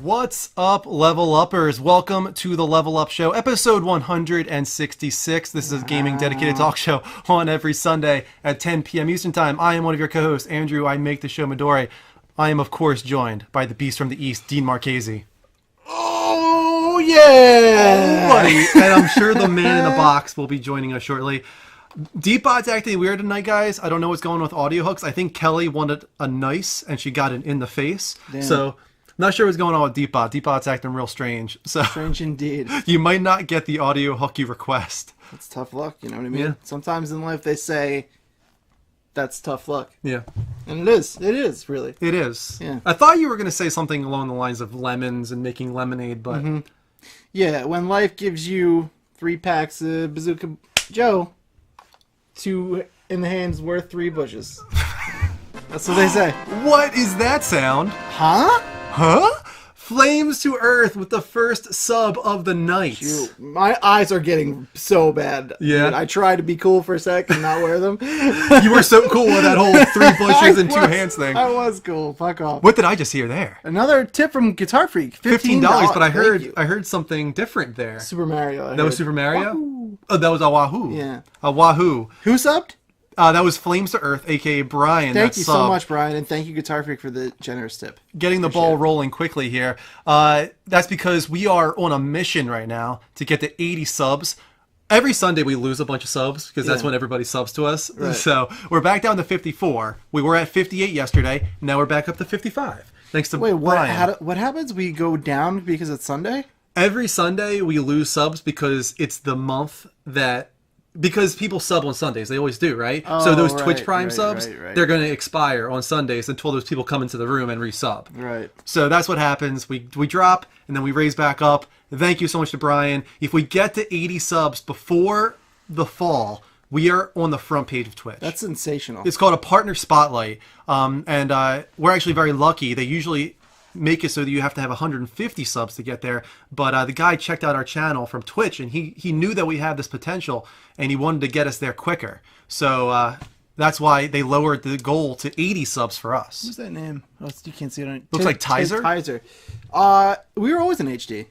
What's up, Level Uppers? Welcome to the Level Up Show, episode 166. This is a gaming dedicated talk show on every Sunday at 10 p.m. Eastern Time. I am one of your co-hosts, Andrew. I make the show Midori. I am, of course, joined by the beast from the East, Dean Marchese. Oh, yeah! Buddy. And I'm sure the man in the box will be joining us shortly. Deepbot's acting weird tonight, guys. I don't know what's going on with audio hooks. I think Kelly wanted a nice, and she got it in the face. Damn. So... not sure what's going on with Deepbot. Deepbot's acting real strange. So strange indeed. You might not get the audio hook you request. That's tough luck, you know what I mean? Yeah. Sometimes in life they say, that's tough luck. Yeah. And it is. It is, really. It is. Yeah. I thought you were going to say something along the lines of lemons and making lemonade, but... Mm-hmm. Yeah, when life gives you 3 packs of Bazooka Joe, 2 in the hand's worth 3 bushes. That's what they say. What is that sound? Huh? Huh? Flames to Earth with the first sub of the night. Shoot, my eyes are getting so bad. Yeah. Dude, I tried to be cool for a sec and not wear them. You were so cool with that whole 3 bushes and 2 hands thing. I was cool. Fuck off. What did I just hear there? Another tip from Guitar Freak. $15, but I heard something different there. Super Mario. That was Super Mario? Wahoo. Oh, that was a Wahoo. Yeah. A Wahoo. Who subbed? That was Flames to Earth, a.k.a. Brian. Thank you so sub. much, Brian, and thank you, Guitar Freak, for the generous tip. Getting the ball rolling quickly here. That's because we are on a mission right now to get to 80 subs. Every Sunday we lose a bunch of subs because that's when everybody subs to us. Right. So we're back down to 54. We were at 58 yesterday. Now we're back up to 55. Thanks to Brian. What happens? We go down because it's Sunday? Every Sunday we lose subs because it's the month that... because people sub on Sundays. They always do, right? Oh, so those right, Twitch Prime right, subs, right. they're going to expire on Sundays until those people come into the room and resub. Right. So that's what happens. We drop, and then we raise back up. Thank you so much to Brian. If we get to 80 subs before the fall, we are on the front page of Twitch. That's sensational. It's called a Partner Spotlight. And we're actually very lucky. They usually... make it so that you have to have 150 subs to get there, but the guy checked out our channel from Twitch and he knew that we had this potential and he wanted to get us there quicker, so that's why they lowered the goal to 80 subs for us. Who's that name? Oh, you can't see it on... Looks like Tizer. Tizer. We were always in HD,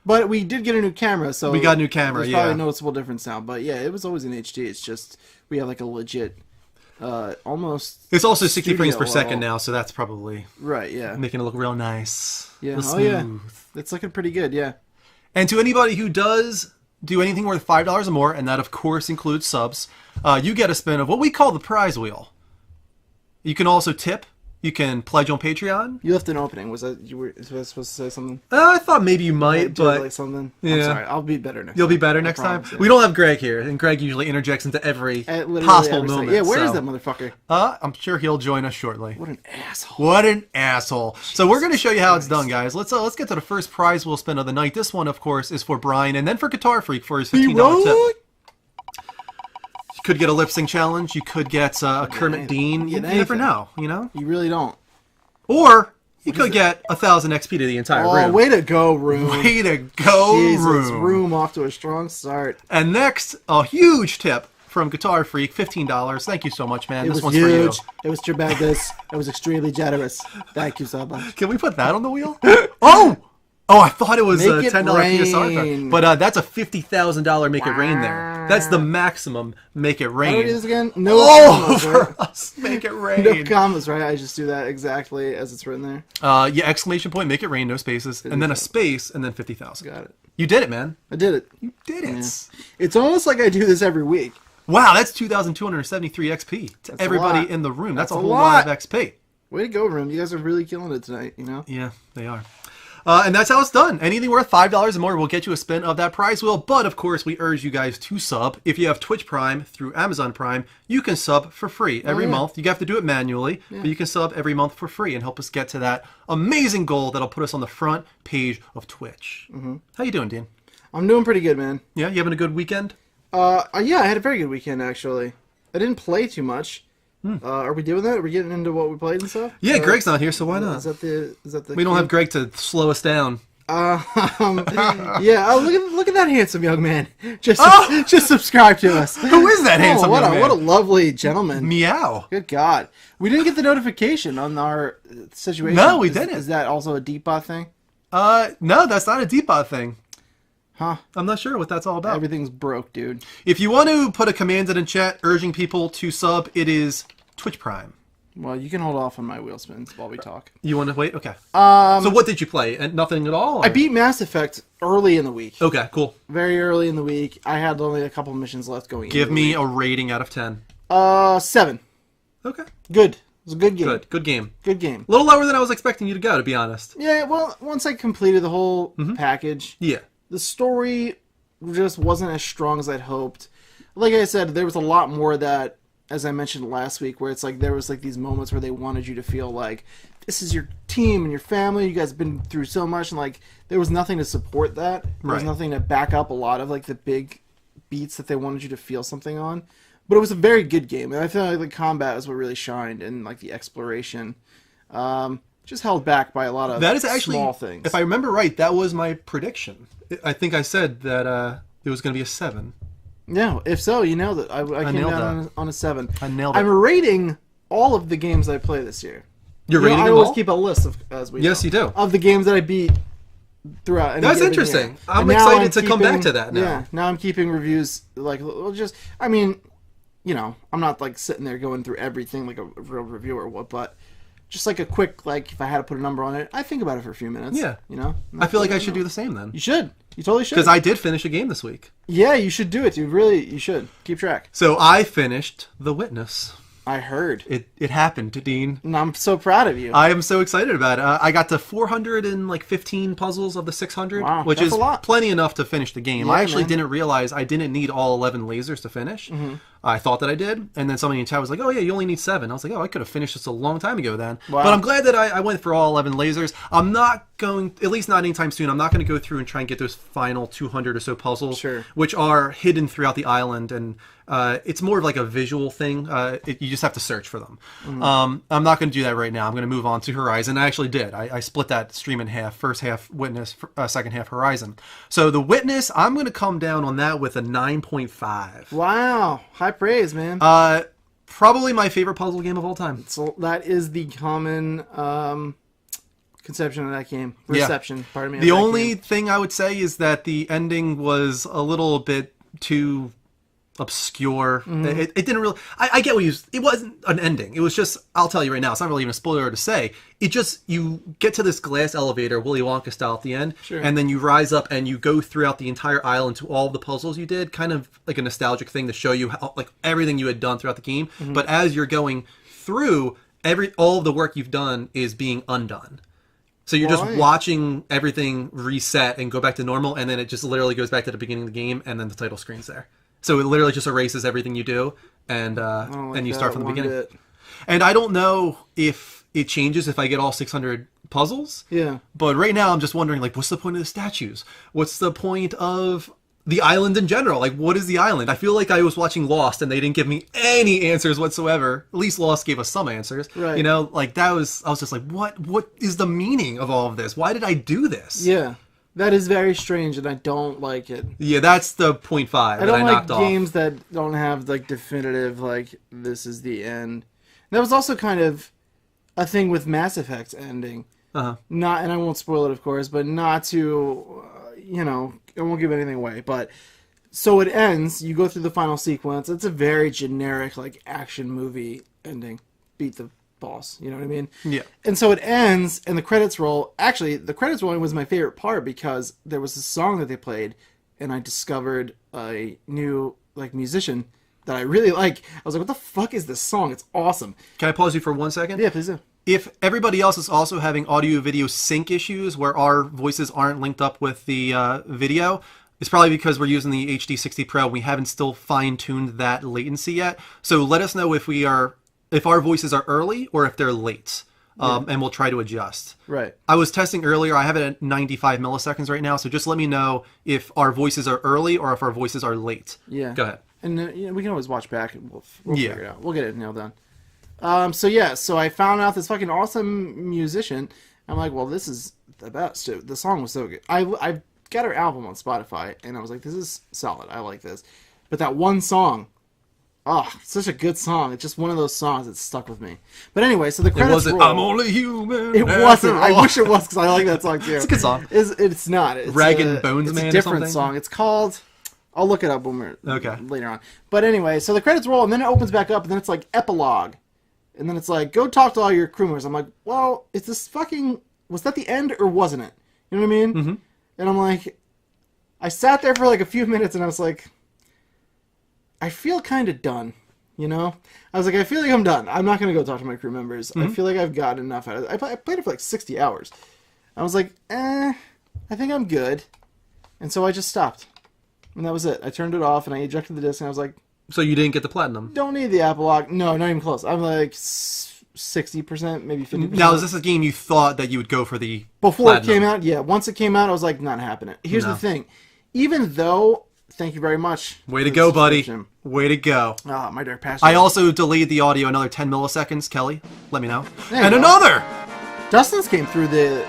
but we did get a new camera, so we got a new camera. There's probably a noticeable difference now, but yeah, it was always in HD. It's just we have like a legit almost... It's also 60 frames per level. second now, so that's probably right. Yeah, making it look real nice. Yeah. Real Oh smooth. yeah, it's looking pretty good. Yeah. And to anybody who does do anything worth $5 or more, and that of course includes subs, you get a spin of what we call the prize wheel. You can also tip. You can pledge on Patreon. You left an opening. Was you supposed to say something? I thought maybe you might, Do but like something. yeah. I'm sorry. I'll be better next. You'll time. be better next promise, time. yeah. We don't have Greg here, and Greg usually interjects into every Literally possible every moment. second. Yeah, where is so. that motherfucker? I'm sure he'll join us shortly. What an asshole! What an asshole! So we're going to show you how it's done, guys. Let's get to the first prize we'll spin of the night. This one, of course, is for Brian, and then for Guitar Freak for his $15 tip. You could get a lip sync challenge. You could get a Kermit Dean. You never know, you know. You really don't. Or you could get 1,000 XP to the entire room. Oh, way to go, Room. Way to go, Jesus, Room. Room off to a strong start. And next, a huge tip from Guitar Freak, $15. Thank you so much, man. This was was huge. It was tremendous. It was extremely generous. Thank you so much. Can we put that on the wheel? Oh! Oh, I thought it was a Make it $10 PSR rain. card. But that's a $50,000 Make It Rain there. That's the maximum Make It How do I do Rain. this again? No All commas, over right? us. Make It Rain. No commas, right? I just do that exactly as it's written there. Yeah, exclamation point, Make It Rain, no spaces. And then a space, and then 50,000. Got it. You did it, man. I did it. You did it. Yeah. It's almost like I do this every week. Wow, that's 2,273 XP to everybody in the room. That's a whole lot of XP. Way to go, Room. You guys are really killing it tonight, you know? Yeah, they are. And that's how it's done. Anything worth $5 or more will get you a spin of that prize wheel. But of course, we urge you guys to sub. If you have Twitch Prime through Amazon Prime, you can sub for free every month. You have to do it manually, but you can sub every month for free and help us get to that amazing goal that'll put us on the front page of Twitch. How you doing, Dean? I'm doing pretty good, man. Yeah, you having a good weekend? Yeah, I had a very good weekend, actually. I didn't play too much. Are we doing that? Are we getting into what we played and stuff? Yeah, Greg's not here, so why not? Is that the We don't have Greg to slow us down. Yeah, look at that handsome young man. Just subscribe to us. Who is that handsome young man? What a lovely gentleman. Meow. Good God. We didn't get the notification on our situation. No, we didn't. Is that also a deep bot thing? No, that's not a Depot thing. Huh? I'm not sure what that's all about. Everything's broke, dude. If you want to put a command in chat urging people to sub, it is Twitch Prime. Well, you can hold off on my wheel spins while we talk. You want to wait? Okay. So what did you play? And nothing at all? Or? I beat Mass Effect early in the week. Okay, cool. Very early in the week. I had only a couple missions left going. Give me a rating out of 10. 7. Okay. Good. It was a good game. Good game. Good game. A little lower than I was expecting you to go, to be honest. Yeah, well, once I completed the whole package, Yeah. the story just wasn't as strong as I'd hoped. Like I said, there was a lot more that, as I mentioned last week, where it's like there was like these moments where they wanted you to feel like this is your team and your family. You guys have been through so much, and like there was nothing to support that. There was nothing to back up a lot of like the big beats that they wanted you to feel something on. But it was a very good game, and I feel like the combat is what really shined, and like the exploration. Just held back by a lot of that is actually, small things. If I remember right, that was my prediction. I think I said that it was going to be a 7. Yeah, if so, you nailed it. I came nailed down on a 7. I nailed it. I'm rating all of the games I play this year. You're rating I them always all? keep a list of, as we Yes, know, you do. of the games that I beat throughout. That's given interesting. year. I'm And now excited to come back to that now. Yeah, now I'm keeping reviews like just. I mean, you know, I'm not like sitting there going through everything like a real reviewer would, but just like a quick like if I had to put a number on it, I think about it for a few minutes. Yeah, you know. I feel like I should do the same then. You should. You totally should. Because I did finish a game this week. Yeah, you should do it, dude. Really, you should keep track. So I finished The Witness. I heard. It happened, Dean. And I'm so proud of you. I am so excited about it. I got to 415 puzzles of the 600, Wow, which that's is a lot. plenty enough to finish the game. Yeah, I actually man. didn't realize I didn't need all 11 lasers to finish. I thought that I did, and then somebody in chat was like, "Oh yeah, you only need 7." I was like, "Oh, I could have finished this a long time ago then." Wow. But I'm glad that I went for all 11 lasers. I'm not going, at least not anytime soon. I'm not going to go through and try and get those final 200 or so puzzles, Sure. which are hidden throughout the island, and it's more of like a visual thing. You just have to search for them. I'm not going to do that right now. I'm going to move on to Horizon. I actually did. I split that stream in half. First half Witness, second half Horizon. So the Witness, I'm going to come down on that with a 9.5. Wow, high praise, man. Probably my favorite puzzle game of all time. So that is the common conception of that game. Reception, pardon me. The of that only game. thing I would say is that the ending was a little bit too obscure. It didn't really. I get what you. It wasn't an ending. It was just. I'll tell you right now. It's not really even a spoiler to say. It just you get to this glass elevator, Willy Wonka style at the end, Sure. and then you rise up and you go throughout the entire island to all the puzzles you did. Kind of like a nostalgic thing to show you how like everything you had done throughout the game. But as you're going through, all of the work you've done is being undone. So you're just Right. watching everything reset and go back to normal, and then it just literally goes back to the beginning of the game, and then the title screen's there. So it literally just erases everything you do, and and you start from the beginning. Bit. And I don't know if it changes if I get all 600 puzzles. Yeah. But right now I'm just wondering, like, what's the point of the statues? What's the point of the island in general? Like, what is the island? I feel like I was watching Lost and they didn't give me any answers whatsoever. At least Lost gave us some answers. Right. You know, like I was just like, what is the meaning of all of this? Why did I do this? Yeah. That is very strange, and I don't like it. Yeah, that's the 0.5 I that don't I like knocked off. games that don't have like definitive like this is the end. That was also kind of a thing with Mass Effect's ending. Uh-huh. Not, and I won't spoil it, of course, but not to, you know, I won't give anything away. But so it ends. You go through the final sequence. It's a very generic like action movie ending. Beat the boss. You know what I mean? Yeah. And so it ends, and the credits roll. Actually, the credits rolling was my favorite part because there was a song that they played, and I discovered a new like musician that I really like. I was like, "What the fuck is this song? It's awesome." Can I pause you for 1 second? Yeah, please do. if everybody else is also having audio video sync issues where our voices aren't linked up with the video, it's probably because we're using the HD60 Pro. We haven't still fine-tuned that latency yet. So let us know if our voices are early or if they're late. And we'll try to adjust. Right. I was testing earlier. I have it at 95 milliseconds right now. So just let me know if our voices are early or if our voices are late. Yeah. Go ahead. And we can always watch back and we'll figure it out. We'll get it nailed down. So I found out this fucking awesome musician. I'm like, well, this is the best. The song was so good. I got her album on Spotify, and I was like, this is solid. I like this. But that one song, such a good song. It's just one of those songs that stuck with me. But anyway, so the credits It wasn't, roll. I'm only human. It wasn't. I wish it was, because I like that song too. It's a good song. It's not. It's Rag and Bones it's Man a or different something? song. It's called... I'll look it up when we're Okay. later on. But anyway, so the credits roll, and then it opens back up, and then it's like epilogue. And then it's like, go talk to all your crew members. I'm like, well, is this fucking... Was that the end, or wasn't it? You know what I mean? Mm-hmm. And I'm like... I sat there for like a few minutes, and I was like... I feel kind of done. You know? I was like, I feel like I'm done. I'm not going to go talk to my crew members. Mm-hmm. I feel like I've got enough out of it. I played it for like 60 hours. I was like, I think I'm good. And so I just stopped. And that was it. I turned it off, and I ejected the disc, and I was like, So you didn't get the platinum. don't need the Apple lock. No, not even close. I'm like 60%, maybe 50%. Now, is this a game you thought that you would go for the Before platinum? it came out? Yeah. Once it came out, I was like, not happening. Here's the thing. Even though... Thank you very much. Way to go, buddy. Way to go. My dark passion. I also delayed the audio another 10 milliseconds. Kelly, let me know. There you And go. another! Dustin's came through the...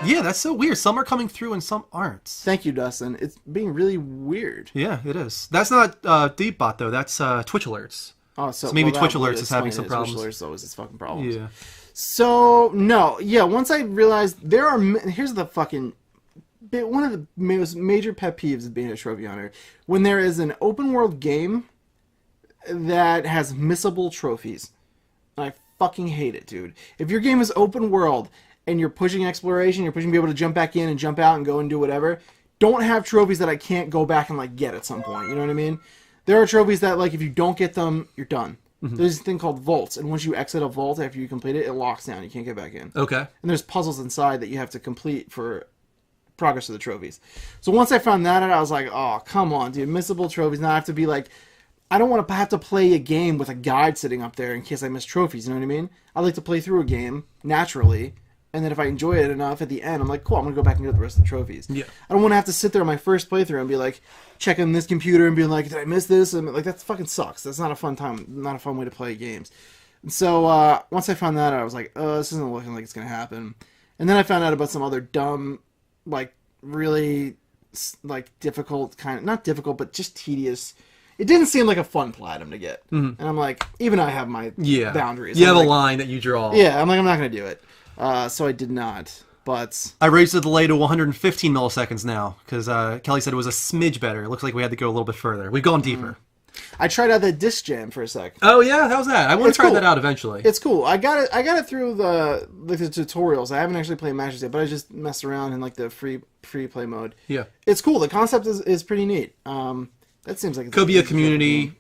Yeah, that's so weird. Some are coming through and some aren't. Thank you, Dustin. It's being really weird. Yeah, it is. That's not Deepbot, though. That's Twitch Alerts. Oh, So maybe that Twitch would Alerts is having some explain it. problems. Twitch Alerts always has fucking problems. Yeah. So, no. Yeah, once I realized there are... Here's the fucking... One of the most major pet peeves of being a trophy hunter. When there is an open world game that has missable trophies. And I fucking hate it, dude. If your game is open world and you're pushing exploration, you're pushing to be able to jump back in and jump out and go and do whatever, don't have trophies that I can't go back and like get at some point. You know what I mean? There are trophies that like if you don't get them, you're done. Mm-hmm. There's this thing called vaults, and once you exit a vault after you complete it, it locks down. You can't get back in. Okay. And there's puzzles inside that you have to complete for progress of the trophies. So once I found that out, I was like, oh, come on, dude. Missable trophies. Now I have to be like, I don't want to have to play a game with a guide sitting up there in case I miss trophies. You know what I mean? I like to play through a game naturally, and then if I enjoy it enough at the end, I'm like, cool, I'm going to go back and get the rest of the trophies. Yeah. I don't want to have to sit there on my first playthrough and be like, checking this computer and being like, did I miss this? And like, that fucking sucks. That's not a fun time, not a fun way to play games. And so once I found that out, I was like, oh, this isn't looking like it's going to happen. And then I found out about some other dumb, like, really, like, difficult kind of, not difficult, but just tedious. It didn't seem like a fun platinum to get. Mm-hmm. And I'm like, even I have my boundaries. You have like, a line that you draw. Yeah, I'm like, I'm not going to do it. So I did not. But I raised the delay to 115 milliseconds now, because Kelly said it was a smidge better. It looks like we had to go a little bit further. We've gone deeper. I tried out that disc jam for a sec. Oh yeah, how's that? I want to try cool. that out eventually. It's cool. I got it through the tutorials. I haven't actually played matches yet, but I just messed around in like the free play mode. Yeah, it's cool. The concept is pretty neat. That seems like could be a community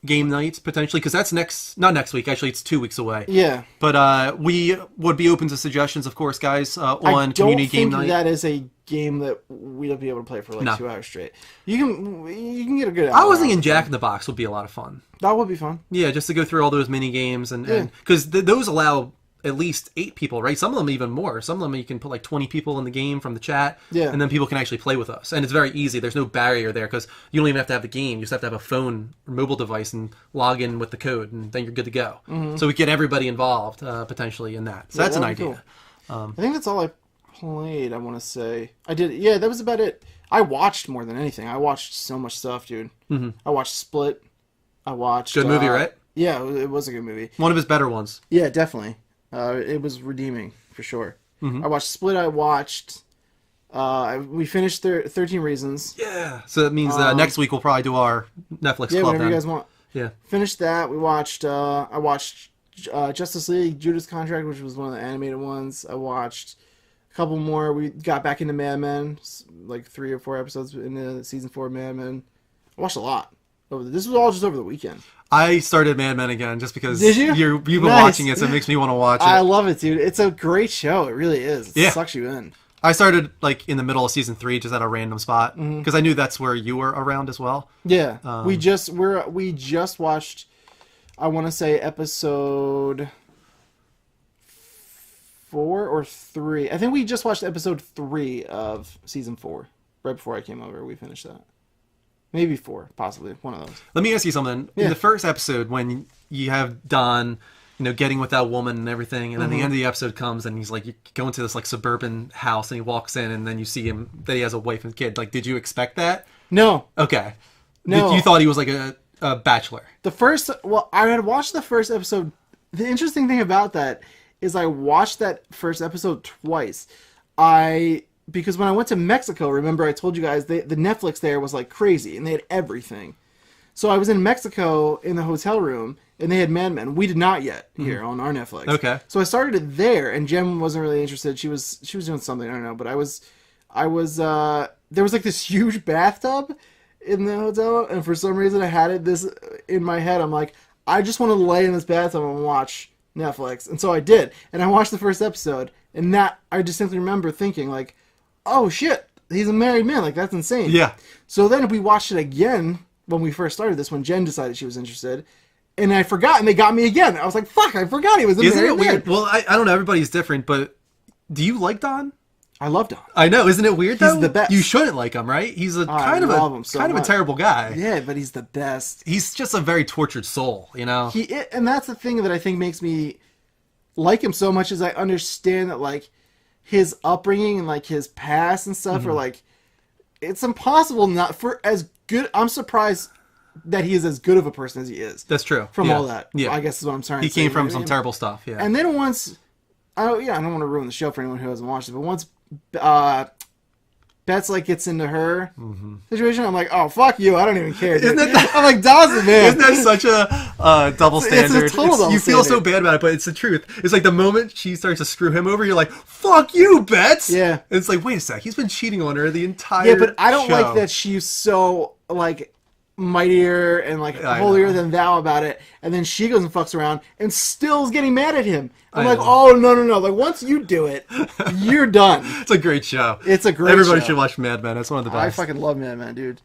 game night potentially, because that's not next week. Actually, it's 2 weeks away. Yeah, but we would be open to suggestions, of course, guys, on community game night. That is a game that we'd be able to play for like 2 hours straight. You can get a good. I was thinking Jack in the Box would be a lot of fun. That would be fun. Yeah, just to go through all those mini games and because those allow at least 8 people, right? Some of them even more. Some of them you can put like 20 people in the game from the chat, and then people can actually play with us. And it's very easy. There's no barrier there because you don't even have to have the game. You just have to have a phone or mobile device and log in with the code, and then you're good to go. Mm-hmm. So we get everybody involved potentially in that. So that's an idea. Cool. I think that's all I played, I want to say. I did. Yeah, that was about it. I watched more than anything. I watched so much stuff, dude. Mm-hmm. I watched Split. I watched... Good movie, right? Yeah, it was a good movie. One of his better ones. Yeah, definitely. It was redeeming, for sure. Mm-hmm. I watched Split. I watched... we finished 13 Reasons. Yeah. So that means next week we'll probably do our Netflix club whenever then. You guys want. Yeah. Finished that. We watched... I watched Justice League, Judas Contract, which was one of the animated ones. I watched a couple more. We got back into Mad Men, like 3 or 4 episodes into season 4 of Mad Men. I watched a lot. This was all just over the weekend. I started Mad Men again just because Did you? you've been Nice. watching it, so it makes me want to watch it. I love it, dude. It's a great show. It really is. It Yeah. sucks you in. I started like in the middle of season 3, just at a random spot because I knew that's where you were around as well. Yeah. we just watched, I want to say episode 4 or 3. I think we just watched episode 3 of season 4 right before I came over. We finished that. Maybe 4, possibly one of those. Let me ask you something. Yeah. In the first episode, when you have Don, getting with that woman and everything, and then the end of the episode comes, and he's like, you go into this like suburban house, and he walks in, and then you see him that he has a wife and kid. Like, did you expect that? No. Okay. No. You thought he was like a bachelor. I had watched the first episode. The interesting thing about that is I watched that first episode twice. Because when I went to Mexico, remember I told you guys the Netflix there was like crazy and they had everything. So I was in Mexico in the hotel room and they had Mad Men. We did not yet here on our Netflix. Okay. So I started it there and Jem wasn't really interested. She was doing something, I don't know, but I was there was like this huge bathtub in the hotel and for some reason I had this in my head. I'm like, I just want to lay in this bathtub and watch Netflix. And so I did. And I watched the first episode and that I distinctly remember thinking like, oh shit, he's a married man. Like, that's insane. Yeah. So then we watched it again when we first started this, when Jen decided she was interested. And I forgot, and they got me again. I was like, fuck, I forgot he was a Isn't married it weird? man. Well, I don't know. Everybody's different, but do you like Don? I love Don. I know. Isn't it weird, though? He's the best. You shouldn't like him, right? He's kind of a terrible guy. Yeah, but he's the best. He's just a very tortured soul, And that's the thing that I think makes me like him so much is I understand that, like, his upbringing and like his past and stuff are like, it's impossible not for as good. I'm surprised that he is as good of a person as he is. That's true. From Yeah. all that. Yeah. I guess is what I'm trying He to say. came from some terrible stuff. Yeah. And then once, I don't want to ruin the show for anyone who hasn't watched it, but once Bets like gets into her situation, I'm like, oh fuck you, I don't even care. Dude. I'm like, Dawson, man. Isn't that such a double standard? It's a total double you feel so standard. bad about it, but it's the truth. It's like the moment she starts to screw him over, you're like, fuck you, Bets. Yeah. And it's like, wait a sec, he's been cheating on her the entire Yeah, but I don't show. like that she's so like mightier and like I holier know. than thou about it, and then she goes and fucks around and still is getting mad at him. I'm I like, know. oh no! Like once you do it, you're done. It's a great show. It's a great Everybody show. should watch Mad Men. It's one of the I best. fucking love Mad Men, dude.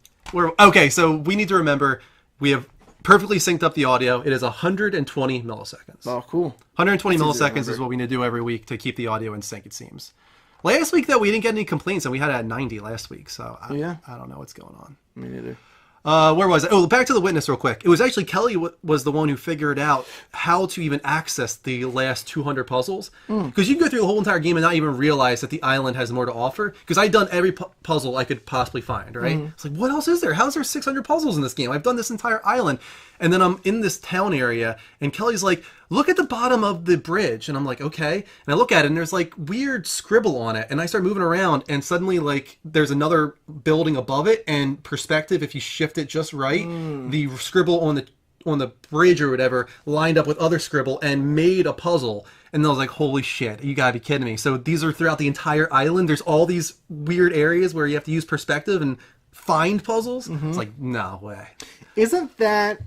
Okay, so we need to remember we have perfectly synced up the audio. It is 120 milliseconds. Oh, cool. 120 That's easy to milliseconds is remember. what we need to do every week to keep the audio in sync, it seems. Last week, though, we didn't get any complaints, and we had it at 90 last week, so I don't know what's going on. Me neither. Where was I? Oh, back to the witness real quick. It was actually Kelly was the one who figured out how to even access the last 200 puzzles. Because you can go through the whole entire game and not even realize that the island has more to offer. Because I'd done every puzzle I could possibly find, right? It's like, what else is there? How is there 600 puzzles in this game? I've done this entire island. And then I'm in this town area, and Kelly's like, look at the bottom of the bridge. And I'm like, okay. And I look at it, and there's like weird scribble on it. And I start moving around, and suddenly like there's another building above it, and perspective, if you shift it just right, the scribble on the bridge or whatever lined up with other scribble and made a puzzle. And I was like, holy shit, you gotta be kidding me. So these are throughout the entire island. There's all these weird areas where you have to use perspective and find puzzles. It's like, no way. Isn't that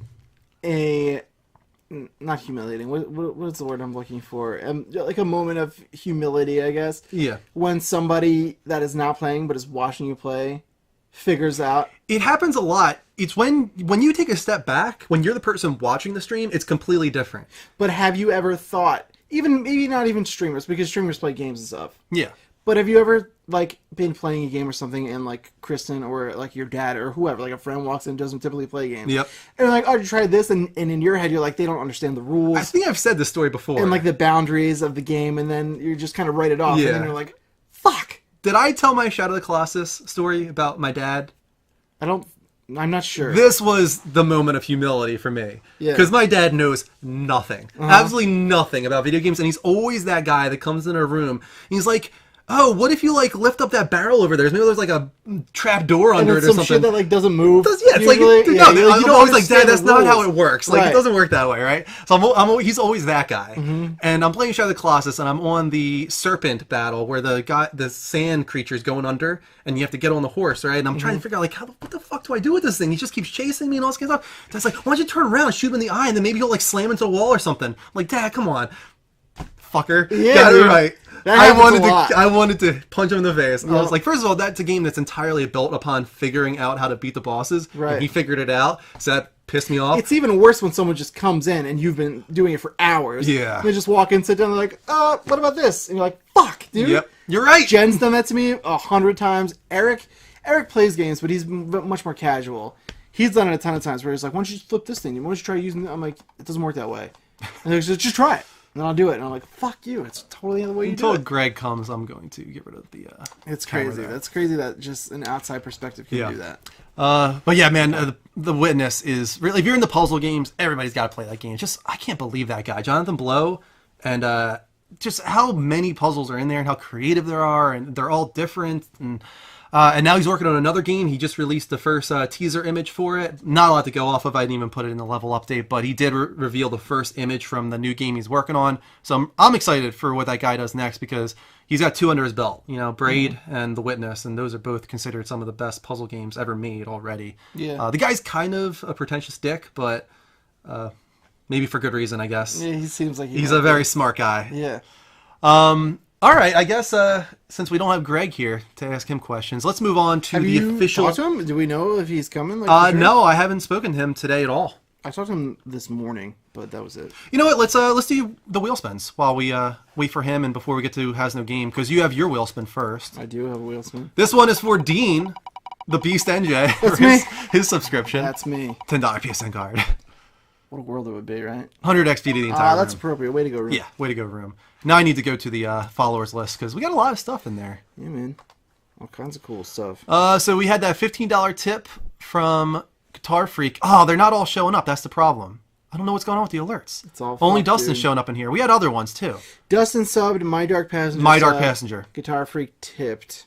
not humiliating? What's the word I'm looking for? Like a moment of humility, I guess. Yeah. When somebody that is not playing but is watching you play figures out. It happens a lot. It's when you take a step back, when you're the person watching the stream, it's completely different. But have you ever thought, even maybe not even streamers, because streamers play games and stuff. Yeah. But have you ever like been playing a game or something and like Kristen or like your dad or whoever, like a friend walks in and doesn't typically play games. Yep. And they're like, oh, did you try this? And in your head, you're like, they don't understand the rules. I think I've said this story before. And like the boundaries of the game, and then you just kind of write it off. Yeah. And then you're like, fuck. Did I tell my Shadow of the Colossus story about my dad? I'm not sure. This was the moment of humility for me. Yeah. Because my dad knows nothing. Absolutely nothing about video games. And he's always that guy that comes in a room. And he's like, oh, what if you like lift up that barrel over there? Maybe there's like a trap door And under it's it or some something. shit that like doesn't move. Yeah, it's usually. like, no, Yeah, you're like, I'm always like, Dad, understand that's the not how rules. it works. Like, Right. it doesn't work that way, right? So he's always that guy. And I'm playing Shadow of the Colossus, and I'm on the serpent battle where the sand creature's going under, and you have to get on the horse, right? And I'm trying to figure out, like, what the fuck do I do with this thing? He just keeps chasing me and all this kind of stuff. Dad's like, why don't you turn around and shoot him in the eye, and then maybe he'll, like, slam into a wall or something. I'm like, Dad, come on. Fucker. Yeah, Got it dude. right. That happens a lot. I wanted to punch him in the face. I Yep. was like, first of all, that's a game that's entirely built upon figuring out how to beat the bosses. Right. And he figured it out, so that pissed me off. It's even worse when someone just comes in and you've been doing it for hours. Yeah. They just walk in, sit down, and they're like, what about this? And you're like, fuck, dude. Yep. You're right. Jen's done that to me 100 times. Eric plays games, but he's much more casual. He's done it a ton of times where he's like, why don't you flip this thing? Why don't you try using it? I'm like, it doesn't work that way. And he's like, just try it. And then I'll do it. And I'm like, fuck you. It's totally the way you do Until it. Greg comes, I'm going to get rid of the It's camera crazy. there. That's crazy that just an outside perspective can do that. But yeah, man, the Witness is really, if you're into puzzle games, everybody's got to play that game. Just, I can't believe that guy, Jonathan Blow, and just how many puzzles are in there and how creative there are, and they're all different. And now he's working on another game. He just released the first teaser image for it. Not a lot to go off of. I didn't even put it in the level update, but he did reveal the first image from the new game he's working on. So I'm excited for what that guy does next, because he's got two under his belt. You know, Braid and The Witness, and those are both considered some of the best puzzle games ever made already. Yeah. The guy's kind of a pretentious dick, but maybe for good reason, I guess. Yeah, he seems like He's a very smart guy. Yeah. All right, I guess since we don't have Greg here to ask him questions, let's move on to Have the you official. talked to him? Do we know if he's coming? Like, for sure? No, I haven't spoken to him today at all. I talked to him this morning, but that was it. You know what? Let's do the wheel spins while we wait for him, and before we get to Has No Game, because you have your wheel spin first. I do have a wheel spin. This one is for Dean, the Beast NJ, for me. his subscription. That's me. $10 PSN card. What a world it would be, right? 100 XP to the entire That's room. appropriate. Way to go, Room. Yeah, way to go, room. Now I need to go to the followers list, because we got a lot of stuff in there. Yeah, man. All kinds of cool stuff. So we had that $15 tip from Guitar Freak. Oh, they're not all showing up. That's the problem. I don't know what's going on with the alerts. It's all Only fucked, Dustin's dude. showing up in here. We had other ones too. Dustin subbed, My Dark Passenger. My Dark subbed, Passenger. Guitar Freak tipped.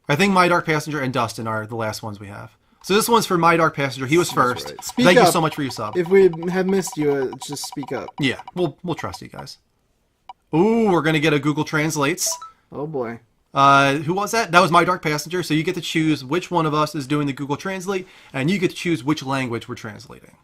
I think My Dark Passenger and Dustin are the last ones we have. So this one's for My Dark Passenger. He was first. right. Speak Thank you up. so much for your sub. If we have missed you, just speak up. Yeah, we'll trust you guys. Ooh, we're gonna get a Google Translates. Oh boy. Who was that? That was My Dark Passenger. So you get to choose which one of us is doing the Google Translate, and you get to choose which language we're translating.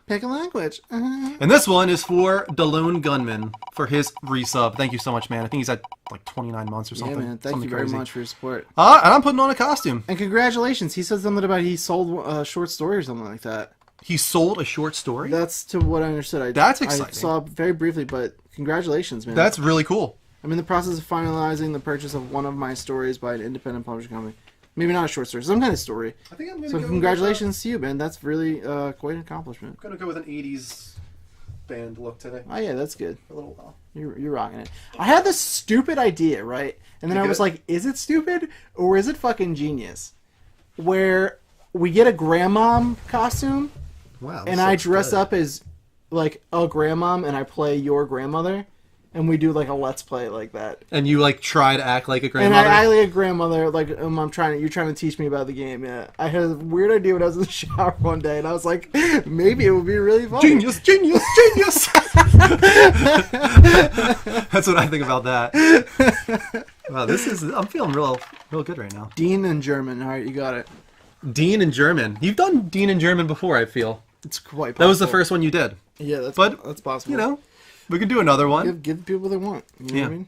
Pick a language. And this one is for Delone Gunman for his resub. Thank you so much, man. I think he's at like 29 months or Yeah, something. man. Thank something you very crazy. much for your support. And I'm putting on a costume. And congratulations. He said something about he sold a short story or something like that. He sold a short story? That's to what I understood. That's I exciting. saw very briefly, but congratulations, man. That's really cool. I'm in the process of finalizing the purchase of one of my stories by an independent publishing company. Maybe not a short story, some kind of story. I think I'm going So congratulations to you, man. That's really quite an accomplishment. I'm going to go with an 80s band look today. Oh yeah, that's good. For a little while. You're rocking it. I had this stupid idea, right? And then You I was good? like, is it stupid or is it fucking genius? Where we get a grandmom costume Wow. and I dress up as like a grandmom and I play your grandmother and we do like a let's play like that. And you like try to act like a And grandmother? I like a grandmother, like you're trying to teach me about the game. Yeah, I had a weird idea when I was in the shower one day, and I was like, maybe it would be really fun. Genius, genius, genius! That's what I think about that. Wow, I'm feeling real good right now. Dean in German. All right, you got it. Dean in German. You've done Dean in German before, I feel. It's quite. That was the possible. first one you did. Yeah, that's possible. You know, we can do another one. give the people what they want. You know what I mean?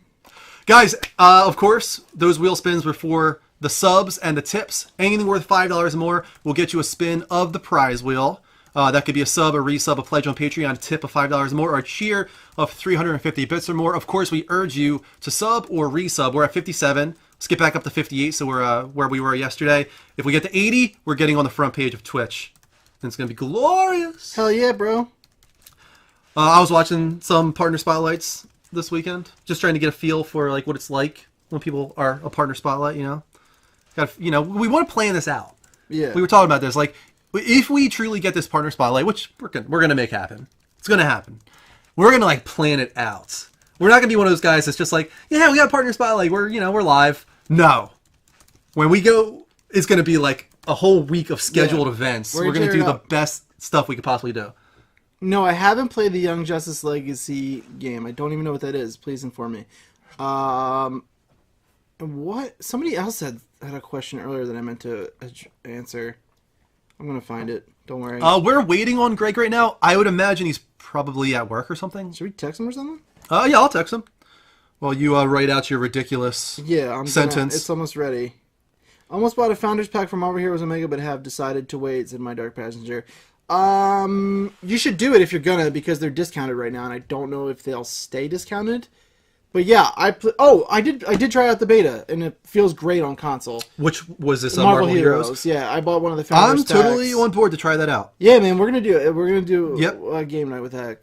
Guys, of course, those wheel spins were for the subs and the tips. Anything worth $5 or more will get you a spin of the prize wheel. That could be a sub, a resub, a pledge on Patreon, a tip of $5 or more, or a cheer of 350 bits or more. Of course, we urge you to sub or resub. We're at 57. Let's get back up to 58, so we're where we were yesterday. If we get to 80, we're getting on the front page of Twitch. And it's going to be glorious. Hell yeah, bro. I was watching some partner spotlights this weekend, just trying to get a feel for like what it's like when people are a partner spotlight. We want to plan this out. Yeah. We were talking about this, like if we truly get this partner spotlight, which we're gonna make happen. It's gonna happen. We're gonna like plan it out. We're not gonna be one of those guys that's just like, yeah, we got a partner spotlight. We're live. No, when we go, it's gonna be like a whole week of scheduled events. We're gonna do the best stuff we could possibly do. No, I haven't played the Young Justice Legacy game. I don't even know what that is. Please inform me. What? Somebody else had a question earlier that I meant to answer. I'm gonna find it. Don't worry. We're waiting on Greg right now. I would imagine he's probably at work or something. Should we text him or something? Yeah, I'll text him. While you write out your ridiculous sentence. It's almost ready. Almost bought a Founders Pack from Over Heroes Omega, but have decided to wait, said My Dark Passenger. You should do it if you're gonna, because they're discounted right now, and I don't know if they'll stay discounted. But yeah, I did try out the beta, and it feels great on console. Which was this? Marvel Heroes. Yeah, I bought one of the Founders I'm totally on board to try that out. Yeah, man, we're gonna do it. We're gonna do a game night with that.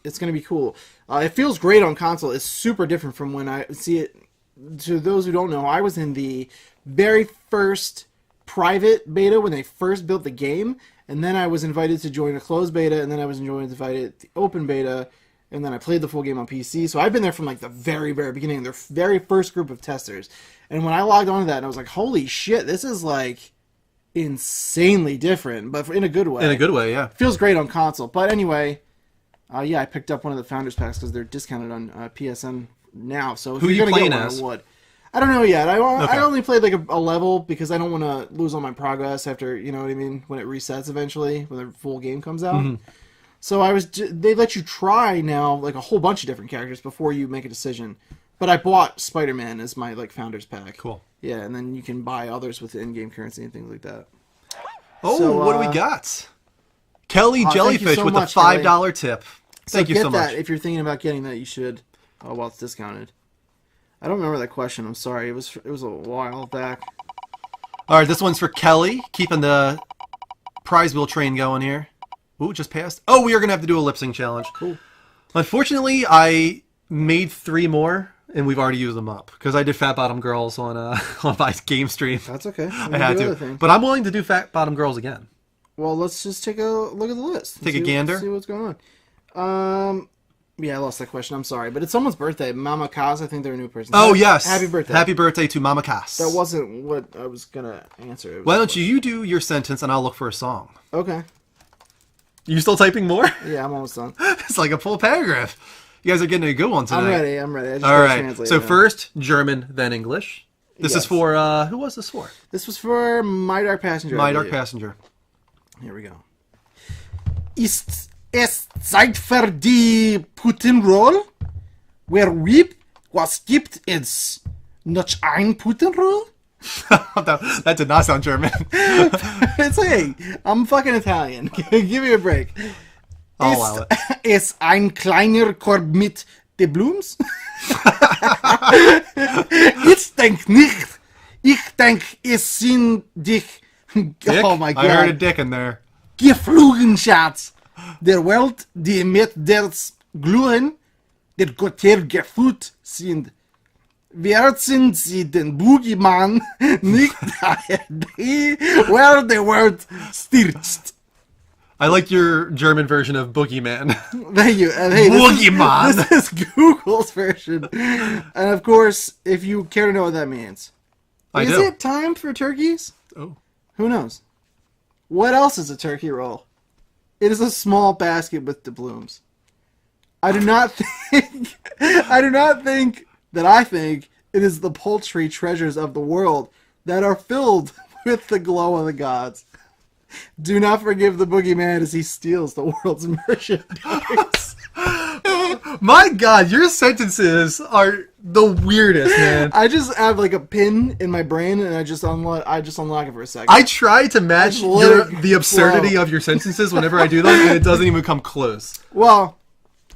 It's gonna be cool. It feels great on console. It's super different from when I see it. To those who don't know, I was in the very first private beta when they first built the game, and then I was invited to join a closed beta, and then I was invited to the open beta. And then I played the full game on PC. So I've been there from like the very, very beginning. Their very first group of testers. And when I logged onto that, and I was like, holy shit, this is like insanely different. But in a good way. In a good way, yeah. Feels great on console. But anyway, yeah, I picked up one of the Founders Packs because they're discounted on PSN now. So if Who are you're you going to playing get one, as? I would. I don't know yet. I only played like a level because I don't want to lose all my progress after, you know what I mean, when it resets eventually, when the full game comes out. Mm-hmm. So they let you try now like a whole bunch of different characters before you make a decision. But I bought Spider-Man as my like Founders Pack. Cool. Yeah, and then you can buy others with in-game currency and things like that. Oh, so, what do we got? Kelly Jellyfish with a $5 tip. Thank you so much. If you're thinking about getting that, you should. Oh, well, it's discounted. I don't remember that question. I'm sorry. It was a while back. All right, this one's for Kelly, keeping the prize wheel train going here. Ooh, just passed. Oh, we are going to have to do a lip sync challenge. Cool. Unfortunately, I made 3 more, and we've already used them up. Because I did Fat Bottom Girls on my game stream. That's okay. I had to. But I'm willing to do Fat Bottom Girls again. Well, let's just take a look at the list. Take a gander? See what's going on. Yeah, I lost that question. I'm sorry. But it's someone's birthday. Mama Kaz, I think they're a new person. Oh, yes. Happy birthday. Happy birthday to Mama Kaz. That wasn't what I was going to answer. Why don't you do your sentence, and I'll look for a song. Okay. You still typing more? Yeah, I'm almost done. It's like a full paragraph. You guys are getting a good one tonight. I'm ready. I just All right. translate So first, German, then English. This is for, who was this for? This was for My Dark Passenger. My Dark Passenger. Here we go. Ist es Zeit für die Putinroll? Wer weep, was gibt es? Noch ein Putinroll? That did not sound German. It's hey, I'm fucking Italian. Give me a break. I'll allow it. Ist ein kleiner Korb mit de Blooms? Ich denk nicht. Ich denk, es sind dich. Dick? Oh my God. I heard a dick in there. Geflogen, Schatz. Der Welt, die mit der Glühen, der Götter gefühlt sind. Wer sind sie den Boogeyman nicht die, where the world stürzt? I like your German version of Boogeyman. Thank you. And hey, Boogeyman. This is Google's version. And of course, if you care to know what that means. Is it time for turkeys? Oh. Who knows? What else is a turkey roll? It is a small basket with doubloons. I do not think it is the poultry treasures of the world that are filled with the glow of the gods. Do not forgive the boogeyman as he steals the world's merchandise. My God, your sentences are the weirdest, man. I just have like a pin in my brain, and I just unlock it for a second. I try to match the absurdity of your sentences whenever I do them, and it doesn't even come close. Well,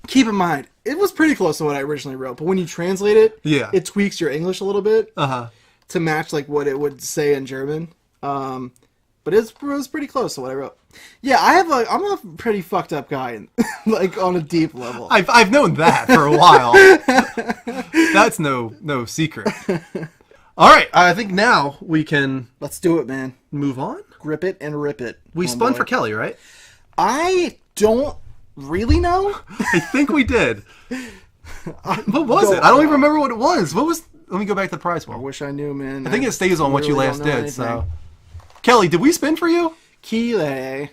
keep in mind, it was pretty close to what I originally wrote, but when you translate it, it tweaks your English a little bit to match like what it would say in German. But it was pretty close to what I wrote. Yeah, I'm a pretty fucked up guy, like on a deep level. I've known that for a while. That's no secret. All right, I think now we can. Let's do it, man. Move on. Grip it and rip it. We spun for Kelly, right? I don't really know. I think we did. What was it? I don't even remember what it was. What was? Let me go back to the prize I pool. wish I knew, man. I think it stays on what you really last don't know did. anything. So, Kelly, did we spin for you? Kile.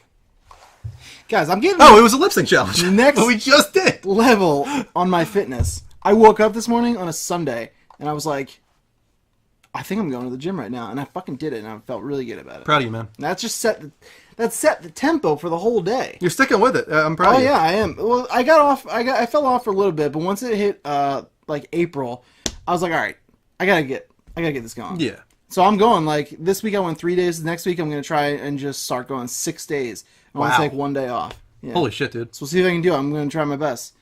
Guys, I'm getting Oh, it was a lip sync challenge. Next- we just did. level on my fitness. I woke up this morning on a Sunday, and I was like, I think I'm going to the gym right now. And I fucking did it, and I felt really good about it. Proud of you, man. And that's just set the tempo for the whole day. You're sticking with it. I'm proud Oh of you. yeah, I am. Well, I fell off for a little bit, but once it hit like April, I was like, all right, I gotta get this going. Yeah. So I'm going, like, this week I went 3 days. Next week I'm going to try and just start going 6 days. I want to Wow. take 1 day off. Yeah. Holy shit, dude. So we'll see if I can do it. I'm going to try my best.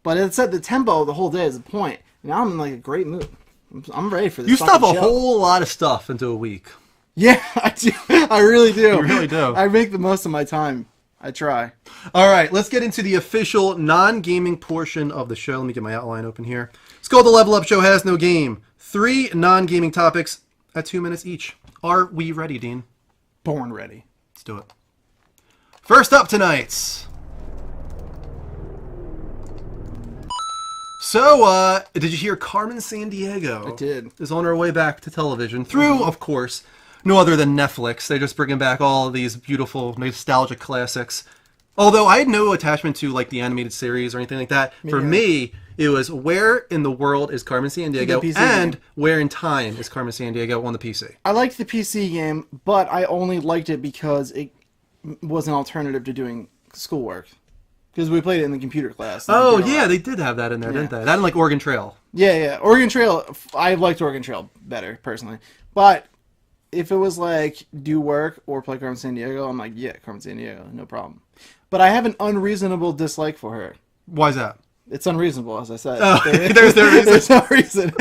But it set the tempo the whole day is the point. Now I'm in, like, a great mood. I'm ready for this. You stuff fucking a show. whole lot of stuff into a week. Yeah, I do. I really do. You really do. I make the most of my time. I try. All right, let's get into the official non-gaming portion of the show. Let me get my outline open here. It's called The Level Up Show Has No Game. 3 non-gaming topics at 2 minutes each. Are we ready, Dean? Born ready. Let's do it. First up tonight. So, did you hear Carmen Sandiego? I did. Is on her way back to television through, of course, no other than Netflix. They're just bringing back all of these beautiful, nostalgic classics. Although I had no attachment to like the animated series or anything like that. For me, it was where in the world is Carmen Sandiego The PC and game. where in time is Carmen Sandiego on the PC. I liked the PC game, but I only liked it because it was an alternative to doing schoolwork. Because we played it in the computer class. and I Oh did a yeah, lot. they did have that in there, didn't they? That and like Oregon Trail. Yeah. Oregon Trail, I liked Oregon Trail better, personally. But if it was like, do work or play Carmen Sandiego, I'm like, yeah, Carmen Sandiego, no problem. But I have an unreasonable dislike for her. Why's that? It's unreasonable, as I said. Oh, there's no reason. There's no reason.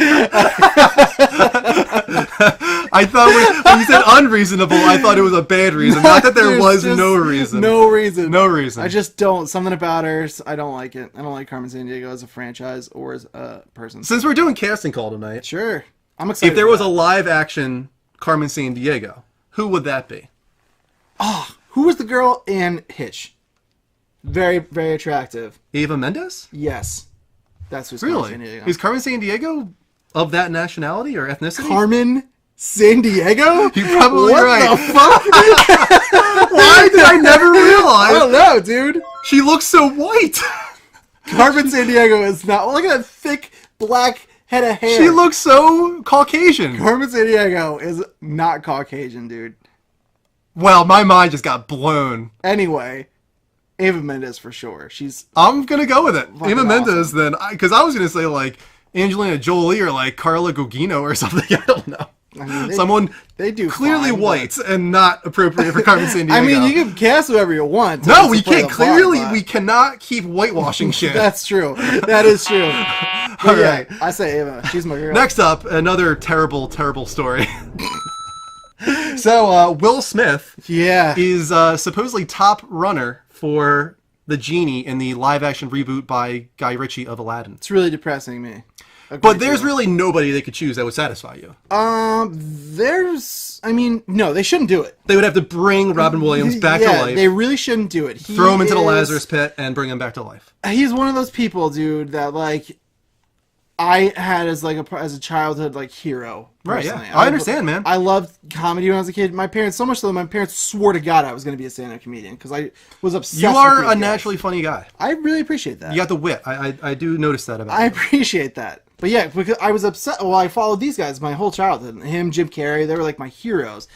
I thought when you said unreasonable, I thought it was a bad reason. Not that there There's was just no reason. No reason. No reason. I just don't. Something about her, I don't like it. I don't like Carmen Sandiego as a franchise or as a person. Since we're doing casting call tonight, Sure. I'm excited. if there for was a that. live action Carmen Sandiego, who would that be? Who was the girl in Hitch? Very, very attractive. Eva Mendes? Yes. That's who's Really? Carmen Sandiego. Is Carmen Sandiego of that nationality or ethnicity? Carmen Sandiego? You're probably what right. the fuck? Why did I never I realize? don't know, dude. She looks so white. Carmen Sandiego is not. Look at that thick black head of hair. She looks so Caucasian. Carmen Sandiego is not Caucasian, dude. Well, my mind just got blown. Anyway, Eva Mendes for sure. She's I'm gonna go with it. Fucking Eva Mendes, then, because I was gonna say like Angelina Jolie or like Carla Gugino or something. I don't know. I mean, Someone they do clearly fine, but- white and not appropriate for Carmen Sandiego. I mean, you can cast whoever you want. to No, we play can't. the part, Clearly, but- we cannot keep whitewashing shit. That's true. That is true. But All yeah, right. I say Eva. She's my girl. Next up, another terrible, terrible story. So, Will Smith Yeah. is supposedly top runner for the genie in the live-action reboot by Guy Ritchie of Aladdin. It's really depressing me. A But great there's deal. really nobody they could choose that would satisfy you. I mean, no, they shouldn't do it. They would have to bring Robin Williams back yeah, to life, they really shouldn't do it. throw him into the Lazarus pit, and bring him back to life. He's one of those people, dude, that like I had as like as a childhood like hero. Right, yeah. personally. I understand, man. I loved comedy when I was a kid. My parents, so much so that my parents swore to God I was going to be a stand-up comedian because I was obsessed. You with are these a guys. naturally funny guy. I really appreciate that. You got the wit. I do notice that about I you. appreciate that. But yeah, because I was upset. Well, I followed these guys my whole childhood. Him, Jim Carrey, they were like my heroes.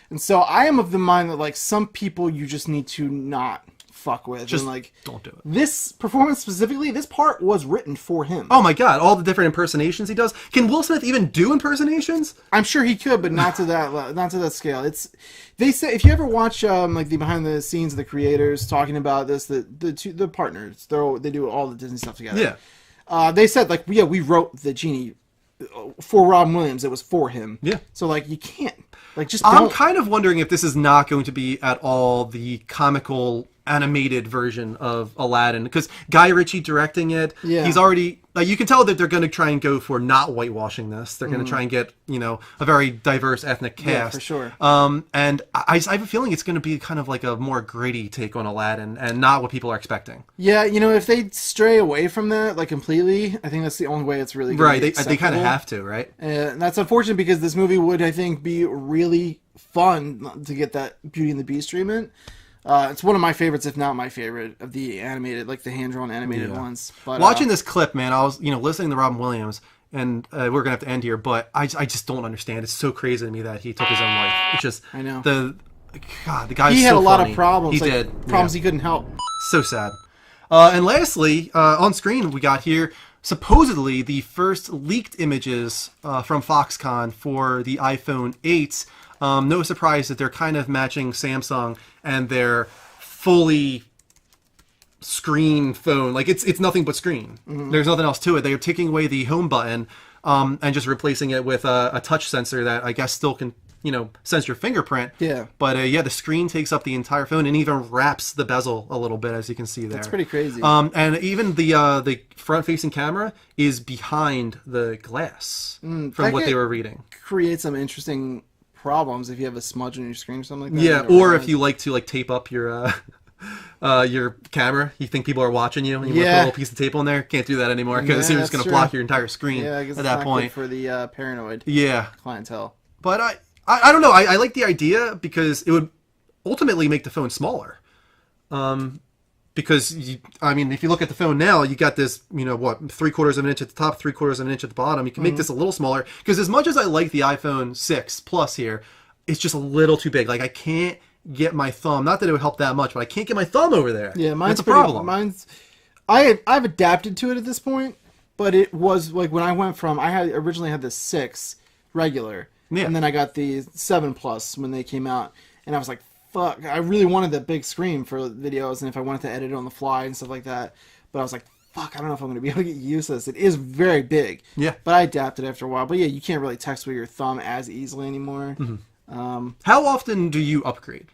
And so I am of the mind that like some people you just need to not fuck with. Just and like don't do it. this performance specifically, this part was written for him. Oh my god, all the different impersonations he does. Can Will Smith even do impersonations? I'm sure he could, but not to that scale. It's they say if you ever watch like the behind the scenes of the creators talking about this, the partners, they do all the Disney stuff together. Yeah. They said like we wrote the genie for Robin Williams. It was for him. Yeah. So like you can't like just I'm don't. kind of wondering if this is not going to be at all the comical animated version of Aladdin, because Guy Ritchie directing it, Yeah. he's already you can tell that they're going to try and go for not whitewashing this. They're going to try and get, a very diverse ethnic cast. Yeah, for sure. And I have a feeling it's going to be kind of like a more gritty take on Aladdin and not what people are expecting. Yeah, if they stray away from that, like, completely, I think that's the only way it's really going to be They kind of have to, right? And that's unfortunate because this movie would, I think, be really fun to get that Beauty and the Beast treatment. It's one of my favorites, if not my favorite, of the animated, like the hand-drawn animated ones. But watching this clip, man, I was, listening to Robin Williams, and we're going to have to end here, but I just don't understand. It's so crazy to me that he took his own life. It's just, I know. The guy was he had so a lot funny. of problems. He did. Problems he couldn't help. So sad. And lastly, on screen, we got here, supposedly, the first leaked images from Foxconn for the iPhone 8. No surprise that they're kind of matching Samsung and their fully screen phone. Like, it's nothing but screen. There's nothing else to it. They're taking away the home button and just replacing it with a touch sensor that I guess still can, sense your fingerprint. Yeah. But the screen takes up the entire phone and even wraps the bezel a little bit, as you can see there. That's pretty crazy. And even the front-facing camera is behind the glass from what they were reading. Create some interesting problems if you have a smudge on your screen or something like that. Yeah, or if you like to tape up your camera, you think people are watching you, and you want to put a little piece of tape on there. Can't do that anymore because it's just going to block your entire screen. Yeah, I guess at it's that not point good for the paranoid clientele. But I don't know. I like the idea because it would ultimately make the phone smaller. Because if you look at the phone now, you got this, 3/4 of an inch at the top, 3/4 of an inch at the bottom. You can make this a little smaller because as much as I like the iPhone 6 Plus here, it's just a little too big. Like, I can't get my thumb. Not that it would help that much, but I can't get my thumb over there. Yeah, mine's a problem. I've adapted to it at this point, but it was like when I went from I originally had the 6 regular, and then I got the 7 Plus when they came out, and I was like, fuck, I really wanted that big screen for videos and if I wanted to edit it on the fly and stuff like that. But I was like, fuck, I don't know if I'm going to be able to get used to this. It is very big. Yeah. But I adapted after a while. But yeah, you can't really text with your thumb as easily anymore. How often do you upgrade?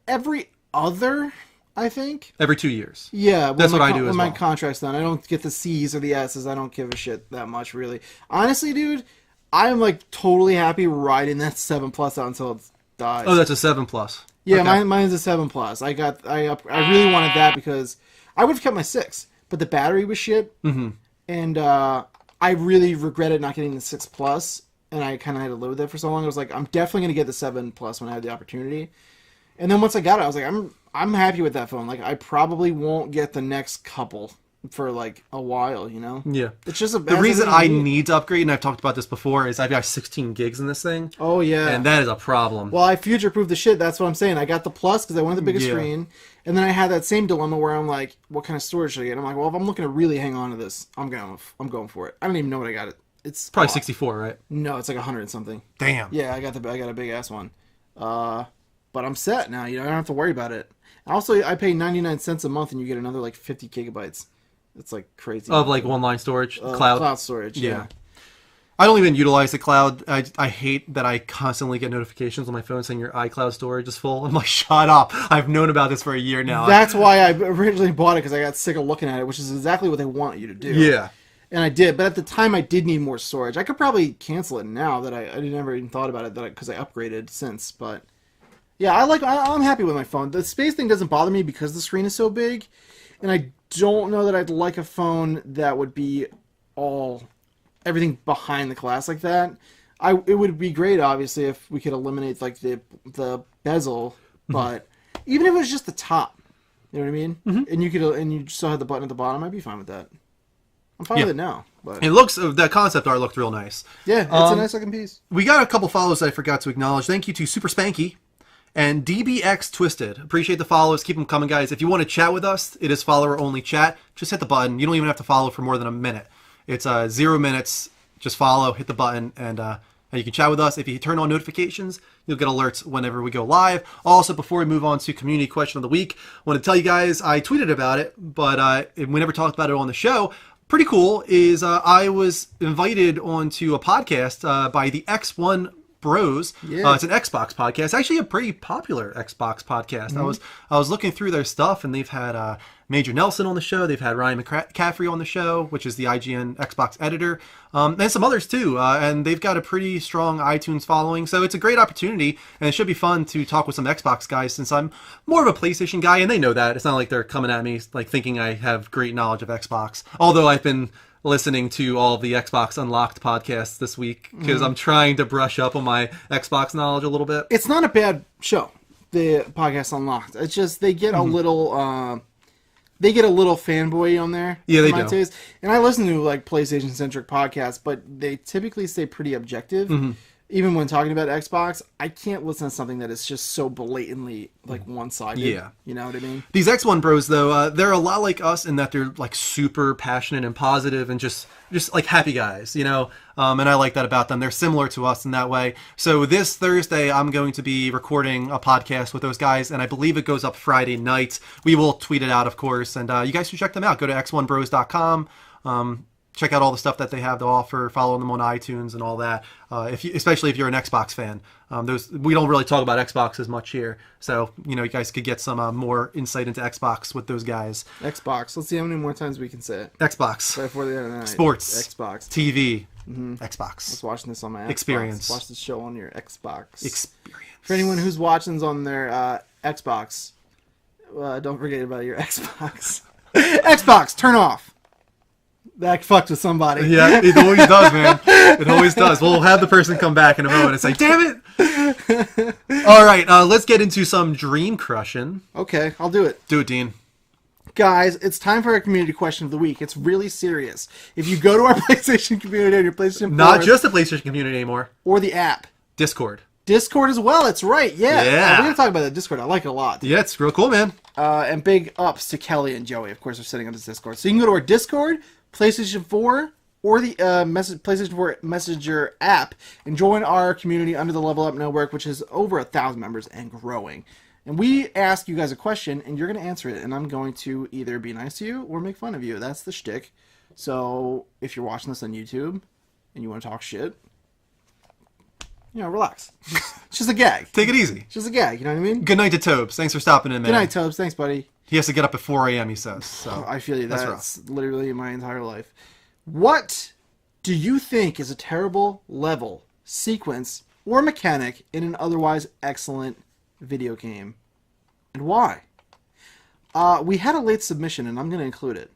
Every other, I think. Every 2 years. Yeah. That's what I do as well. well. My contract's done. I don't get the C's or the S's. I don't give a shit that much, really. Honestly, dude, I'm like totally happy riding that 7 Plus out until it's dies. Oh, that's a 7 Plus. Yeah, okay. Mine's a 7 Plus. I really wanted that because I would have kept my 6, but the battery was shit, and I really regretted not getting the 6 Plus, and I kind of had to live with it for so long. I was like, I'm definitely gonna get the 7 Plus when I had the opportunity, and then once I got it, I was like, I'm happy with that phone. Like, I probably won't get the next couple for like a while, Yeah. It's just the reason I need to upgrade, and I've talked about this before, is I've got 16 gigs in this thing. Oh yeah, and that is a problem. Well, I future-proofed the shit. That's what I'm saying. I got the Plus because I wanted the biggest screen, and then I had that same dilemma where I'm like, what kind of storage should I get? And I'm like, well, if I'm looking to really hang on to this, I'm going for it. I don't even know what I got. It's probably 64, right? No, it's like 100 and something. Damn. Yeah, I got a big ass one. But I'm set now. I don't have to worry about it. Also, I pay 99 cents a month, and you get another like 50 gigabytes. It's like crazy. Of like one-line storage, cloud. Cloud storage. Yeah. I don't even utilize the cloud. I hate that I constantly get notifications on my phone saying your iCloud storage is full. I'm like, shut up. I've known about this for a year now. That's why I originally bought it, because I got sick of looking at it, which is exactly what they want you to do. Yeah. And I did, but at the time I did need more storage. I could probably cancel it now that I never even thought about it because I upgraded since. But yeah, I'm happy with my phone. The space thing doesn't bother me because the screen is so big, and I don't know that I'd like a phone that would be everything behind the glass like that. It would be great, obviously, if we could eliminate like the bezel, but even if it was just the top, you know what I mean? Mm-hmm. And you still had the button at the bottom, I'd be fine with that. I'm fine with it now. But it looks, that concept art looked real nice. Yeah, it's a nice looking piece. We got a couple follows I forgot to acknowledge. Thank you to Super Spanky and DBX Twisted. Appreciate the follows. Keep them coming, guys. If you want to chat with us, it is follower-only chat. Just hit the button. You don't even have to follow for more than a minute. It's 0 minutes. Just follow, hit the button, and you can chat with us. If you turn on notifications, you'll get alerts whenever we go live. Also, before we move on to Community Question of the Week, I want to tell you guys, I tweeted about it, but we never talked about it on the show. Pretty cool is I was invited onto a podcast by the X1 Bros. Yeah. It's an Xbox podcast, actually a pretty popular Xbox podcast. I was looking through their stuff, and they've had Major Nelson on the show. They've had Ryan McCaffrey on the show, which is the IGN Xbox editor, and some others too. And they've got a pretty strong iTunes following, so it's a great opportunity, and it should be fun to talk with some Xbox guys, since I'm more of a PlayStation guy, and they know that. It's not like they're coming at me like thinking I have great knowledge of Xbox, although I've been listening to all of the Xbox Unlocked podcasts this week because I'm trying to brush up on my Xbox knowledge a little bit. It's not a bad show, the podcast Unlocked. It's just they get a little fanboy on there. Yeah, they do. Taste. And I listen to like PlayStation centric podcasts, but they typically stay pretty objective. Even when talking about Xbox, I can't listen to something that is just so blatantly like one-sided. Yeah. You know what I mean? These X1 bros, though, they're a lot like us in that they're like super passionate and positive and just like happy guys, you know? And I like that about them. They're similar to us in that way. So this Thursday, I'm going to be recording a podcast with those guys, and I believe it goes up Friday night. We will tweet it out, of course, and you guys should check them out. Go to x1bros.com. Check out all the stuff that they have to offer. Follow them on iTunes and all that. Especially if you're an Xbox fan. We don't really talk about Xbox as much here, so you guys could get some more insight into Xbox with those guys. Xbox. Let's see how many more times we can say it. Xbox. Right before the end of the night. Sports. Xbox. TV. Xbox. I was watching this on my Xbox. Experience. Watch this show on your Xbox. Experience. For anyone who's watching on their Xbox, don't forget about your Xbox. Xbox, turn off. That fucked with somebody. Yeah, it always does, man. It always does. We'll have the person come back in a moment and say, damn it! All right, let's get into some dream crushing. Okay, I'll do it. Do it, Dean. Guys, it's time for our community question of the week. It's really serious. If you go to our PlayStation community on your PlayStation 4... Not just the PlayStation community anymore. Or the app. Discord. Discord as well, that's right, yeah. Yeah. We're going to talk about the Discord. I like it a lot. Yeah, it's real cool, man. And big ups to Kelly and Joey, of course, for setting up this Discord. So you can go to our Discord, PlayStation 4, or the PlayStation 4 Messenger app, and join our community under the Level Up Network, which has over 1,000 members and growing. And we ask you guys a question, and you're going to answer it, and I'm going to either be nice to you or make fun of you. That's the shtick. So if you're watching this on YouTube and you want to talk shit, relax. It's just a gag. Take it easy. It's just a gag, you know what I mean? Good night to Tobes. Thanks for stopping in, man. Good night, Tobes. Thanks, buddy. He has to get up at 4 a.m., he says. So I feel you. That's rough. Literally my entire life. What do you think is a terrible level, sequence, or mechanic in an otherwise excellent video game? And why? We had a late submission, and I'm going to include it.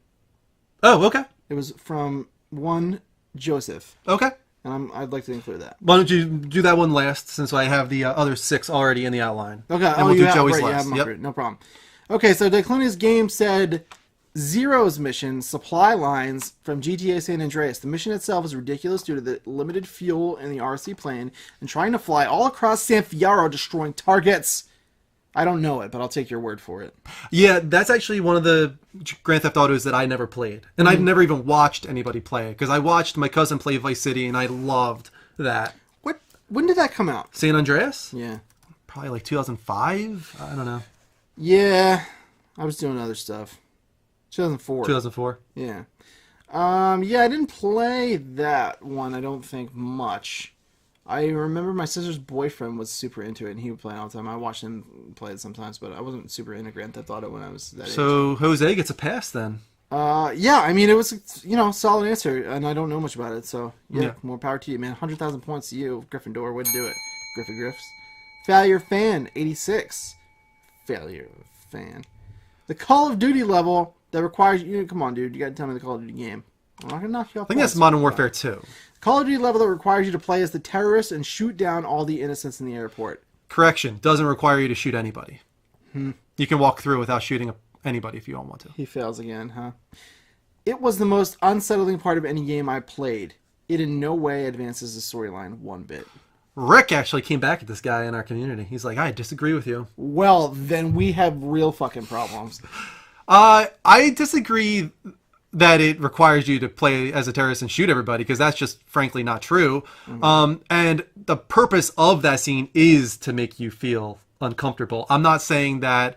Oh, okay. It was from one Joseph. Okay. And I'd like to include that. Why don't you do that one last, since I have the other 6 already in the outline. Okay. And we'll do Joey's right, last. Yep. No problem. Okay, so Declonia's game said Zero's mission, supply lines from GTA San Andreas. The mission itself is ridiculous due to the limited fuel in the RC plane and trying to fly all across San Fierro destroying targets. I don't know it, but I'll take your word for it. Yeah, that's actually one of the Grand Theft Autos that I never played. And I've never even watched anybody play it, because I watched my cousin play Vice City, and I loved that. When did that come out? San Andreas? Yeah. Probably like 2005? I don't know. Yeah, I was doing other stuff. 2004. 2004? Yeah. Yeah, I didn't play that one, I don't think, much. I remember my sister's boyfriend was super into it, and he would play it all the time. I watched him play it sometimes, but I wasn't super into Grand Theft Auto when I was that age. So Jose gets a pass then. Yeah, I mean, it was, solid answer, and I don't know much about it, so, yeah. More power to you, man. 100,000 points to you, Gryffindor, way to do it. Griffs. Failure Fan, 86. Failure Fan. The Call of Duty level that requires you, come on, dude, you gotta tell me the Call of Duty game. I'm not gonna knock you off. I think that's Modern Warfare 2. Call of Duty level that requires you to play as the terrorist and shoot down all the innocents in the airport. Correction, doesn't require you to shoot anybody. You can walk through without shooting anybody if you don't want to. He fails again, huh? It was the most unsettling part of any game I played. It in no way advances the storyline one bit. Rick actually came back at this guy in our community. He's like, I disagree with you. Well, then we have real fucking problems. I disagree that it requires you to play as a terrorist and shoot everybody, because that's just frankly not true. And the purpose of that scene is to make you feel uncomfortable. I'm not saying that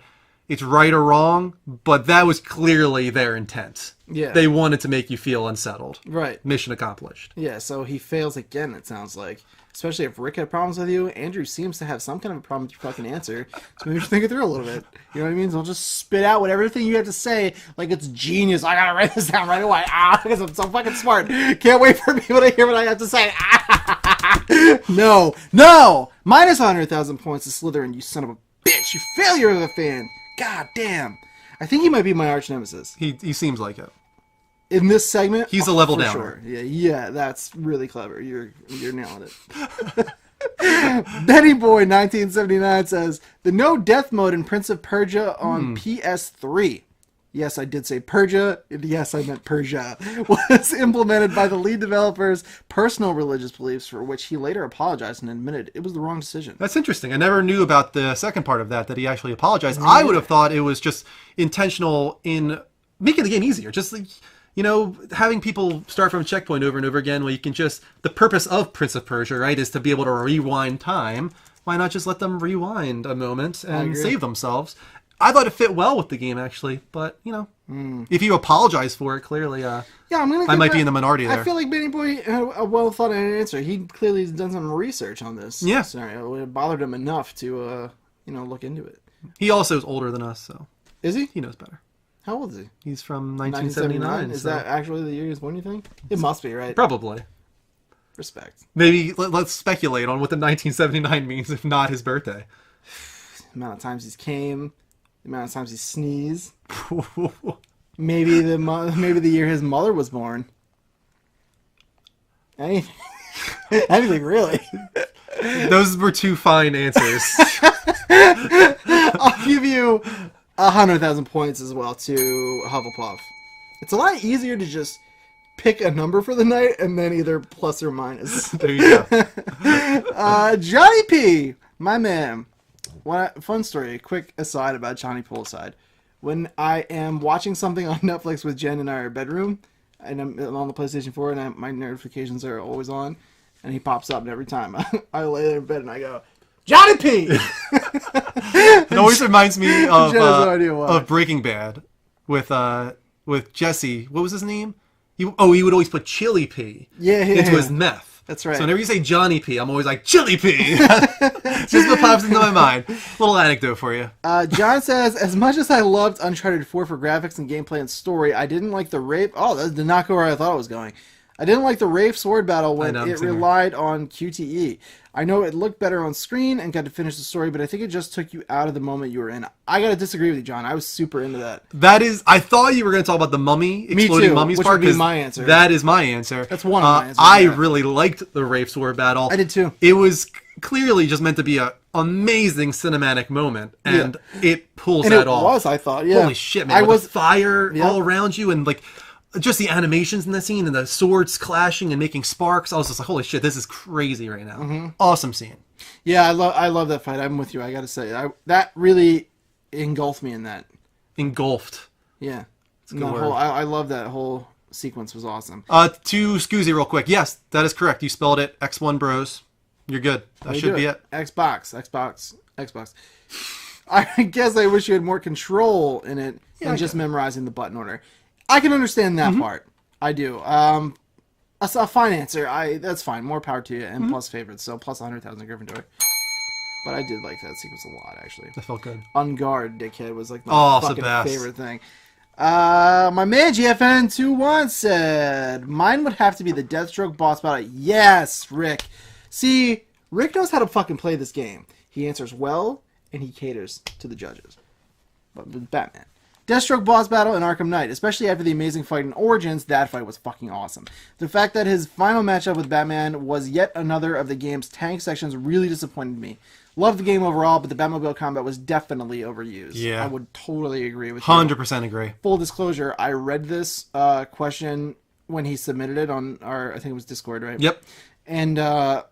it's right or wrong, but that was clearly their intent. Yeah. They wanted to make you feel unsettled. Right. Mission accomplished. Yeah, so he fails again, it sounds like. Especially if Rick had problems with you, Andrew seems to have some kind of a problem with your fucking answer. So maybe you should think it through a little bit. You know what I mean? So just spit out whatever thing you have to say like it's genius. I gotta write this down right away. Because I'm so fucking smart. Can't wait for people to hear what I have to say. No. Minus 100,000 points to Slytherin, you son of a bitch. You failure of a fan. God damn. I think he might be my arch nemesis. He seems like it. In this segment, he's a level for downer. Sure. Yeah, that's really clever. You're nailing it. Benny Boy 1979 says the no death mode in Prince of Persia on PS3. Yes, I did say Persia. Yes, I meant Persia. Was implemented by the lead developer's personal religious beliefs, for which he later apologized and admitted it was the wrong decision. That's interesting. I never knew about the second part of that he actually apologized. I would have thought it was just intentional in making the game easier. Just like, you know, having people start from a checkpoint over and over again, where you can just, the purpose of Prince of Persia, right, is to be able to rewind time. Why not just let them rewind a moment and save themselves? I thought it fit well with the game, actually, but, you know, if you apologize for it, clearly, I might be in the minority there. I feel like Benny Boy had a well-thought-out answer. He clearly has done some research on this scenario. It bothered him enough to, you know, look into it. He also is older than us, so. Is he? He knows better. How old is he? He's from 1979. Is that actually the year he was born, you think? It must be, right? Probably. Respect. Maybe let's speculate on what the 1979 means, if not his birthday. The amount of times he's came, the amount of times he sneezed. Maybe the year his mother was born. Anything, anything really. Those were two fine answers. I'll give you 100,000 points as well to Hufflepuff. It's a lot easier to just pick a number for the night and then either plus or minus. There you go. Johnny P, my man. Fun story. Quick aside about Johnny Poolside. When I am watching something on Netflix with Jen in our bedroom, and I'm on the PlayStation 4, and my notifications are always on, and he pops up, and every time I lay there in bed and I go, Johnny P! It always reminds me of of Breaking Bad with Jesse. What was his name? He would always put Chili P into his meth. That's right. So whenever you say Johnny P, I'm always like, Chili P! Just what pops into my mind. Little anecdote for you. John says, as much as I loved Uncharted 4 for graphics and gameplay and story, I didn't like the rape. Oh, that did not go where I thought it was going. I didn't like the Rafe sword battle when it relied on QTE. I know it looked better on screen and got to finish the story, but I think it just took you out of the moment you were in. I gotta disagree with you, John. I was super into that. That is, I thought you were going to talk about the mummy, exploding mummies which part. Would be my answer. That is my answer. That's one of my answers. I really liked the Rafe sword battle. I did too. It was clearly just meant to be an amazing cinematic moment, and it pulls that off. It was, I thought, yeah. Holy shit, man. With the fire all around you and like just the animations in the scene and the swords clashing and making sparks. I was just like, holy shit, this is crazy right now. Mm-hmm. Awesome scene. Yeah, I love that fight. I'm with you. I gotta say, that really engulfed me in that. Engulfed. Yeah. It's a good word. I love that whole sequence. Was awesome. To Scoozy real quick. Yes, that is correct. You spelled it X1 Bros. You're good. That should be it. Xbox. I guess I wish you had more control in it than just memorizing the button order. I can understand that part. I do. A fine answer. That's fine. More power to you. And plus favorites. So plus 100,000 Gryffindor. But I did like that sequence a lot, actually. That felt good. On guard, dickhead, was like my fucking favorite thing. My man GFN21 said, mine would have to be the Deathstroke boss battle. Yes, Rick. See, Rick knows how to fucking play this game. He answers well, and he caters to the judges. But with Batman. Deathstroke boss battle in Arkham Knight, especially after the amazing fight in Origins, that fight was fucking awesome. The fact that his final matchup with Batman was yet another of the game's tank sections really disappointed me. Loved the game overall, but the Batmobile combat was definitely overused. Yeah. I would totally agree with you. 100% agree. Full disclosure, I read this question when he submitted it on our, I think it was Discord, right? Yep. And I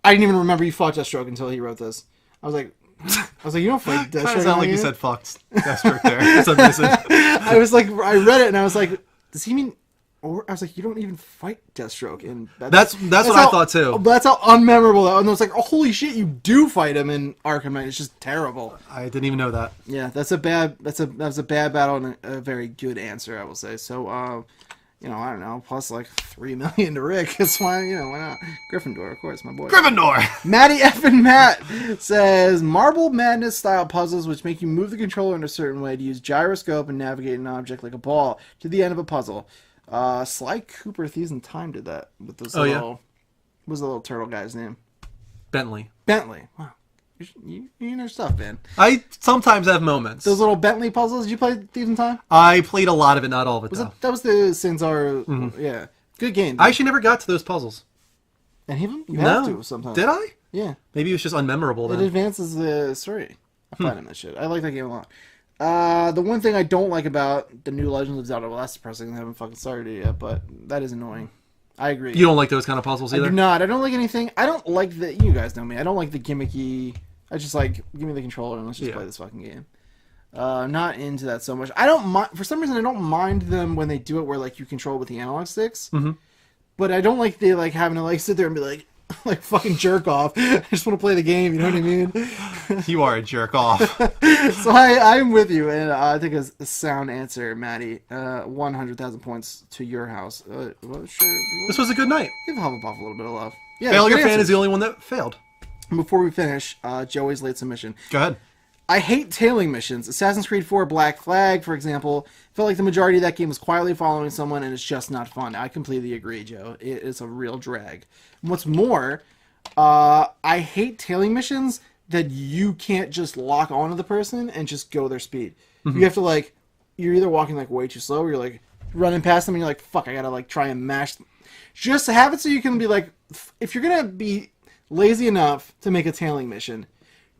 didn't even remember you fought Deathstroke until he wrote this. I was like, you don't fight Deathstroke. Kind of sound like you said fucked Deathstroke there. For some reason. I was like, I read it and I was like, does he mean or I was like, you don't even fight Deathstroke, and That's what I thought too. That's how unmemorable that. And I was like, oh, holy shit, you do fight him in Arkham Knight. It's just terrible. I didn't even know that. Yeah, that was a bad battle and a very good answer, I will say. So, I don't know, plus like 3 million to Rick. That's why, why not? Gryffindor, of course, my boy. Gryffindor. Matty F and Matt says Marble Madness style puzzles which make you move the controller in a certain way to use gyroscope and navigate an object like a ball to the end of a puzzle. Sly Cooper Thieves in Time did that with those what was the little turtle guy's name? Bentley. Wow. You know stuff, man. I sometimes have moments. Those little Bentley puzzles. Did you play Thieves in Time? I played a lot of it, not all of it, though. That was the Sanzar. Yeah. Good game. I actually never got to those puzzles. Any of them? You have to sometimes. Did I? Yeah. Maybe it was just unmemorable then. It advances the story. I find in that shit. I like that game a lot. The one thing I don't like about the new Legends of Zelda, well, that's depressing. I haven't fucking started it yet, but that is annoying. I agree. You don't like those kind of puzzles either? I do not. I don't like anything. I don't like the. You guys know me. I don't like the gimmicky. I just like, give me the controller and let's just play this fucking game. Not into that so much. I don't mind, for some reason I don't mind them when they do it where like you control it with the analog sticks. Mm-hmm. But I don't like the like having to like sit there and be like fucking jerk off. I just want to play the game, you know what I mean? You are a jerk off. So I'm with you, and I think it's a sound answer, Maddie. 100,000 points to your house. Well, sure. This was a good night. Give Hufflepuff a little bit of love. Yeah, Failure Fan is the only one that failed. Before we finish, Joey's late submission. Go ahead. I hate tailing missions. Assassin's Creed 4 Black Flag, for example, felt like the majority of that game was quietly following someone, and it's just not fun. I completely agree, Joe. It is a real drag. What's more, I hate tailing missions that you can't just lock onto the person and just go their speed. Mm-hmm. You have to, you're either walking, way too slow, or you're, running past them, and you're like, fuck, I gotta, try and mash them. Just have it so you can be if you're gonna be lazy enough to make a tailing mission,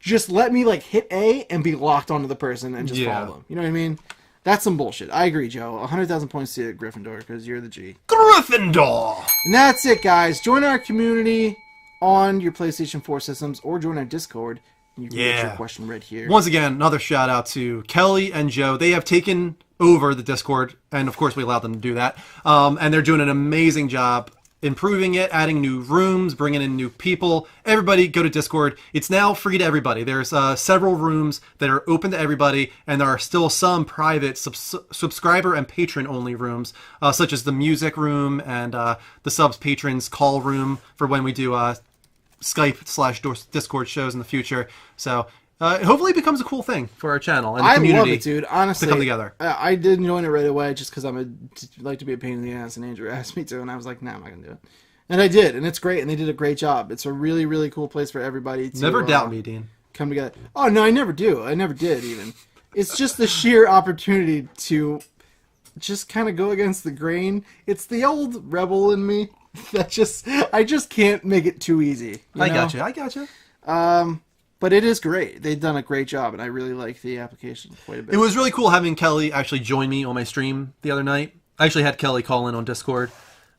just let me hit A and be locked onto the person and just follow them. You know what I mean? That's some bullshit. I agree, Joe. 100,000 points to Gryffindor because you're the G. Gryffindor! And that's it, guys. Join our community on your PlayStation 4 systems or join our Discord. You can get your question read here. Once again, another shout out to Kelly and Joe. They have taken over the Discord, and of course we allowed them to do that. And they're doing an amazing job improving it, adding new rooms, bringing in new people. Everybody go to Discord. It's now free to everybody. There's several rooms that are open to everybody, and there are still some private subscriber and patron only rooms, such as the music room and the subs patrons call room for when we do Skype/Discord shows in the future. So hopefully it becomes a cool thing for our channel and the community. I love it, dude. Honestly, to come together. I didn't join it right away just because like to be a pain in the ass, and Andrew asked me to, and I was like, nah, I'm not gonna do it. And I did, and it's great, and they did a great job. It's a really, really cool place for everybody to never doubt me, Dean. Come together. Oh no, I never do. I never did even. It's just the sheer opportunity to just kind of go against the grain. It's the old rebel in me that I just can't make it too easy. I got you. But it is great. They've done a great job, and I really like the application quite a bit. It was really cool having Kelly actually join me on my stream the other night. I actually had Kelly call in on Discord,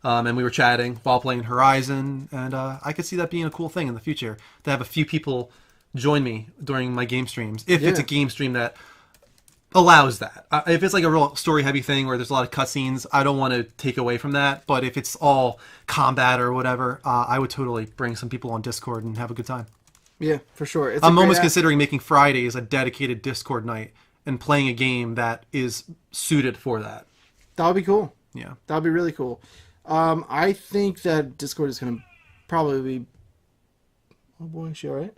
and we were chatting while playing Horizon, and I could see that being a cool thing in the future, to have a few people join me during my game streams, if it's a game stream that allows that. If it's a real story-heavy thing where there's a lot of cutscenes, I don't want to take away from that, but if it's all combat or whatever, I would totally bring some people on Discord and have a good time. Yeah, for sure. I'm almost considering making Fridays a dedicated Discord night and playing a game that is suited for that. That would be cool. Yeah. That would be really cool. I think that Discord is going to probably be... Oh boy, is she alright?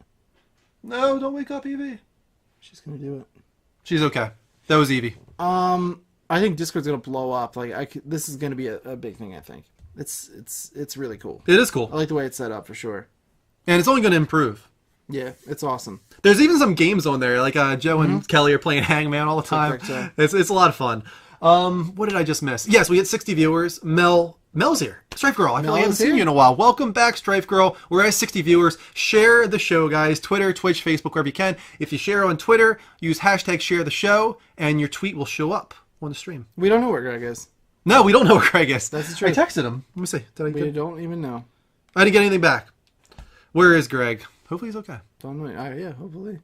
No, don't wake up, Evie. She's going to do it. She's okay. That was Evie. I think Discord's going to blow up. This is going to be a big thing, I think. It's really cool. It is cool. I like the way it's set up, for sure. And it's only going to improve. Yeah, it's awesome. There's even some games on there, Joe and Kelly are playing Hangman all the time. It's a lot of fun. What did I just miss? Yes, we had 60 viewers. Mel's here. Strife Girl. I feel like I haven't seen you in a while. Welcome back, Strife Girl. We're at 60 viewers. Share the show, guys. Twitter, Twitch, Facebook, wherever you can. If you share on Twitter, use hashtag share the show, and your tweet will show up on the stream. We don't know where Greg is. No, we don't know where Greg is. That's the truth. I texted him. Let me see. We don't even know. I didn't get anything back. Where is Greg? Hopefully he's okay. Don't know. Yeah, hopefully.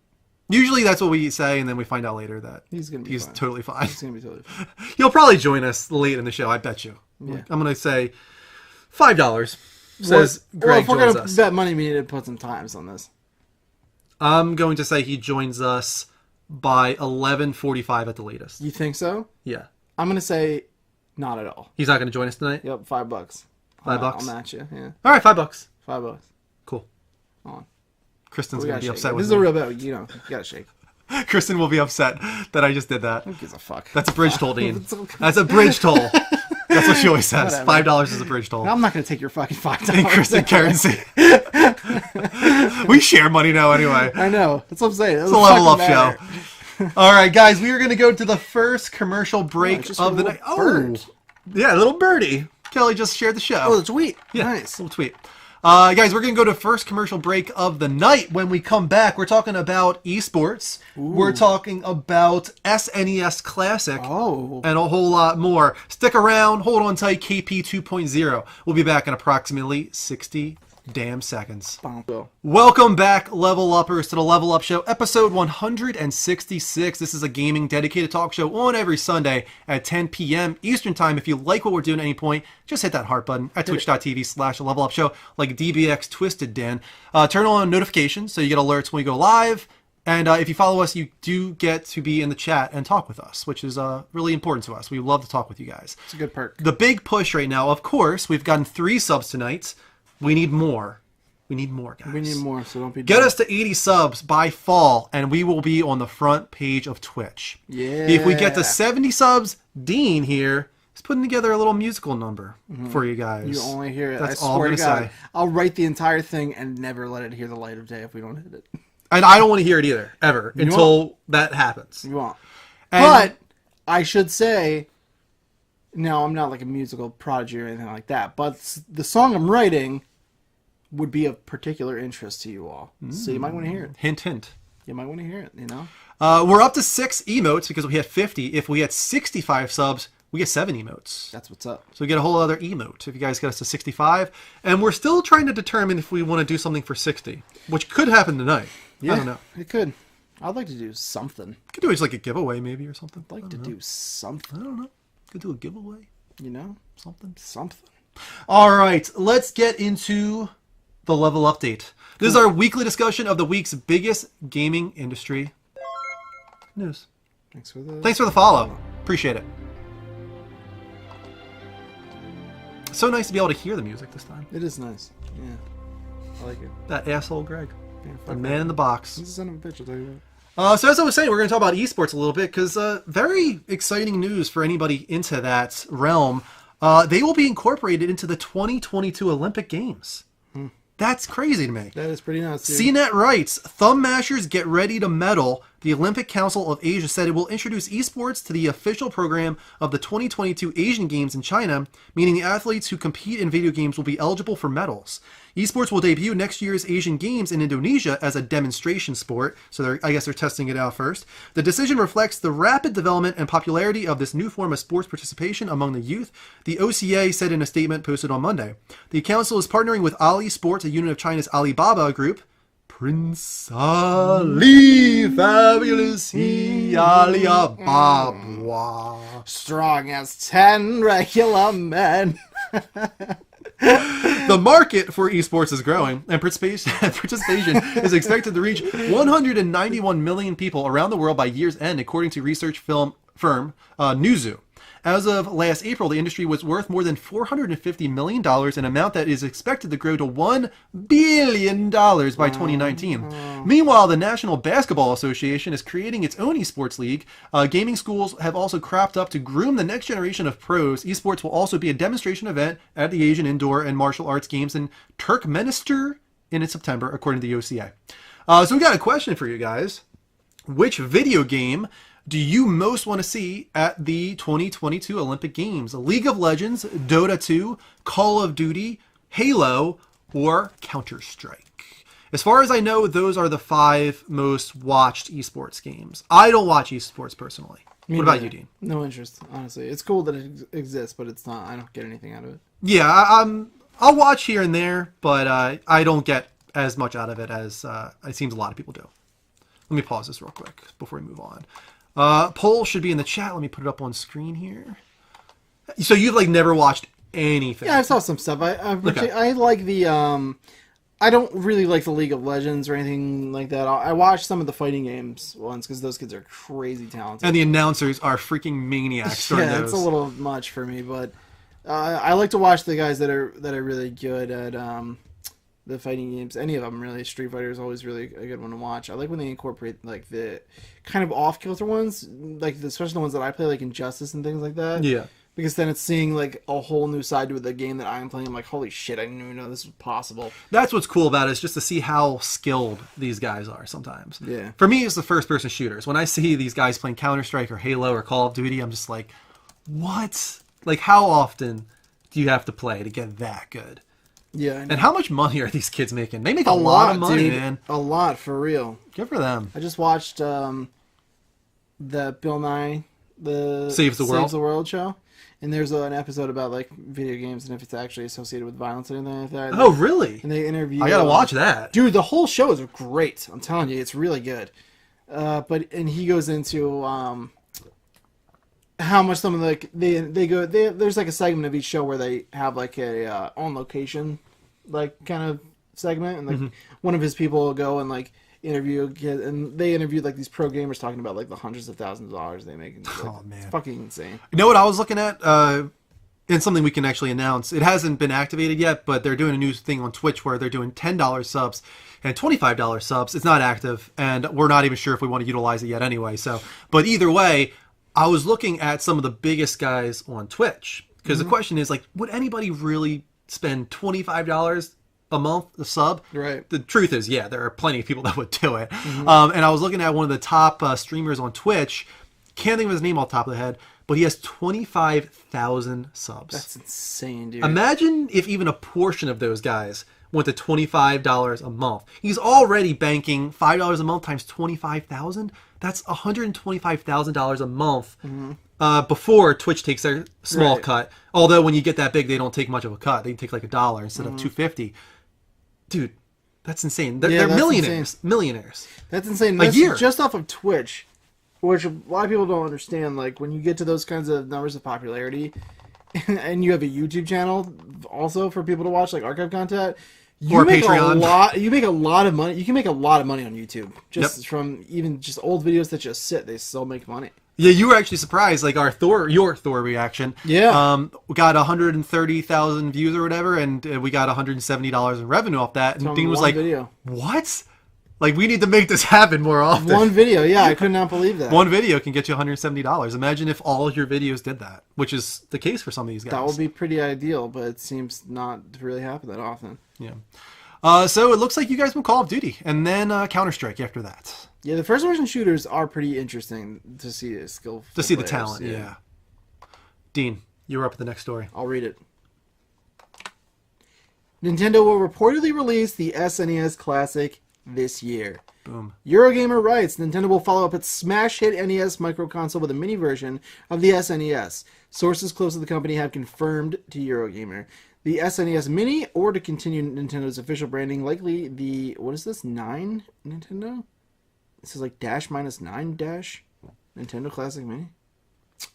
Usually that's what we say, and then we find out later that he's totally fine. He's gonna be totally fine. He'll probably join us late in the show. I bet you. Yeah. I'm going to say $5. Says well, Greg if we're joins gonna us. bet money, we need to put some times on this. I'm going to say he joins us by 11:45 at the latest. You think so? Yeah. I'm gonna say not at all. He's not going to join us tonight? Yep, $5. $5? I'll match you. Yeah, All right, $5. $5. Cool. On. Kristen's We going gotta to be shake. upset This with is me. a real bet. You gotta shake. Kristen will be upset that I just did that. Who gives a fuck? That's a bridge toll, Dean. That's a bridge toll. That's what she always says. Whatever. $5 is a bridge toll. I'm not gonna take your fucking $5. And Kristen currency. We share money now anyway. I know. That's what I'm saying. It's a level up show. All right, guys, we are going to go to the first commercial break just of a the little night. Oh, bird. yeah, little birdie. Kelly just shared the show. Oh, the tweet. Yeah, Nice. little tweet. Guys, we're going to go to first commercial break of the night. When we come back, we're talking about esports. We're talking about SNES Classic. Oh. And a whole lot more. Stick around. Hold on tight. KP 2.0. We'll be back in approximately 60 damn seconds. Welcome back, Level Uppers, to the Level Up Show, episode 166. This is a gaming dedicated talk show on every Sunday at 10 p.m. Eastern Time. If you like what we're doing at any point, just hit that heart button at twitch.tv/Level Up Show, like DBX Twisted Dan. Turn on notifications so you get alerts when we go live. And if you follow us, you do get to be in the chat and talk with us, which is really important to us. We love to talk with you guys. It's a good perk. The big push right now, of course, we've gotten 3 subs tonight. We need more. We need more, guys. We need more, so don't be Get dumb. us to 80 subs by fall, and we will be on the front page of Twitch. Yeah. If we get to 70 subs, Dean here is putting together a little musical number for you guys. You only hear it. That's I all I'm swear to gonna God. say. I'll write the entire thing and never let it hear the light of day if we don't hit it. And I don't want to hear it either, ever, until that happens. You won't. And- But I should say, no, I'm not like a musical prodigy or anything like that. But the song I'm writing would be of particular interest to you all. So you might want to hear it. Hint, hint. You might want to hear it, you know? We're up to 6 emotes because we had 50. If we had 65 subs, we get 7 emotes. That's what's up. So we get a whole other emote if you guys get us to 65. And we're still trying to determine if we want to do something for 60, which could happen tonight. Yeah, I don't know. it could. I'd like to do something. Could do it as like a giveaway maybe or something. I'd like to do something, I don't know. Could do a giveaway. you know? Something. Something. All right. Let's get into the level update. This is our weekly discussion of the week's biggest gaming industry news. Thanks for the... Thanks for the follow. Appreciate it. So nice to be able to hear the music this time. It is nice. Yeah. I like it. That asshole Greg. Yeah, The fuck man that. in the box. He's a son of a bitch, I'll tell you that. So as I was saying, we're going to talk about esports a little bit because very exciting news for anybody into that realm. They will be incorporated into the 2022 Olympic Games. That's crazy to me. That is pretty nuts, dude. CNET writes, Thumb Mashers get ready to medal. The Olympic Council of Asia said it will introduce esports to the official program of the 2022 Asian Games in China, meaning the athletes who compete in video games will be eligible for medals. Esports will debut next year's Asian Games in Indonesia as a demonstration sport, so I guess they're testing it out first. The decision reflects the rapid development and popularity of this new form of sports participation among the youth, the OCA said in a statement posted on Monday. The council is partnering with Ali Sports, a unit of China's Alibaba Group. Prince Ali, fabulous he, Alibaba. Strong as 10 regular men. The market for esports is growing, and participation is expected to reach 191 million people around the world by year's end, according to research firm Newzoo. As of last April, the industry was worth more than $450 million, an amount that is expected to grow to $1 billion by 2019. Meanwhile, the National Basketball Association is creating its own esports league. Gaming schools have also cropped up to groom the next generation of pros. Esports will also be a demonstration event at the Asian Indoor and Martial Arts Games in Turkmenistan in September, according to the OCA. So we got a question for you guys. Which video game do you most want to see at the 2022 Olympic Games? League of Legends, Dota 2, Call of Duty, Halo, or Counter-Strike? As far as I know, those are the 5 most watched esports games. I don't watch esports personally. What about you, Dean? No interest, honestly. It's cool that it exists, but it's not. I don't get anything out of it. Yeah, I'll watch here and there, but I don't get as much out of it as it seems a lot of people do. Let me pause this real quick before we move on. Poll should be in the chat. Let me put it up on screen here. So you've like never watched anything? Yeah, I saw some stuff. I like the I don't really like the League of Legends or anything like that. I watched some of the fighting games ones because those kids are crazy talented. And the announcers are freaking maniacs. Yeah, it's a little much for me, but I like to watch the guys that are really good at the fighting games. Any of them really. Street Fighter is always really a good one to watch. I like when they incorporate like the kind of off kilter ones, like especially the ones that I play, like Injustice and things like that. Yeah. Because then it's seeing like a whole new side to the game that I'm playing. I'm like, holy shit, I didn't even know this was possible. That's what's cool about it, is just to see how skilled these guys are sometimes. Yeah. For me, it's the first-person shooters. When I see these guys playing Counter-Strike or Halo or Call of Duty, I'm just like, what? Like, how often do you have to play to get that good? Yeah. I know. And how much money are these kids making? They make a lot of money, dude. man. A lot, for real. Good for them. I just watched the Bill Nye, the Saves the World show. And there's an episode about like video games and if it's actually associated with violence or anything like that. Oh, really? And they interview. I gotta watch that, dude. The whole show is great. I'm telling you, it's really good. And he goes into how much some of like there's like a segment of each show where they have like a on location like kind of segment, and like one of his people will go and like interview kids, and they interviewed like these pro gamers talking about like the hundreds of thousands of dollars they make. Like, oh man, it's fucking insane. You know what I was looking at? And something we can actually announce. It hasn't been activated yet, but they're doing a new thing on Twitch where they're doing $10 subs and $25 subs. It's not active, and we're not even sure if we want to utilize it yet anyway. So, but either way, I was looking at some of the biggest guys on Twitch, because the question is like, would anybody really spend $25 a month a sub? Right. The truth is, yeah, there are plenty of people that would do it. And I was looking at one of the top streamers on Twitch. Can't think of his name off the top of the head, but he has 25,000 subs. That's insane, dude. Imagine if even a portion of those guys went to $25 a month. He's already banking $5 a month times 25,000. That's $125,000 a month before Twitch takes their small cut. Although when you get that big, they don't take much of a cut. They take like $1 instead of $2.50. Dude, that's insane. They're millionaires. Insane. Millionaires. That's insane. A year. Just off of Twitch, which a lot of people don't understand. Like when you get to those kinds of numbers of popularity, and you have a YouTube channel also for people to watch like archive content, you make Patreon. a lot. You make a lot of money. You can make a lot of money on YouTube just from even just old videos that just sit. They still make money. Yeah, you were actually surprised. Like your Thor reaction. Yeah. We got 130,000 views or whatever, and we got $170 in revenue off that. And Dean was like, video. "What? Like, we need to make this happen more often." One video, yeah, I could not believe that. One video can get you $170. Imagine if all of your videos did that, which is the case for some of these guys. That would be pretty ideal, but it seems not to really happen that often. Yeah. So it looks like you guys will Call of Duty, and then Counter-Strike after that. Yeah, the first-person shooters are pretty interesting to see the skill. To see the talent, yeah. Dean, you're up with the next story. I'll read it. Nintendo will reportedly release the SNES Classic this year. Boom. Eurogamer writes, Nintendo will follow up its smash hit NES microconsole with a mini version of the SNES. Sources close to the company have confirmed to Eurogamer. The SNES Mini, or to continue Nintendo's official branding, likely the, what is this, 9 Nintendo? This is like dash minus 9 dash Nintendo Classic Mini.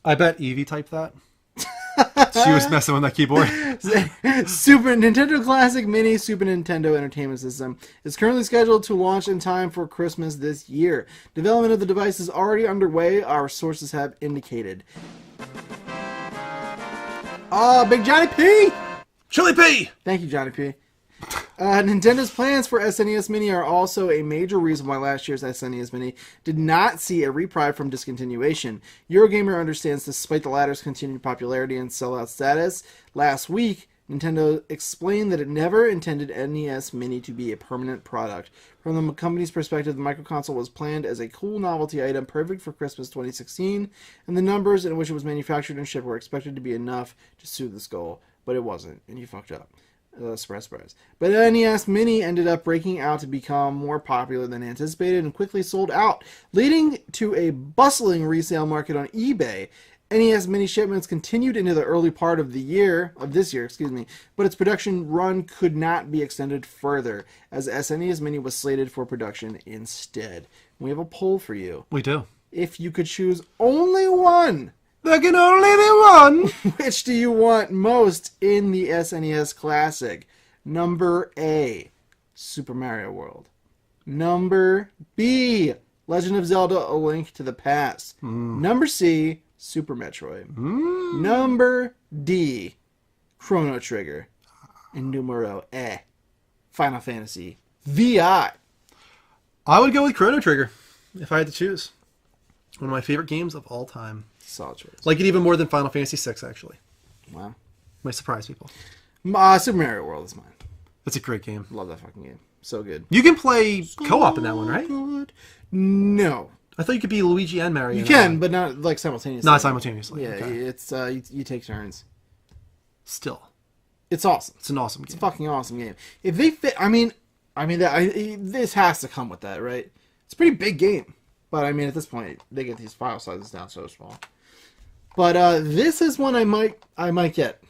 I bet Evie typed that. She was messing with that keyboard. Super Nintendo Classic Mini Super Nintendo Entertainment System is currently scheduled to launch in time for Christmas this year. Development of the device is already underway, our sources have indicated. Big Johnny P! Chili P! Thank you, Johnny P. Nintendo's plans for SNES Mini are also a major reason why last year's SNES Mini did not see a reprieve from discontinuation. Eurogamer understands despite the latter's continued popularity and sellout status, last week, Nintendo explained that it never intended NES Mini to be a permanent product. From the company's perspective, the microconsole was planned as a cool novelty item perfect for Christmas 2016, and the numbers in which it was manufactured and shipped were expected to be enough to suit this goal. But it wasn't, and you fucked up. Surprise, surprise. But NES Mini ended up breaking out to become more popular than anticipated and quickly sold out, leading to a bustling resale market on eBay. NES Mini shipments continued into the early part of this year, but its production run could not be extended further, as SNES Mini was slated for production instead. We have a poll for you. We do. If you could choose only one There can only be one. Which do you want most in the SNES Classic? Number A, Super Mario World. Number B, Legend of Zelda: A Link to the Past. Number C, Super Metroid. Number D, Chrono Trigger. And numero E, Final Fantasy VI. I would go with Chrono Trigger if I had to choose. One of my favorite games of all time. Solid choice. Like it even more than Final Fantasy VI, actually. Wow. Might surprise people. Super Mario World is mine. It's a great game. Love that fucking game. So good. You can play co-op in that one, right? Good. No. I thought you could be Luigi and Mario. You in that can, one. but not like simultaneously. Not simultaneously. Yeah, Okay. it's you take turns. Still, It's awesome. it's an awesome It's game. a fucking awesome game. If they fit, this has to come with that, right? It's a pretty big game, but I mean, at this point, they get these file sizes down so small. But this is one I might get.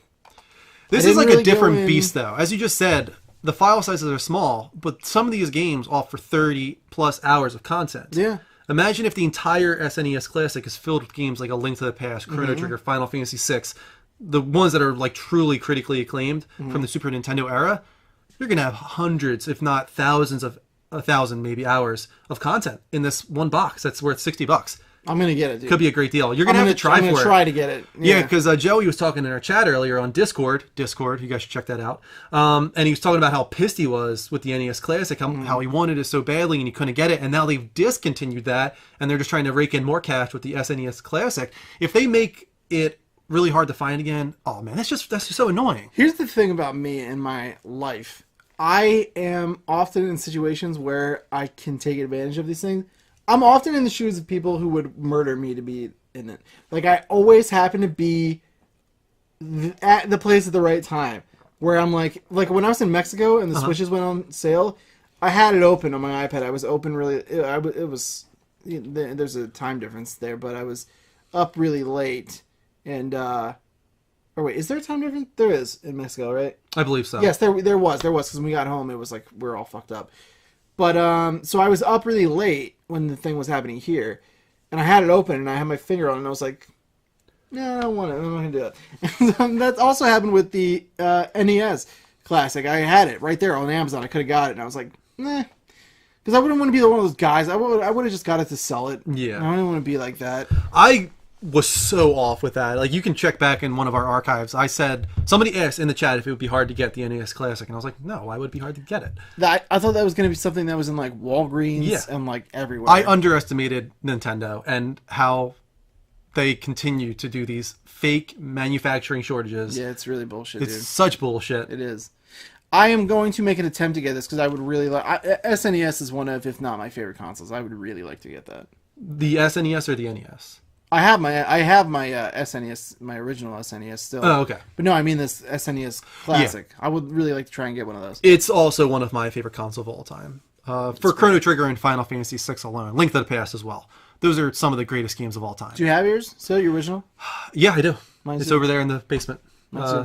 This I is didn't like really a different go in- beast, though. As you just said, the file sizes are small, but some of these games offer 30 plus hours of content. Yeah. Imagine if the entire SNES Classic is filled with games like A Link to the Past, Chrono Mm-hmm. Trigger, Final Fantasy VI, the ones that are like truly critically acclaimed Mm-hmm. from the Super Nintendo era. You're gonna have hundreds, if not thousands of 1,000 maybe hours of content in this one box that's worth $60. I'm gonna get it, dude. Could be a great deal. You're gonna have to try I'm gonna for try it. to get it. Yeah, because Joey was talking in our chat earlier on Discord. You guys should check that out. And he was talking about how pissed he was with the NES Classic, how he wanted it so badly and he couldn't get it. And now they've discontinued that, and they're just trying to rake in more cash with the SNES Classic. If they make it really hard to find again, oh man, that's just so annoying. Here's the thing about me in my life. I am often in situations where I can take advantage of these things. I'm often in the shoes of people who would murder me to be in it. Like, I always happen to be at the place at the right time. Where I'm like when I was in Mexico and the Switches went on sale, I had it open on my iPad. I was open really. It was there's a time difference there, but I was up really late. And or wait, is there a time difference? There is in Mexico, right? I believe so. Yes, there was because when we got home, it was like we're all fucked up. But so I was up really late when the thing was happening here, and I had it open and I had my finger on it, and I was like, "No, I don't want it. I'm not gonna do it." And that also happened with the NES Classic. I had it right there on Amazon. I could have got it, and I was like, "Nah," because I wouldn't want to be one of those guys. I would have just got it to sell it. Yeah. I don't want to be like that. I was so off with that. Like, you can check back in one of our archives. I said, somebody asked in the chat if it would be hard to get the NES Classic, and I was like, no, why would it be hard to get it? I thought that was going to be something that was in like Walgreens Yeah. and like everywhere. I underestimated Nintendo and how they continue to do these fake manufacturing shortages. Yeah, it's really bullshit, It's dude. such bullshit. It is. I am going to make an attempt to get this because I would really like. SNES is one of, if not my favorite consoles. I would really like to get that. The SNES or the NES? I have my SNES, my original SNES still. Oh, okay. But no, I mean this SNES Classic. I would really like to try and get one of those. It's also one of my favorite consoles of all time. For Chrono Trigger and Final Fantasy VI alone. Link to the Past as well. Those are some of the greatest games of all time. Do you have yours? Still your original? Yeah, I do. Mine's It's too. over there in the basement.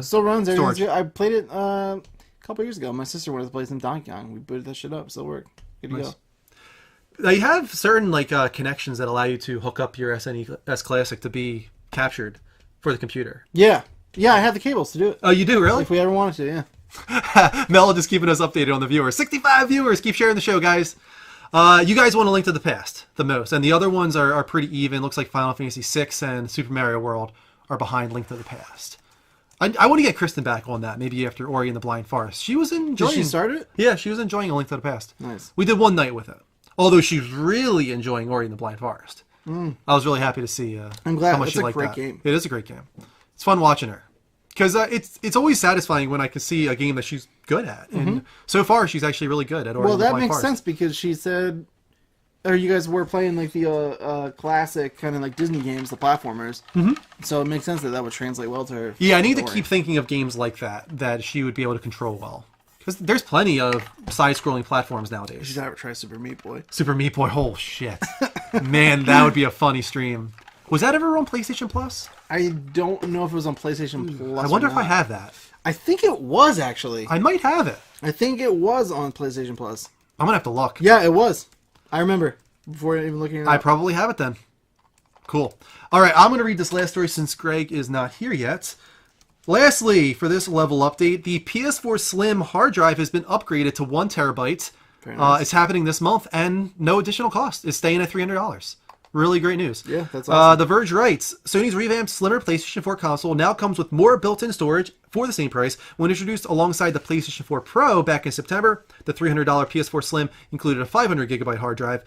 Still runs. Everything's storage. good. I played it a couple years ago. My sister wanted to play some Donkey Kong. We booted that shit up. Still work. Good to Nice. go. They have certain connections that allow you to hook up your SNES Classic to be captured for the computer. Yeah. Yeah, I have the cables to do it. Oh, you do, really? If we ever wanted to, yeah. Mel just keeping us updated on the viewers. 65 viewers. Keep sharing the show, guys. You guys want to Link to the Past the most, and the other ones are pretty even. Looks like Final Fantasy VI and Super Mario World are behind Link to the Past. I want to get Kristen back on that, maybe after Ori and the Blind Forest. She was enjoying. Did she start it? Yeah, she was enjoying A Link to the Past. Nice. We did one night with it. Although she's really enjoying Ori and the Blind Forest. I was really happy to see I'm glad. how much It's she a liked great that. game. It is a great game. It's fun watching her. Because it's always satisfying when I can see a game that she's good at. And so far, she's actually really good at Ori Well, and the that Blind makes Forest. sense because she said, or you guys were playing like the classic kind of like Disney games, the platformers. Mm-hmm. So it makes sense that would translate well to her. Yeah, I need to Ori. keep thinking of games like that she would be able to control well. Because there's plenty of side-scrolling platforms You nowadays. should ever try Super Meat Boy. Super Meat Boy, oh shit. Man, that would be a funny stream. Was that ever on PlayStation Plus? I don't know if it was on PlayStation Plus. I wonder or if I not. have that. I think it was actually. I might have it. I think it was on PlayStation Plus. I'm gonna have to look. Yeah, it was. I remember before even looking it I up. probably have it then. Cool. All right, I'm going to read this last story since Greg is not here yet. Lastly, for this level update, the PS4 Slim hard drive has been upgraded to 1 terabyte. Very nice. It's happening this month, and no additional cost. It's staying at $300. Really great news. Yeah, that's awesome. The Verge writes, Sony's revamped, slimmer PlayStation 4 console now comes with more built-in storage for the same price. When introduced alongside the PlayStation 4 Pro back in September, the $300 PS4 Slim included a 500GB hard drive,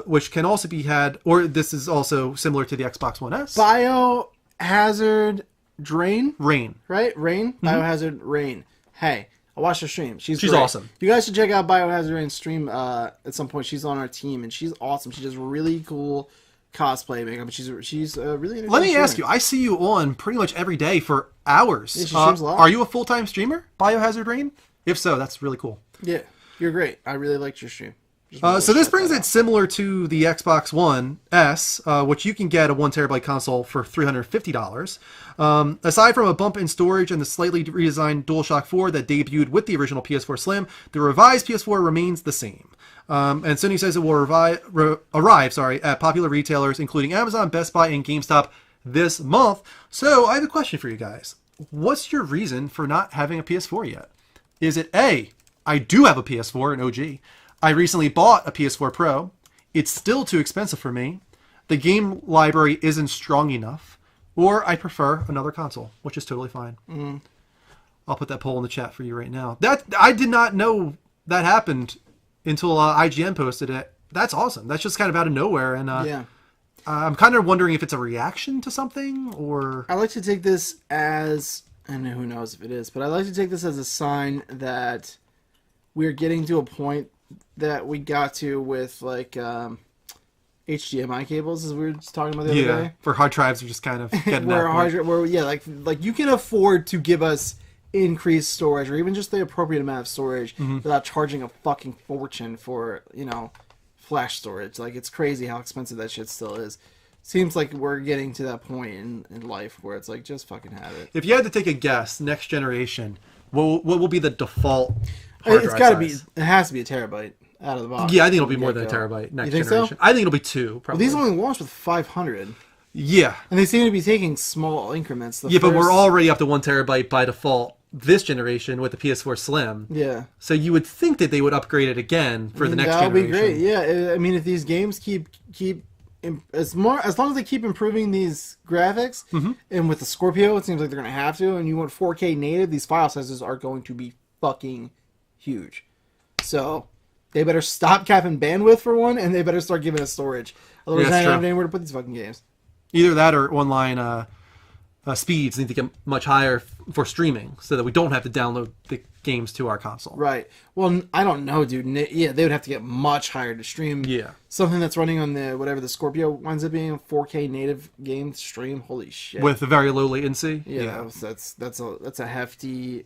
which can also be had, or this is also similar to the Xbox One S. Biohazard Drain? Rain. Right? Rain? Biohazard Rain. Hey, I watched her stream. She's great. awesome. You guys should check out Biohazard Rain's stream at some point. She's on our team, and she's awesome. She does really cool cosplay makeup. She's really entertaining. Let me ask you, I see you on pretty much every day for hours. Yeah, she streams a lot. Are you a full-time streamer, Biohazard Rain? If so, that's really cool. Yeah, you're great. I really liked your stream. So this brings it similar to the Xbox One S, which you can get a 1 terabyte console for $350. Aside from a bump in storage and the slightly redesigned DualShock 4 that debuted with the original PS4 Slim, the revised PS4 remains the same. And Sony says it will arrive at popular retailers, including Amazon, Best Buy, and GameStop this month. So I have a question for you guys. What's your reason for not having a PS4 yet? Is it A, I do have a PS4, an OG. I recently bought a PS4 Pro. It's still too expensive for me. The game library isn't strong enough. Or I prefer another console, which is totally fine. I'll put that poll in the chat for you right now. That I did not know that happened until IGN posted it. That's awesome. That's just kind of out of nowhere. And Yeah. I'm kind of wondering if it's a reaction to something or... I like to take this as, and who knows if it is, but I like to take this as a sign that we're getting to a point that we got to with like HDMI cables, as we were just talking about the other day. For hard drives, are just kind of getting like you can afford to give us increased storage or even just the appropriate amount of storage without charging a fucking fortune for, flash storage. Like, it's crazy how expensive that shit still is. Seems like we're getting to that point in life where it's like, just fucking have it. If you had to take a guess, next generation, what will be the default hard It's drive got to size? be, it has to be a terabyte out of the box. Yeah, I think it'll be more than a terabyte next You think generation. so? I think it'll be 2, Well, probably. these only launched with 500. Yeah. And they seem to be taking small increments. But we're already up to 1 terabyte by default this generation with the PS4 Slim. Yeah. So you would think that they would upgrade it again for the next That would generation. be great. Yeah, I mean, if these games keep as long as they keep improving these graphics, and with the Scorpio, it seems like they're going to have to. And you want 4K native, these file sizes are going to be fucking huge. So they better stop capping bandwidth for one, and they better start giving us storage. Otherwise, I don't have anywhere to put these fucking games. Either that or online speeds need to get much higher for streaming so that we don't have to download the games to our console. Right. Well, I don't know, dude. Yeah, they would have to get much higher to stream. Yeah. Something that's running on the Scorpio winds up being a 4K native game stream. Holy shit. With a very low latency. Yeah. That's a hefty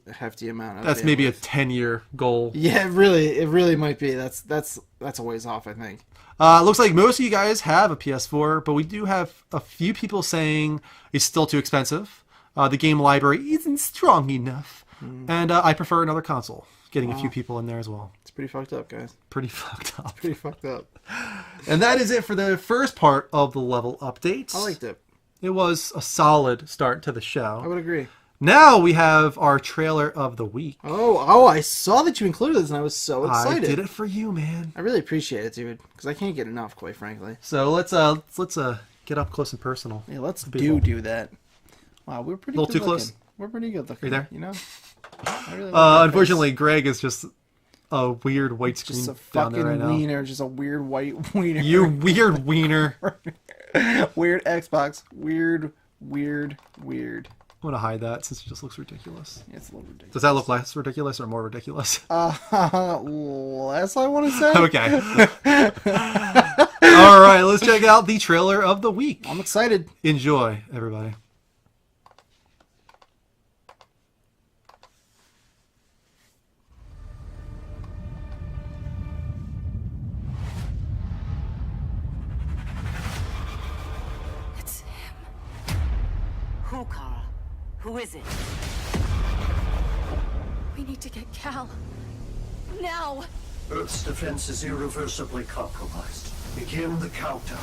amount of That's bandwidth. maybe a 10-year goal. Yeah, it really might be. That's a ways off, I think. Looks like most of you guys have a PS4, but we do have a few people saying it's still too expensive. The game library isn't strong enough. And I prefer another console. Getting a few people in there as well. It's pretty fucked up, guys. Pretty fucked up. Pretty fucked up. And that is it for the first part of the level updates. I liked it. It was a solid start to the show. I would agree. Now we have our trailer of the week. Oh, I saw that you included this, and I was so excited. I did it for you, man. I really appreciate it, dude, because I can't get enough, quite frankly. So let's get up close and personal. Yeah, let's do that. Wow, we're pretty A little good too looking. close? We're pretty good looking. Are you there? You know? I really like that Unfortunately, Greg is just a weird white face. screen Just a down there fucking right now. wiener, just a weird white wiener. You weird wiener. Weird Xbox. Weird. I'm gonna hide that since it just looks ridiculous. Yeah, it's a little ridiculous. Does that look less ridiculous or more ridiculous? Less, I want to say. Okay. All right, let's check out the trailer of the week. I'm excited. Enjoy, everybody. It's him. Who, Kara? Who is it? We need to get Cal. Now! Earth's defense is irreversibly compromised. Begin the countdown.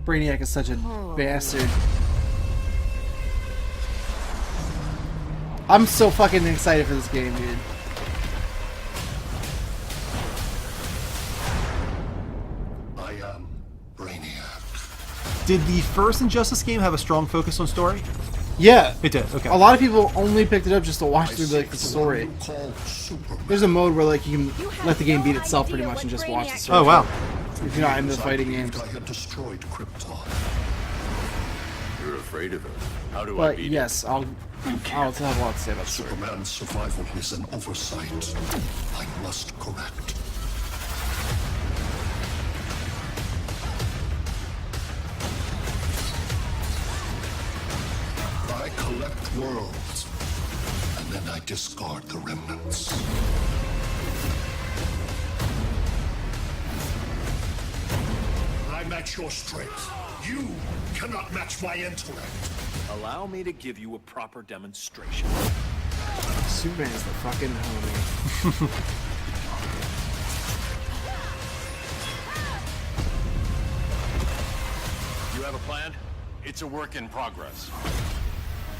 Brainiac is such a bastard. I'm so fucking excited for this game, dude. I am Brainiac. Did the first Injustice game have a strong focus on story? Yeah. It did. Okay. A lot of people only picked it up just to watch through like the story. Called Superman. There's a mode where like you can let the game beat itself pretty much and just watch the story. Oh wow. If you're not into the fighting games. I had destroyed Krypton. You're afraid of him. How do I But beat yes, I'll have a lot to say about the story. Superman's survival is an oversight I must correct. I collect worlds, and then I discard the remnants. I match your strength. You cannot match my intellect. him? Allow me to give you a proper demonstration. Superman is the fucking homie. You have a plan? It's a work in progress.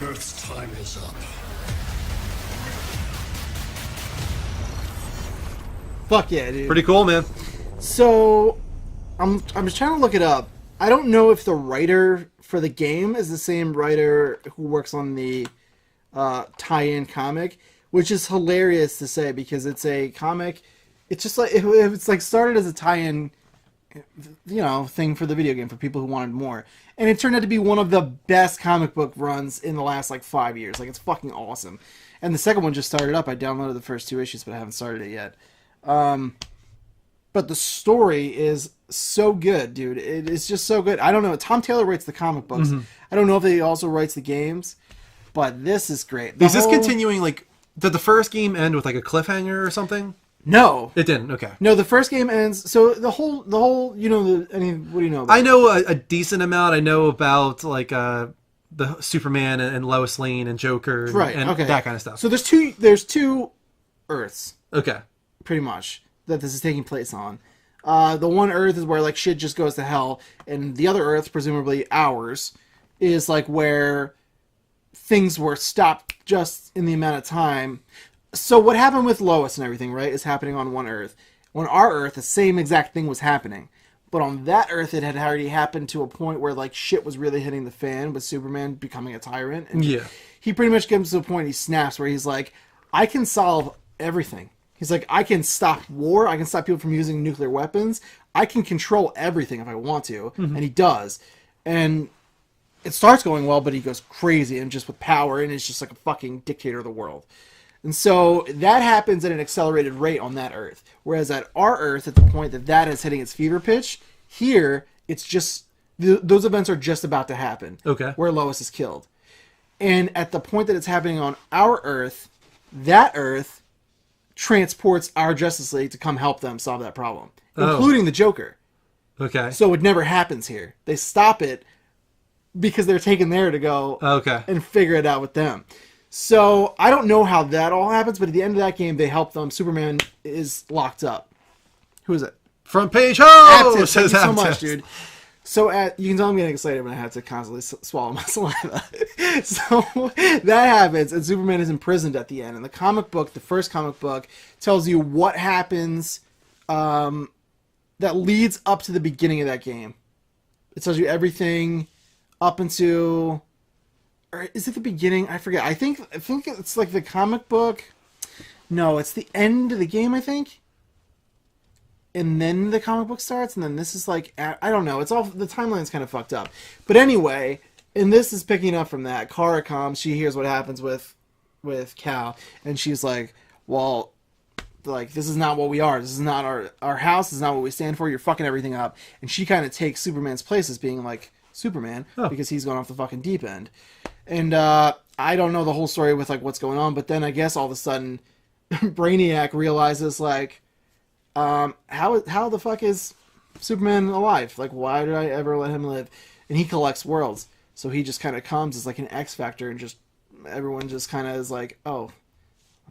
Earth's time is up. Fuck yeah, dude. Pretty cool, man. So, I'm just trying to look it up. I don't know if the writer for the game is the same writer who works on the tie-in comic, which is hilarious to say because it's a comic. It's just like it's like started as a tie-in, thing for the video game for people who wanted more, and it turned out to be one of the best comic book runs in the last like 5 years. Like it's fucking awesome. And the second one just started up. I downloaded the first 2 issues, but I haven't started it yet. But the story is so good, dude. It is just so good. I don't know. Tom Taylor writes the comic books. Mm-hmm. I don't know if he also writes the games, but this is great. Is this continuing? Like, did the first game end with like a cliffhanger or something? No, It didn't. Okay. no. The first game ends. So the whole. What do you know about I know a decent amount. I know about like the Superman and Lois Lane and Joker, Right. and Okay. that kind of stuff. So there's two Earths, Okay. pretty much, that this is taking place on. The one Earth is where like shit just goes to hell, and the other Earth, presumably ours, is like where things were stopped just in the amount of time. So what happened with Lois and everything, right, is happening on one Earth. On our Earth, the same exact thing was happening. But on that Earth, it had already happened to a point where like shit was really hitting the fan with Superman becoming a tyrant. And Yeah. he pretty much comes to a point, he snaps, where he's like, I can solve everything. He's like, I can stop war. I can stop people from using nuclear weapons. I can control everything if I want to. And he does. And it starts going well, but he goes crazy and just with power, and it's just like a fucking dictator of the world. And so that happens at an accelerated rate on that Earth. Whereas at our Earth, at the point that is hitting its fever pitch, here, it's just, those events are just about to happen. Okay. Where Lois is killed. And at the point that it's happening on our Earth, that Earth transports our Justice League to come help them solve that problem, including the Joker. Okay. So it never happens here. They stop it because they're taken there to go Okay. and figure it out with them. So I don't know how that all happens, but at the end of that game, they help them. Superman is locked up. Who is it? Front page. Oh, Aptis. Thank says you so Aptis. much, dude. So you can tell I'm getting excited when I have to constantly swallow my saliva. So that happens, and Superman is imprisoned at the end. And the comic book, the first comic book, tells you what happens that leads up to the beginning of that game. It tells you everything up into, or is it the beginning? I forget. I think it's like the comic book. No, it's the end of the game, I think. And then the comic book starts, and then this is like, I don't know. It's all, the timeline's kind of fucked up. But anyway, and this is picking up from that. Kara comes, she hears what happens with Cal, and she's like, well, like, this is not what we are. This is not our house. This is not what we stand for. You're fucking everything up. And she kind of takes Superman's place as being like Superman, because he's gone off the fucking deep end. And I don't know the whole story with like what's going on, but then I guess all of a sudden Brainiac realizes like, how the fuck is Superman alive? Like, why did I ever let him live? And he collects worlds, so he just kind of comes as like an X Factor, and just everyone just kind of is like, oh,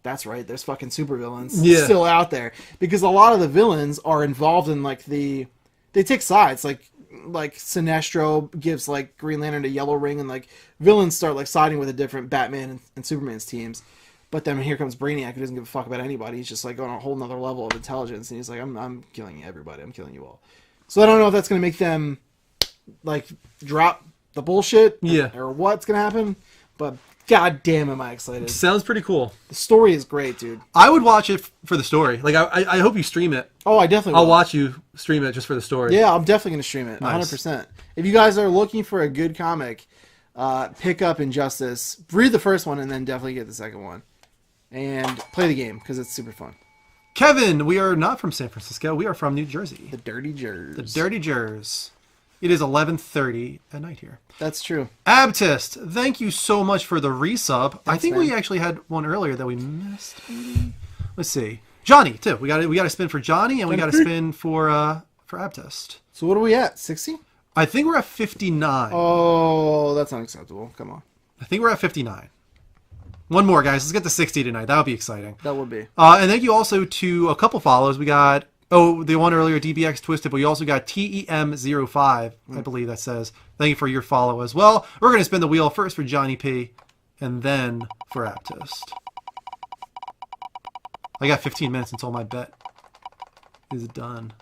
that's right, there's fucking supervillains still out there, because a lot of the villains are involved in like the they take sides. Like Sinestro gives like Green Lantern a yellow ring, and like villains start like siding with the different Batman and Superman's teams. But then here comes Brainiac, who doesn't give a fuck about anybody. He's just like on a whole nother level of intelligence, and he's like, I'm killing everybody. I'm killing you all. So I don't know if that's gonna make them like drop the bullshit, or what's gonna happen. But god damn, am I excited! Sounds pretty cool. The story is great, dude. I would watch it for the story. Like I hope you stream it. Oh, I definitely will. I'll watch you stream it just for the story. Yeah, I'm definitely gonna stream it. Nice. 100%. If you guys are looking for a good comic, pick up Injustice. Read the first one and then definitely get the second one, and play the game because it's super fun. Kevin, we are not from San Francisco. We are from New Jersey. The Dirty Jers. The Dirty Jers. It is 11:30 at night here. That's true. Abtist, thank you so much for the resub. I think man. we actually had one earlier that we missed. Maybe? Let's see. Johnny too. We got to spin for Johnny, and we got to spin for Abtist. So what are we at? 60? I think we're at 59. Oh, that's unacceptable. Come on. I think we're at 59. One more, guys. Let's get to 60 tonight. That would be exciting. That would be. And thank you also to a couple follows. We got, the one earlier, DBX Twisted, but you also got TEM05, I believe that says. Thank you for your follow as well. We're going to spin the wheel first for Johnny P, and then for Aptist. I got 15 minutes until my bet is done.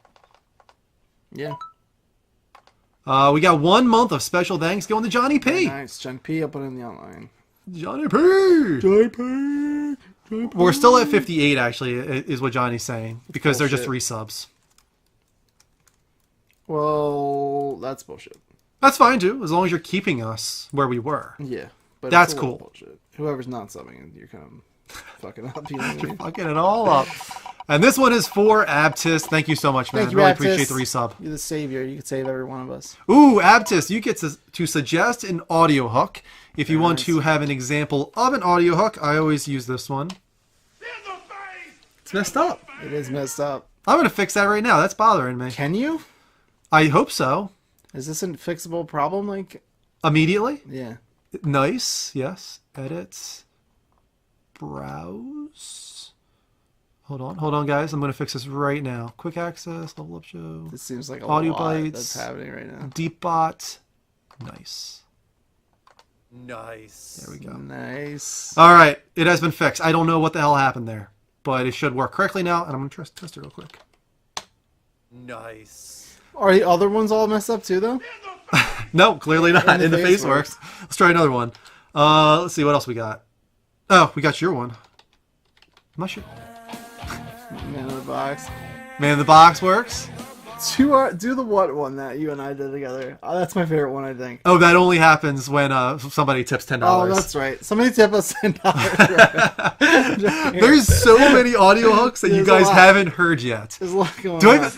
Yeah. We got 1 month of special thanks going to Johnny P. Nice. John P. I'll put it in the outline. Johnny P. Johnny P. We're still at 58, actually, is what Johnny's saying, because they're just bullshit. resubs. Well, that's bullshit. That's fine, too, as long as you're keeping us where we were. Yeah. But That's it's a little cool. Bullshit. Whoever's not subbing, you're kind of fucking up. You know what I mean? Fucking it all up. And this one is for Abtis. Thank you so much, man. Thank you, Really Aptis. appreciate the resub. You're the savior. You could save every one of us. Ooh, Abtis, you get to suggest an audio hook. If you want to have an example of an audio hook, I always use this one. It's messed up. It is messed up. I'm going to fix that right now. That's bothering me. Can you? I hope so. Is this a fixable problem? Like, Immediately? yeah. Nice. Yes. Edit. Browse. Hold on, guys. I'm going to fix this right now. Quick access, level up show. This seems like a Audio lot blades. that's happening right now. Deep bot. Nice. Nice. There we go. Nice. All right. It has been fixed. I don't know what the hell happened there, but it should work correctly now. And I'm going to test it real quick. Nice. Are the other ones all messed up too, though? No, clearly not. And In the face works. Let's try another one. Let's see what else we got. Oh, we got your one. I'm not sure. Man in the box. Man in the box works. Do the what one that you and I did together. Oh, that's my favorite one, I think. Oh, that only happens when somebody tips $10. Oh, that's right. Somebody tip us $10. There's so many audio hooks that you There's a guys lot. haven't heard yet. There's a lot going Do on.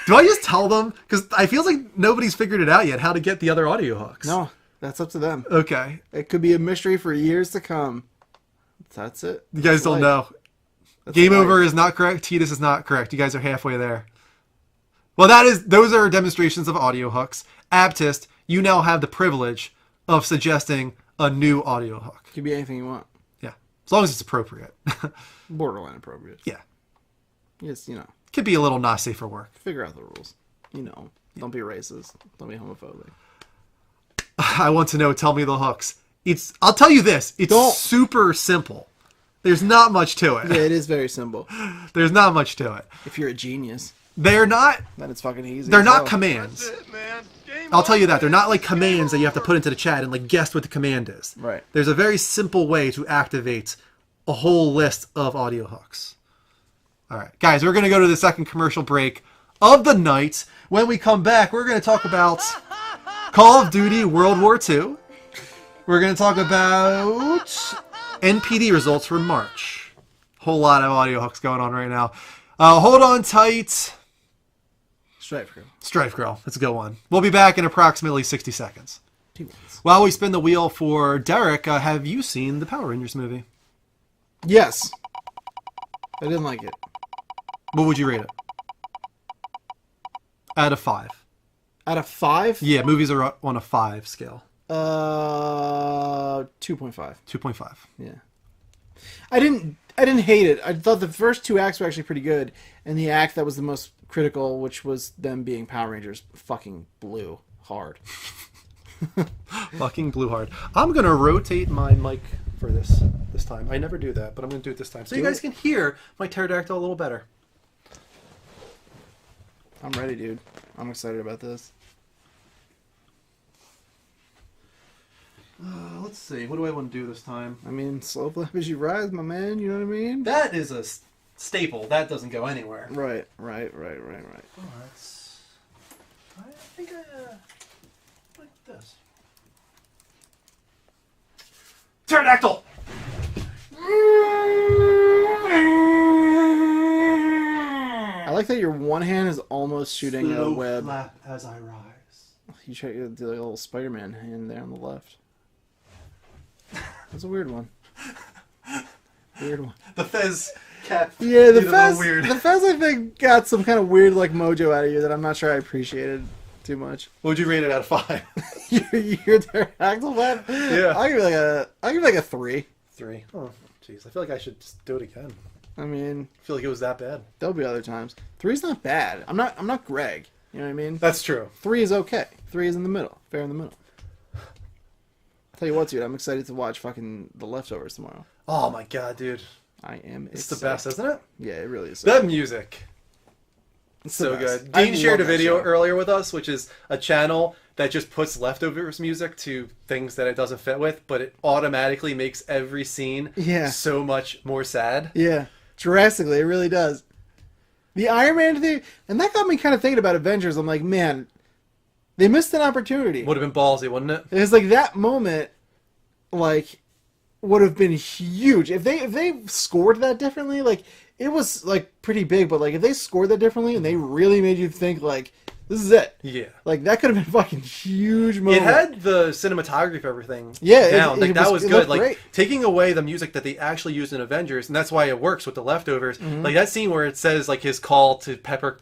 I just tell them? Because I feel like nobody's figured it out yet how to get the other audio hooks. No, that's up to them. Okay. It could be a mystery for years to come. That's it. You guys don't know. That's Game life. over is not correct. Titus is not correct. You guys are halfway there. Well, those are demonstrations of audio hooks. Abtist, you now have the privilege of suggesting a new audio hook. Could be anything you want. Yeah. As long as it's appropriate. Borderline appropriate. Yeah. Yes, you know. Could be a little not safe for work. Figure out the rules. You know. Don't be racist. Don't be homophobic. I want to know, tell me the hooks. I'll tell you this. It's super simple. There's not much to it. Yeah, it is very simple. There's not much to it. If you're a genius, They're not then it's fucking easy. They're as not hell. commands. I'll tell you that. They're not like commands that you have to put into the chat and like guess what the command is. Right. There's a very simple way to activate a whole list of audio hooks. All right, guys, we're going to go to the second commercial break of the night. When we come back, we're going to talk about Call of Duty World War II. We're going to talk about NPD results for March. Whole lot of audio hooks going on right now. Hold on tight. Strife Girl. Strife Girl. Let's go on. We'll be back in approximately 60 seconds. 2 minutes. While we spin the wheel for Derek, have you seen the Power Rangers movie? Yes. I didn't like it. What would you rate it? Out of 5. Out of 5? Yeah, movies are on a 5 scale. 2.5. 2.5. Yeah. I didn't hate it. I thought the first 2 acts were actually pretty good, and the act that was the most Critical, which was them being Power Rangers, fucking blew hard. Fucking blew hard. I'm going to rotate my mic for this time. I never do that, but I'm going to do it this time. So you guys can hear my pterodactyl a little better. I'm ready, dude. I'm excited about this. Let's see. What do I want to do this time? I mean, slow clap as you rise, my man. You know what I mean? That is a staple. That doesn't go anywhere. Right. Oh, that's... I think I like this. Pterodactyl! I like that your one hand is almost shooting a Slow web. flap as I rise. You try to do like a little Spider-Man hand there on the left. That's a weird one. Weird one. The Fez cap. Yeah, the did a little Fez. weird. The Fez, I think, got some kind of weird like mojo out of you that I'm not sure I appreciated too much. What would you rate it out of 5? Your pterodactyl flap? Yeah. I'll give it like a 3. 3. Oh, jeez. I feel like I should just do it again. I mean, I feel like it was that bad. there'll be other times. 3's not bad. I'm not Greg. You know what I mean? That's true. 3 is okay. 3 is in the middle. Fair in the middle. I'll tell you what, dude. I'm excited to watch fucking The Leftovers tomorrow. Oh my god, dude. I am. It's the best, isn't it? Yeah, it really is. That music. It's the So best. good. I Dean shared a love that video show. earlier with us, which is a channel that just puts leftovers music to things that it doesn't fit with, but it automatically makes every scene so much more sad. Yeah, drastically, it really does. The Iron Man thing, and that got me kind of thinking about Avengers. I'm like, man, they missed an opportunity. Would have been ballsy, wouldn't it? It was like that moment, like, would have been huge if they scored that differently. Like, it was like pretty big, but like if they scored that differently and they really made you think like, this is it. Yeah. Like that could have been fucking huge moment. It had the cinematography for everything Yeah, down. Like that was it good. looked Like great. taking away the music that they actually used in Avengers, and that's why it works with the leftovers. Like that scene where it says like his call to Pepper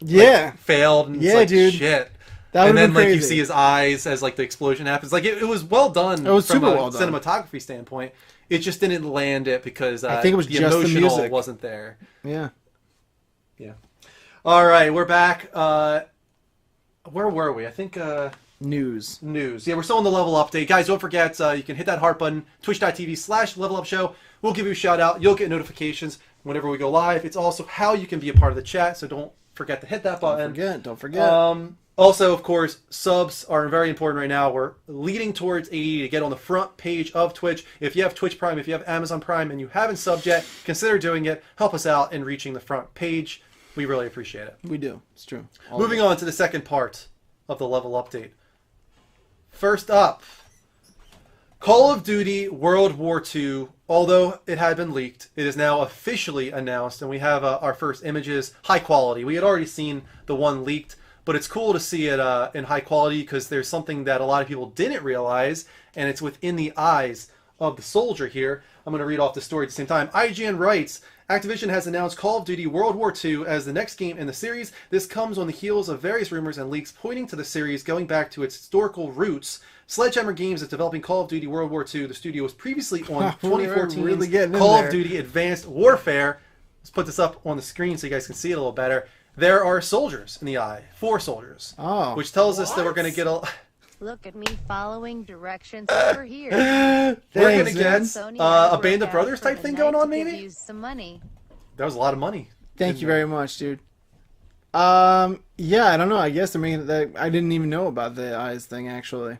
failed and it's like dude. shit. That and would've then been like you crazy. see his eyes as like the explosion happens. Like it was well done. It was from super a well done. cinematography standpoint. It just didn't land it because I think it was the just the emotional music. wasn't there. Yeah. Yeah. All right, we're back. Where were we? I think News. Yeah, we're still on the level update. Guys, don't forget, you can hit that heart button, twitch.tv/levelupshow. We'll give you a shout out. You'll get notifications whenever we go live. It's also how you can be a part of the chat, so don't forget to hit that button. Don't forget. Also, of course, subs are very important right now. We're leading towards 80 to get on the front page of Twitch. If you have Twitch Prime, if you have Amazon Prime, and you haven't subbed yet, consider doing it. Help us out in reaching the front page. We really appreciate it. We do. It's true. Moving on to the second part of the level update. First up, Call of Duty World War II, although it had been leaked, it is now officially announced, and we have our first images, high quality. We had already seen the one leaked, but it's cool to see it in high quality because there's something that a lot of people didn't realize, and it's within the eyes of the soldier here. I'm going to read off the story at the same time. IGN writes, Activision has announced Call of Duty World War II as the next game in the series. This comes on the heels of various rumors and leaks pointing to the series going back to its historical roots. Sledgehammer Games is developing Call of Duty World War II. The studio was previously on 2014's Call of Duty Advanced Warfare. Let's put this up on the screen so you guys can see it a little better. There are soldiers in the eye. 4 soldiers. Oh. Which tells us that we're going to get a... Look at me following directions over here. We're going to get Sony a broke Band of out Brothers for type the thing night going on, to give maybe? you some money. That was a lot of money. Thank you very much, dude. Yeah, I don't know. I guess I didn't even know about the eyes thing actually.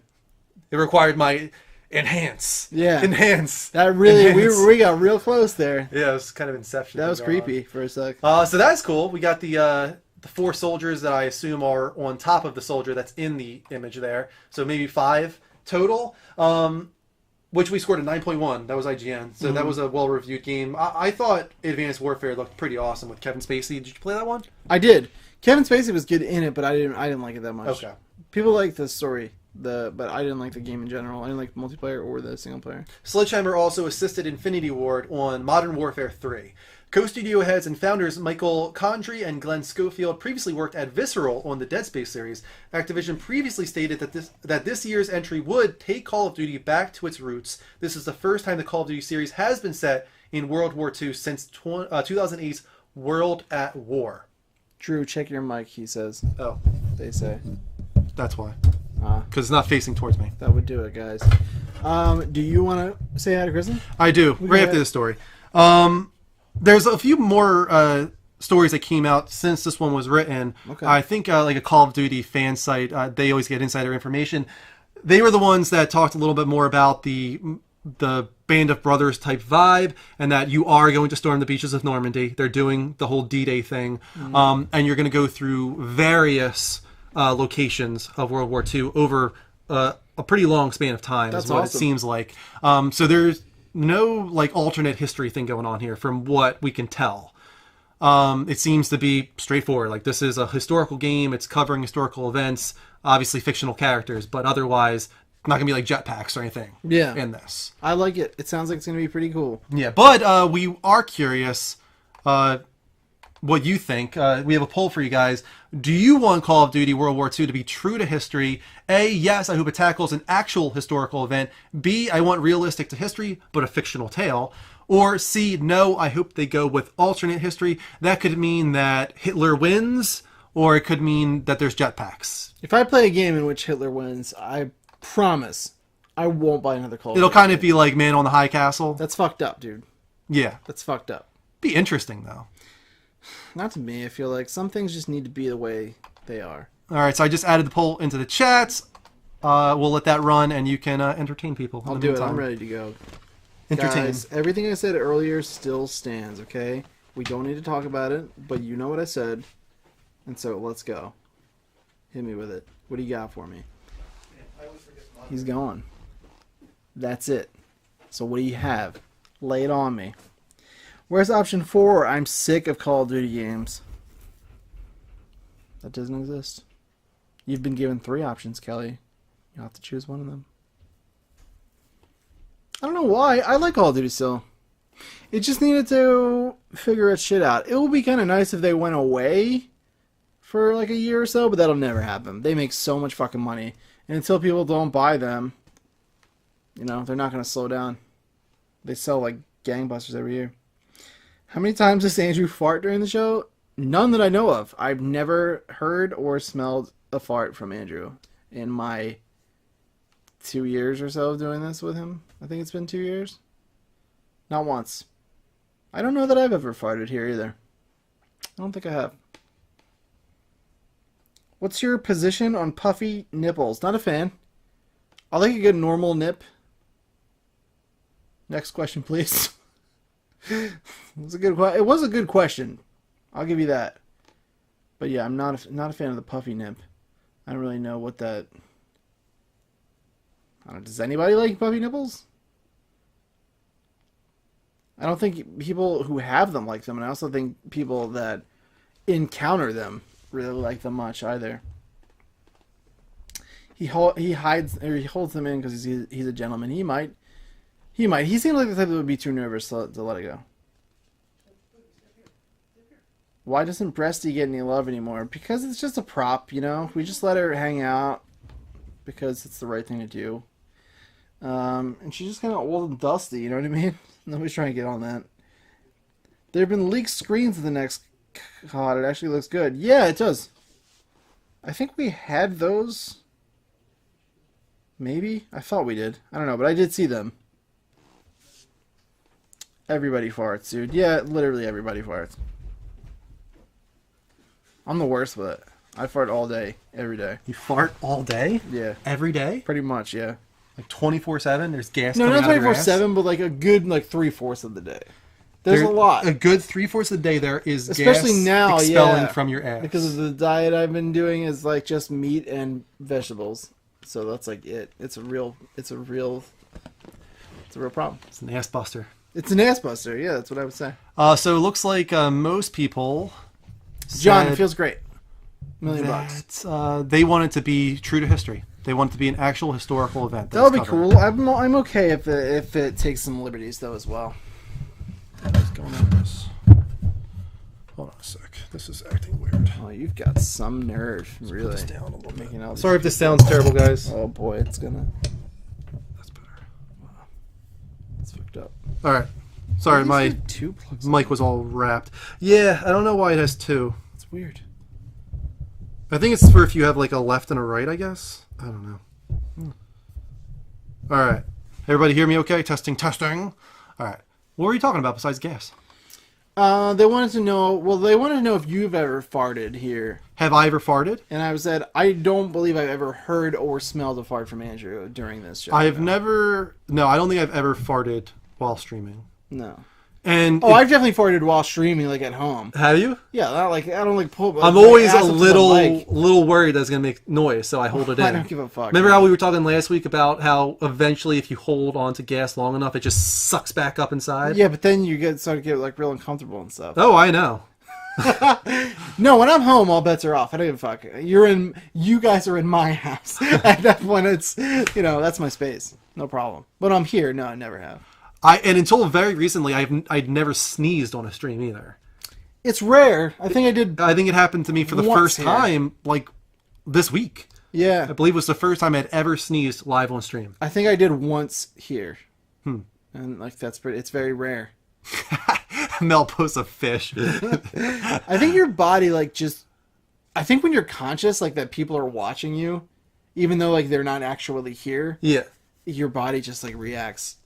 It required my enhance. Yeah. Enhance. That really Enhance. we got real close there. Yeah, it was kind of Inception. That thing was going on. creepy for a sec. So that's cool. We got the 4 soldiers that I assume are on top of the soldier that's in the image there. So maybe 5 total. Which we scored a 9.1. That was IGN. So that was a well-reviewed game. I thought Advanced Warfare looked pretty awesome with Kevin Spacey. Did you play that one? I did. Kevin Spacey was good in it, but I didn't like it that much. Okay. People like the story, but I didn't like the game in general. I didn't like the multiplayer or the single player. Sledgehammer also assisted Infinity Ward on Modern Warfare 3. Co-studio heads and founders Michael Condrey and Glenn Schofield previously worked at Visceral on the Dead Space series. Activision previously stated that this year's entry would take Call of Duty back to its roots. This is the first time the Call of Duty series has been set in World War II since 2008's World at War. Drew, check your mic, he says. Oh, They say. that's why. Because it's not facing towards me. That would do it, guys. Do you want to say hi to Kristen? I do. Right after this story. There's a few more stories that came out since this one was written. Okay. I think like a Call of Duty fan site, they always get insider information. They were the ones that talked a little bit more about the Band of Brothers type vibe, and that you are going to storm the beaches of Normandy. They're doing the whole D-Day thing, and you're going to go through various locations of World War II over a pretty long span of time. That's is what awesome. it seems like. So there's no like alternate history thing going on here, from what we can tell. It seems to be straightforward. Like, this is a historical game. It's covering historical events, obviously fictional characters, but otherwise not gonna be like jetpacks or anything. Yeah. In this. I like it. It sounds like it's going to be pretty cool. Yeah, but we are curious what you think. We have a poll for you guys. Do you want Call of Duty World War II to be true to history? A, yes, I hope it tackles an actual historical event. B, I want realistic to history, but a fictional tale. Or C, no, I hope they go with alternate history. That could mean that Hitler wins, or it could mean that there's jetpacks. If I play a game in which Hitler wins, I promise I won't buy another Call of It'll Duty. kind of be like Man on the High Castle. That's fucked up, dude. Yeah. That's fucked up. Be interesting, though. Not to me. I feel like some things just need to be the way they are. All right, so I just added the poll into the chats. We'll let that run, and you can entertain people. I'll do it. I'm ready to go. Entertain. Guys, everything I said earlier still stands, okay? We don't need to talk about it, but you know what I said. And so let's go. Hit me with it. What do you got for me? He's gone. That's it. So what do you have? Lay it on me. Where's option 4? I'm sick of Call of Duty games. That doesn't exist. You've been given 3 options, Kelly. You'll have to choose one of them. I don't know why. I like Call of Duty still. It just needed to figure its shit out. It would be kind of nice if they went away for like a year or so, but that'll never happen. They make so much fucking money. And until people don't buy them, you know, they're not going to slow down. They sell like gangbusters every year. How many times does Andrew fart during the show? None that I know of. I've never heard or smelled a fart from Andrew in my 2 years or so of doing this with him. I think it's been 2 years. Not once. I don't know that I've ever farted here either. I don't think I have. What's your position on puffy nipples? Not a fan. I like a good normal nip. Next question, please. It was a good question. I'll give you that. But yeah, I'm not a fan of the puffy nip. I don't really know what that. I don't know, does anybody like puffy nipples? I don't think people who have them like them, and I also think people that encounter them really like them much either. He hides or he holds them in because he's a gentleman. He might. He seems like the type that would be too nervous to let it go. Why doesn't Breasty get any love anymore? Because it's just a prop, you know. We just let her hang out because it's the right thing to do. And she's just kind of old and dusty, you know what I mean? Nobody's trying to get on that. There have been leaked screens of the next COD. It actually looks good. Yeah, it does. I think we had those. Maybe? I thought we did. I don't know, but I did see them. Everybody farts, dude. Yeah, literally everybody farts. I'm the worst with it. I fart all day, every day. You fart all day? Yeah. Every day? Pretty much, yeah. Like 24/7? There's gas No, coming not out of your ass? 24/7, but like a good 3/4 of the day. There's a lot. A good 3/4 of the day there is Especially gas now, expelling yeah. from your ass. Because of the diet I've been doing is like just meat and vegetables. So that's like it. It's a real problem. It's an ass buster. It's an ass buster, yeah, that's what I would say. So it looks like most people John, said it feels great. $1 million. they want it to be true to history. They want it to be an actual historical event. That'll be it's covered. cool. I'm okay if it takes some liberties though as well. What's going on with this? Hold on a sec. This is acting weird. Oh, you've got some nerve, really. Put this down a little bit. Making all Sorry if these- this sounds terrible, guys. Oh boy, it's gonna. That's better. It's fucked up. All right. Sorry, These my have 2 plugs. mic was all wrapped. Yeah, I don't know why it has 2. It's weird. I think it's for if you have like a left and a right, I guess. I don't know. All right. Everybody hear me okay? Testing, testing. All right. What were you talking about besides gas? They wanted to know. Well, they wanted to know if you've ever farted here, Have I ever farted? and I said I don't believe I've ever heard or smelled a fart from Andrew during this show. I have never... No, I don't think I've ever farted while streaming. No. And Oh, I've definitely farted while streaming, like at home. have you? Yeah, not like I don't like pull. I'm my always ass a up to the little mic. worried that it's going to make noise, so I hold it in. I don't give a fuck. Remember how we were talking last week about how eventually if you hold onto gas long enough, it just sucks back up inside? Yeah, but then you start to get like real uncomfortable and stuff. Oh, I know. No, when I'm home, all bets are off. I don't give a fuck. You guys are in my house. At that point, it's that's my space. No problem. But I'm here. No, I never have. And until very recently, I'd never sneezed on a stream either. It's rare. I think I did. I think it happened to me for the Once first here. time, like, this week. Yeah, I believe it was the first time I'd ever sneezed live on stream. I think I did once here. And like that's pretty. It's very rare. Mel posts a fish. I think your body I think when you're conscious, like that people are watching you, even though like they're not actually here, Yeah. your body just like reacts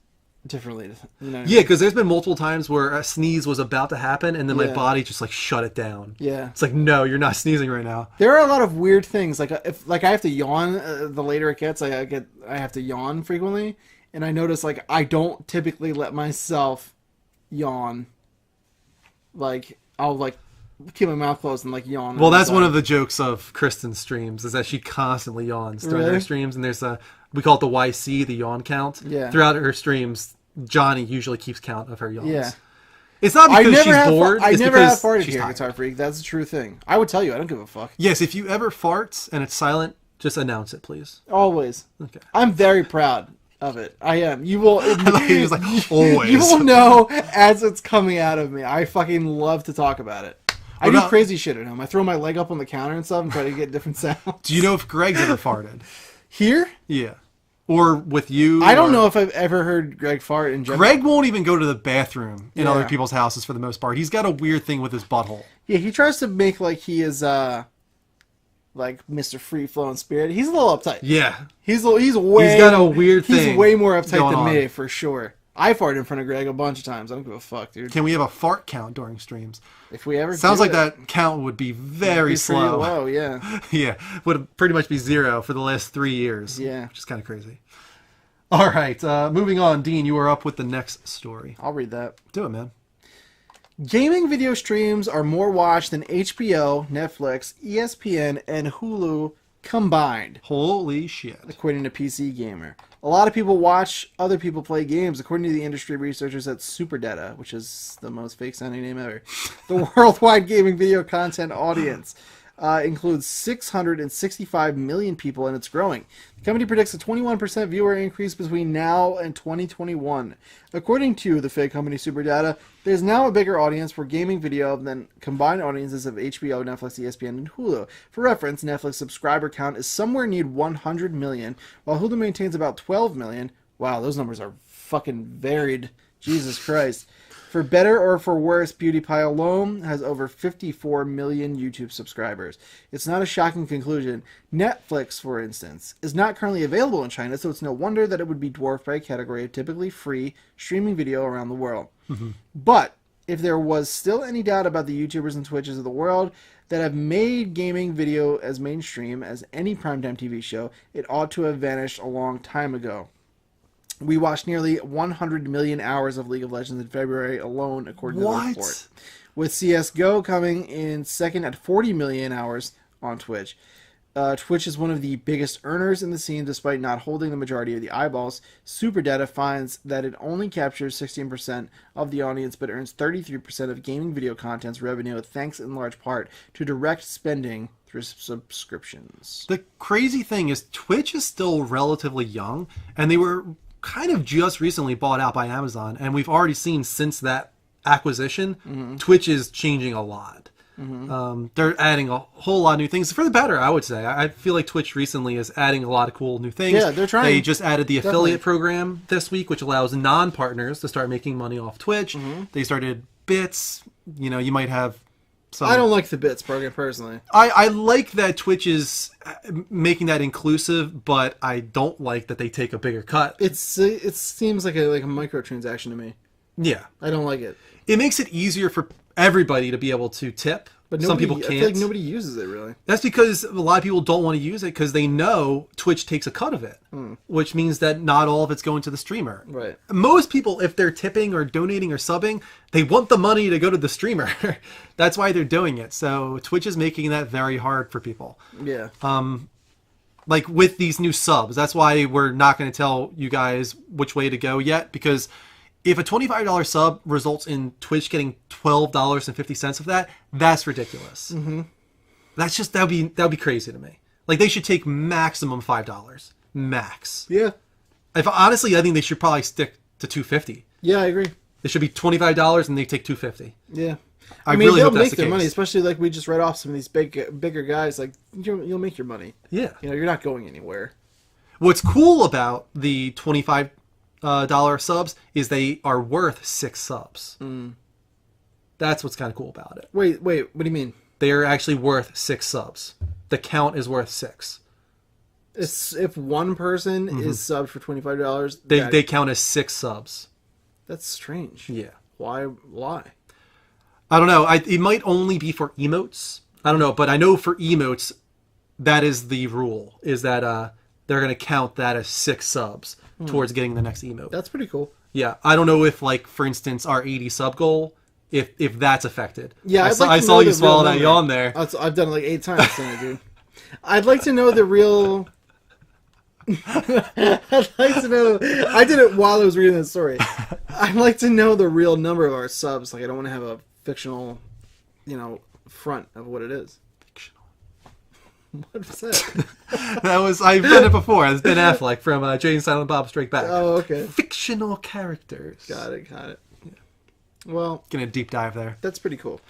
differently. You know? Yeah, because there's been multiple times where a sneeze was about to happen, and then my Yeah. body just like shut it down. Yeah. It's like, no, you're not sneezing right now. There are a lot of weird things. Like if I have to yawn, the later it gets, I have to yawn frequently, and I notice like I don't typically let myself yawn. Like I'll like keep my mouth closed and like yawn. Well, that's one of the jokes of Kristen's streams, is that she constantly yawns during her Really? streams, and there's we call it the YC, the yawn count. Yeah. Throughout her streams, Johnny usually keeps count of her yawns. Yeah. It's not I because never she's have bored. I it's never have because farted she's here, tired. Guitar Freak. That's a true thing. I would tell you. I don't give a fuck. Yes, if you ever fart and it's silent, just announce it, please. Always. Okay. I'm very proud of it. I am. You will. He was like, always. You will know as it's coming out of me. I fucking love to talk about it. I What do about- crazy shit at home. I throw my leg up on the counter and stuff and try to get different sounds. Do you know if Greg's ever farted? Here? Yeah. Or with you? I don't or- know if I've ever heard Greg fart in general. Greg won't even go to the bathroom in Yeah. other people's houses for the most part. He's got a weird thing with his butthole. Yeah, he tries to make like he is like Mr. Free Flowing Spirit. He's a little uptight. Yeah. He's way. He's got a weird He's thing way more uptight going than on. me for sure. I farted in front of Greg a bunch of times. I don't give a fuck, dude. Can we have a fart count during streams? If we ever Sounds do like it, that count would be very it'd be pretty slow. low, yeah. Yeah, would pretty much be 0 for the last 3 years. Yeah. Which is kind of crazy. All right, moving on. Dean, you are up with the next story. I'll read that. Do it, man. Gaming video streams are more watched than HBO, Netflix, ESPN, and Hulu combined, Holy shit. according to PC Gamer. A lot of people watch other people play games, according to the industry researchers at SuperData, which is the most fake-sounding name ever. The worldwide gaming video content audience includes 665 million people, and it's growing. The company predicts a 21% viewer increase between now and 2021. According to the fake company SuperData, there's now a bigger audience for gaming video than combined audiences of HBO, Netflix, ESPN, and Hulu. For reference, Netflix subscriber count is somewhere near 100 million, while Hulu maintains about 12 million. Wow, those numbers are fucking varied. Jesus Christ. For better or for worse, PewDiePie alone has over 54 million YouTube subscribers. It's not a shocking conclusion. Netflix, for instance, is not currently available in China, so it's no wonder that it would be dwarfed by a category of typically free streaming video around the world. But if there was still any doubt about the YouTubers and Twitches of the world that have made gaming video as mainstream as any primetime TV show, it ought to have vanished a long time ago. We watched nearly 100 million hours of League of Legends in February alone, according to the report. With CSGO coming in second at 40 million hours on Twitch. Twitch is one of the biggest earners in the scene despite not holding the majority of the eyeballs. SuperData finds that it only captures 16% of the audience but earns 33% of gaming video content's revenue, thanks in large part to direct spending through subscriptions. The crazy thing is Twitch is still relatively young, and they were kind of just recently bought out by Amazon, and we've already seen since that acquisition, Twitch is changing a lot. They're adding a whole lot of new things for the better, I would say. I feel like Twitch recently is adding a lot of cool new things. Yeah, they're trying. They just added the affiliate Definitely. program this week, which allows non-partners to start making money off Twitch. They started bits. You know, you might have So I don't like the bits program personally. I like that Twitch is making that inclusive, but I don't like that they take a bigger cut. It seems like a microtransaction to me. Yeah. I don't like it. It makes it easier for everybody to be able to tip. But some people can't. I feel like nobody uses it really. That's because a lot of people don't want to use it because they know Twitch takes a cut of it, which means that not all of it's going to the streamer. Right. Most people, if they're tipping or donating or subbing, they want the money to go to the streamer. That's why they're doing it. So Twitch is making that very hard for people. Yeah. Like with these new subs, that's why we're not going to tell you guys which way to go yet, because if a $25 sub results in Twitch getting $12.50 of that, that's ridiculous. Mm-hmm. That'd be crazy to me. Like they should take maximum $5, max. Yeah. Honestly, I think they should probably stick to $2.50. Yeah, I agree. It should be $25 and they take $2.50. Yeah. I mean, really they'll hope that's make the their case. money, especially like we just read off some of these bigger guys. Like you'll make your money. Yeah. You know, you're not going anywhere. What's cool about the $25 subs is they are worth 6 subs. That's what's kind of cool about it. Wait, what do you mean? They are actually worth 6 subs. The count is worth 6. If one person is subbed for $25, They count as 6 subs. that's strange. Yeah. Why? I don't know. It might only be for emotes. I don't know, but I know for emotes, that is the rule. Is that they're going to count that as 6 subs towards getting the next emote. That's pretty cool. Yeah, I don't know if, like, for instance, our 80 sub goal, if that's affected. Yeah, I I'd like to saw know you the swallow real that number. yawn there. I've done it like 8 times tonight, dude. I'd like to know the real. I'd like to know. I did it while I was reading the story. I'd like to know the real number of our subs. Like, I don't want to have a fictional, front of what it is. Fictional. What was that? I've done it before. It's Ben Affleck from Jay and Silent Bob Strike Back. Oh, okay. Fictional characters. Got it. Yeah. Well, Gonna deep dive there. that's pretty cool.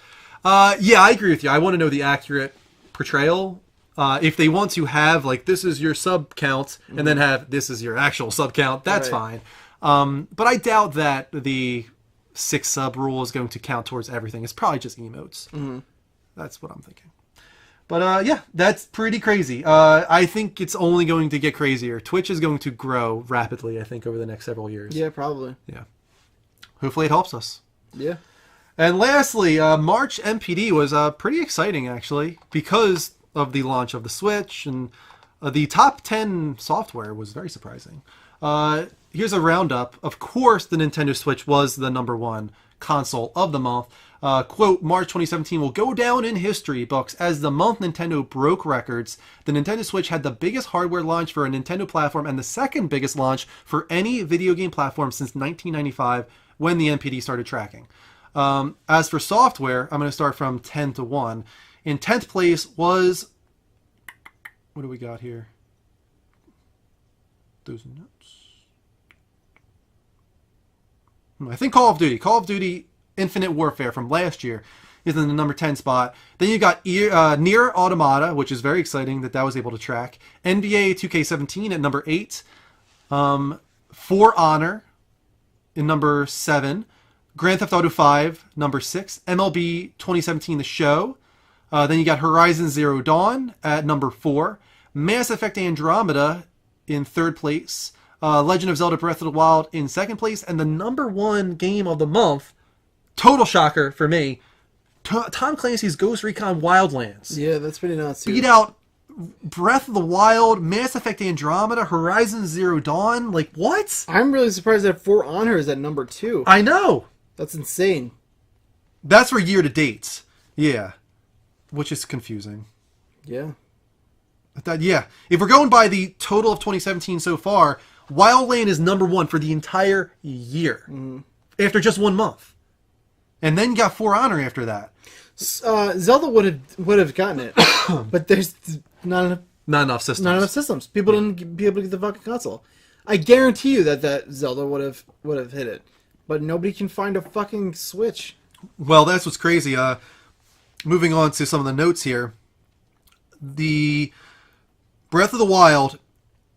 Yeah, I agree with you. I want to know the accurate portrayal. If they want to have, like, this is your sub count, and then have this is your actual sub count, that's Right. fine. But I doubt that the 6 sub rule is going to count towards everything. It's probably just emotes. That's what I'm thinking. But yeah, that's pretty crazy. I think it's only going to get crazier. Twitch is going to grow rapidly, I think, over the next several years. Yeah, probably. Yeah. Hopefully it helps us. Yeah. And lastly, March MPD was pretty exciting, actually, because of the launch of the Switch, and the top 10 software was very surprising. Here's a roundup. Of course, the Nintendo Switch was the #1 console of the month. Quote, March 2017 will go down in history books as the month Nintendo broke records. The Nintendo Switch had the biggest hardware launch for a Nintendo platform and the second biggest launch for any video game platform since 1995, when the NPD started tracking. As for software, I'm going to start from 10 to 1. In 10th place was... What do we got here? Those notes. I think Call of Duty. Call of Duty Infinite Warfare from last year is in the number 10 spot. Then you got Nier Automata, which is very exciting that was able to track. NBA 2K17 at number 8. For Honor in number 7. Grand Theft Auto 5, number 6. MLB 2017 The Show. Then you got Horizon Zero Dawn at number 4. Mass Effect Andromeda in 3rd place. Legend of Zelda Breath of the Wild in 2nd place. And the number 1 game of the month, total shocker for me, Tom Clancy's Ghost Recon Wildlands. Yeah, that's pretty nuts. Beat out Breath of the Wild, Mass Effect Andromeda, Horizon Zero Dawn. Like, what? I'm really surprised that For Honor is at number 2. I know. That's insane. That's for year to date. Yeah. Which is confusing. Yeah. Yeah. If we're going by the total of 2017 so far, Wildland is number 1 for the entire year. After just 1 month. And then you got For Honor after that. Zelda would have gotten it, but there's not enough systems. People didn't be able to get the fucking console. I guarantee you that Zelda would have hit it, but nobody can find a fucking Switch. Well, that's what's crazy. Moving on to some of the notes here. The Breath of the Wild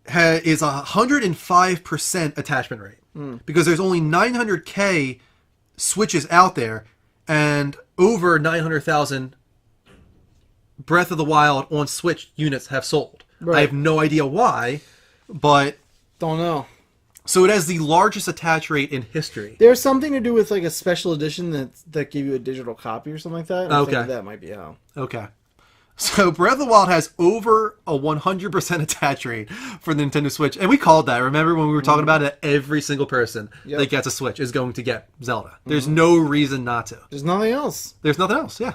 is 105% attachment rate because there's only 900K Switches out there, and over 900,000 Breath of the Wild on Switch units have sold. Right. I have no idea why, but Don't know. so it has the largest attach rate in history. There's something to do with like a special edition that gave you a digital copy or something like that. I Okay. think that might be how. Okay. So Breath of the Wild has over a 100% attach rate for the Nintendo Switch. And we called that. Remember when we were talking about it? Every single person that gets a Switch is going to get Zelda. There's no reason not to. There's nothing else. There's nothing else, yeah.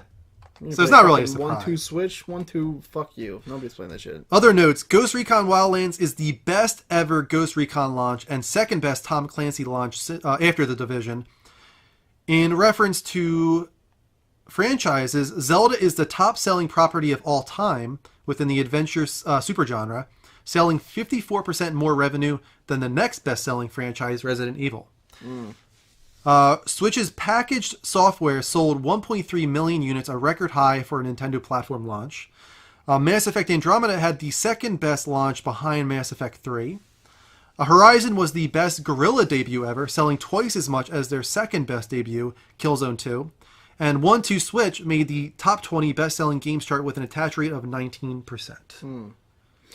You So it's play not really a fucking surprise. 1-2 Switch, 1-2 fuck you. Nobody's playing that shit. Other notes, Ghost Recon Wildlands is the best ever Ghost Recon launch and second best Tom Clancy launch after The Division. In reference to franchises, Zelda is the top-selling property of all time within the adventure supergenre, selling 54% more revenue than the next best-selling franchise, Resident Evil. Switch's packaged software sold 1.3 million units, a record high for a Nintendo platform launch. Mass Effect Andromeda had the second best launch behind Mass Effect 3. Horizon was the best Guerrilla debut ever, selling twice as much as their second best debut, Killzone 2. And 1-2 Switch made the top 20 best-selling games chart with an attach rate of 19%.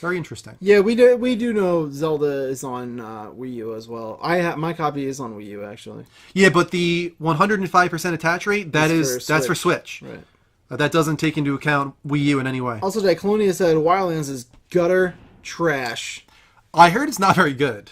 Very interesting. Yeah, we do know Zelda is on Wii U as well. My copy is on Wii U actually. Yeah, but the 105% attach rate, that's for Switch. Right. That doesn't take into account Wii U in any way. Also, Diclonia said Wildlands is gutter trash. I heard it's not very good.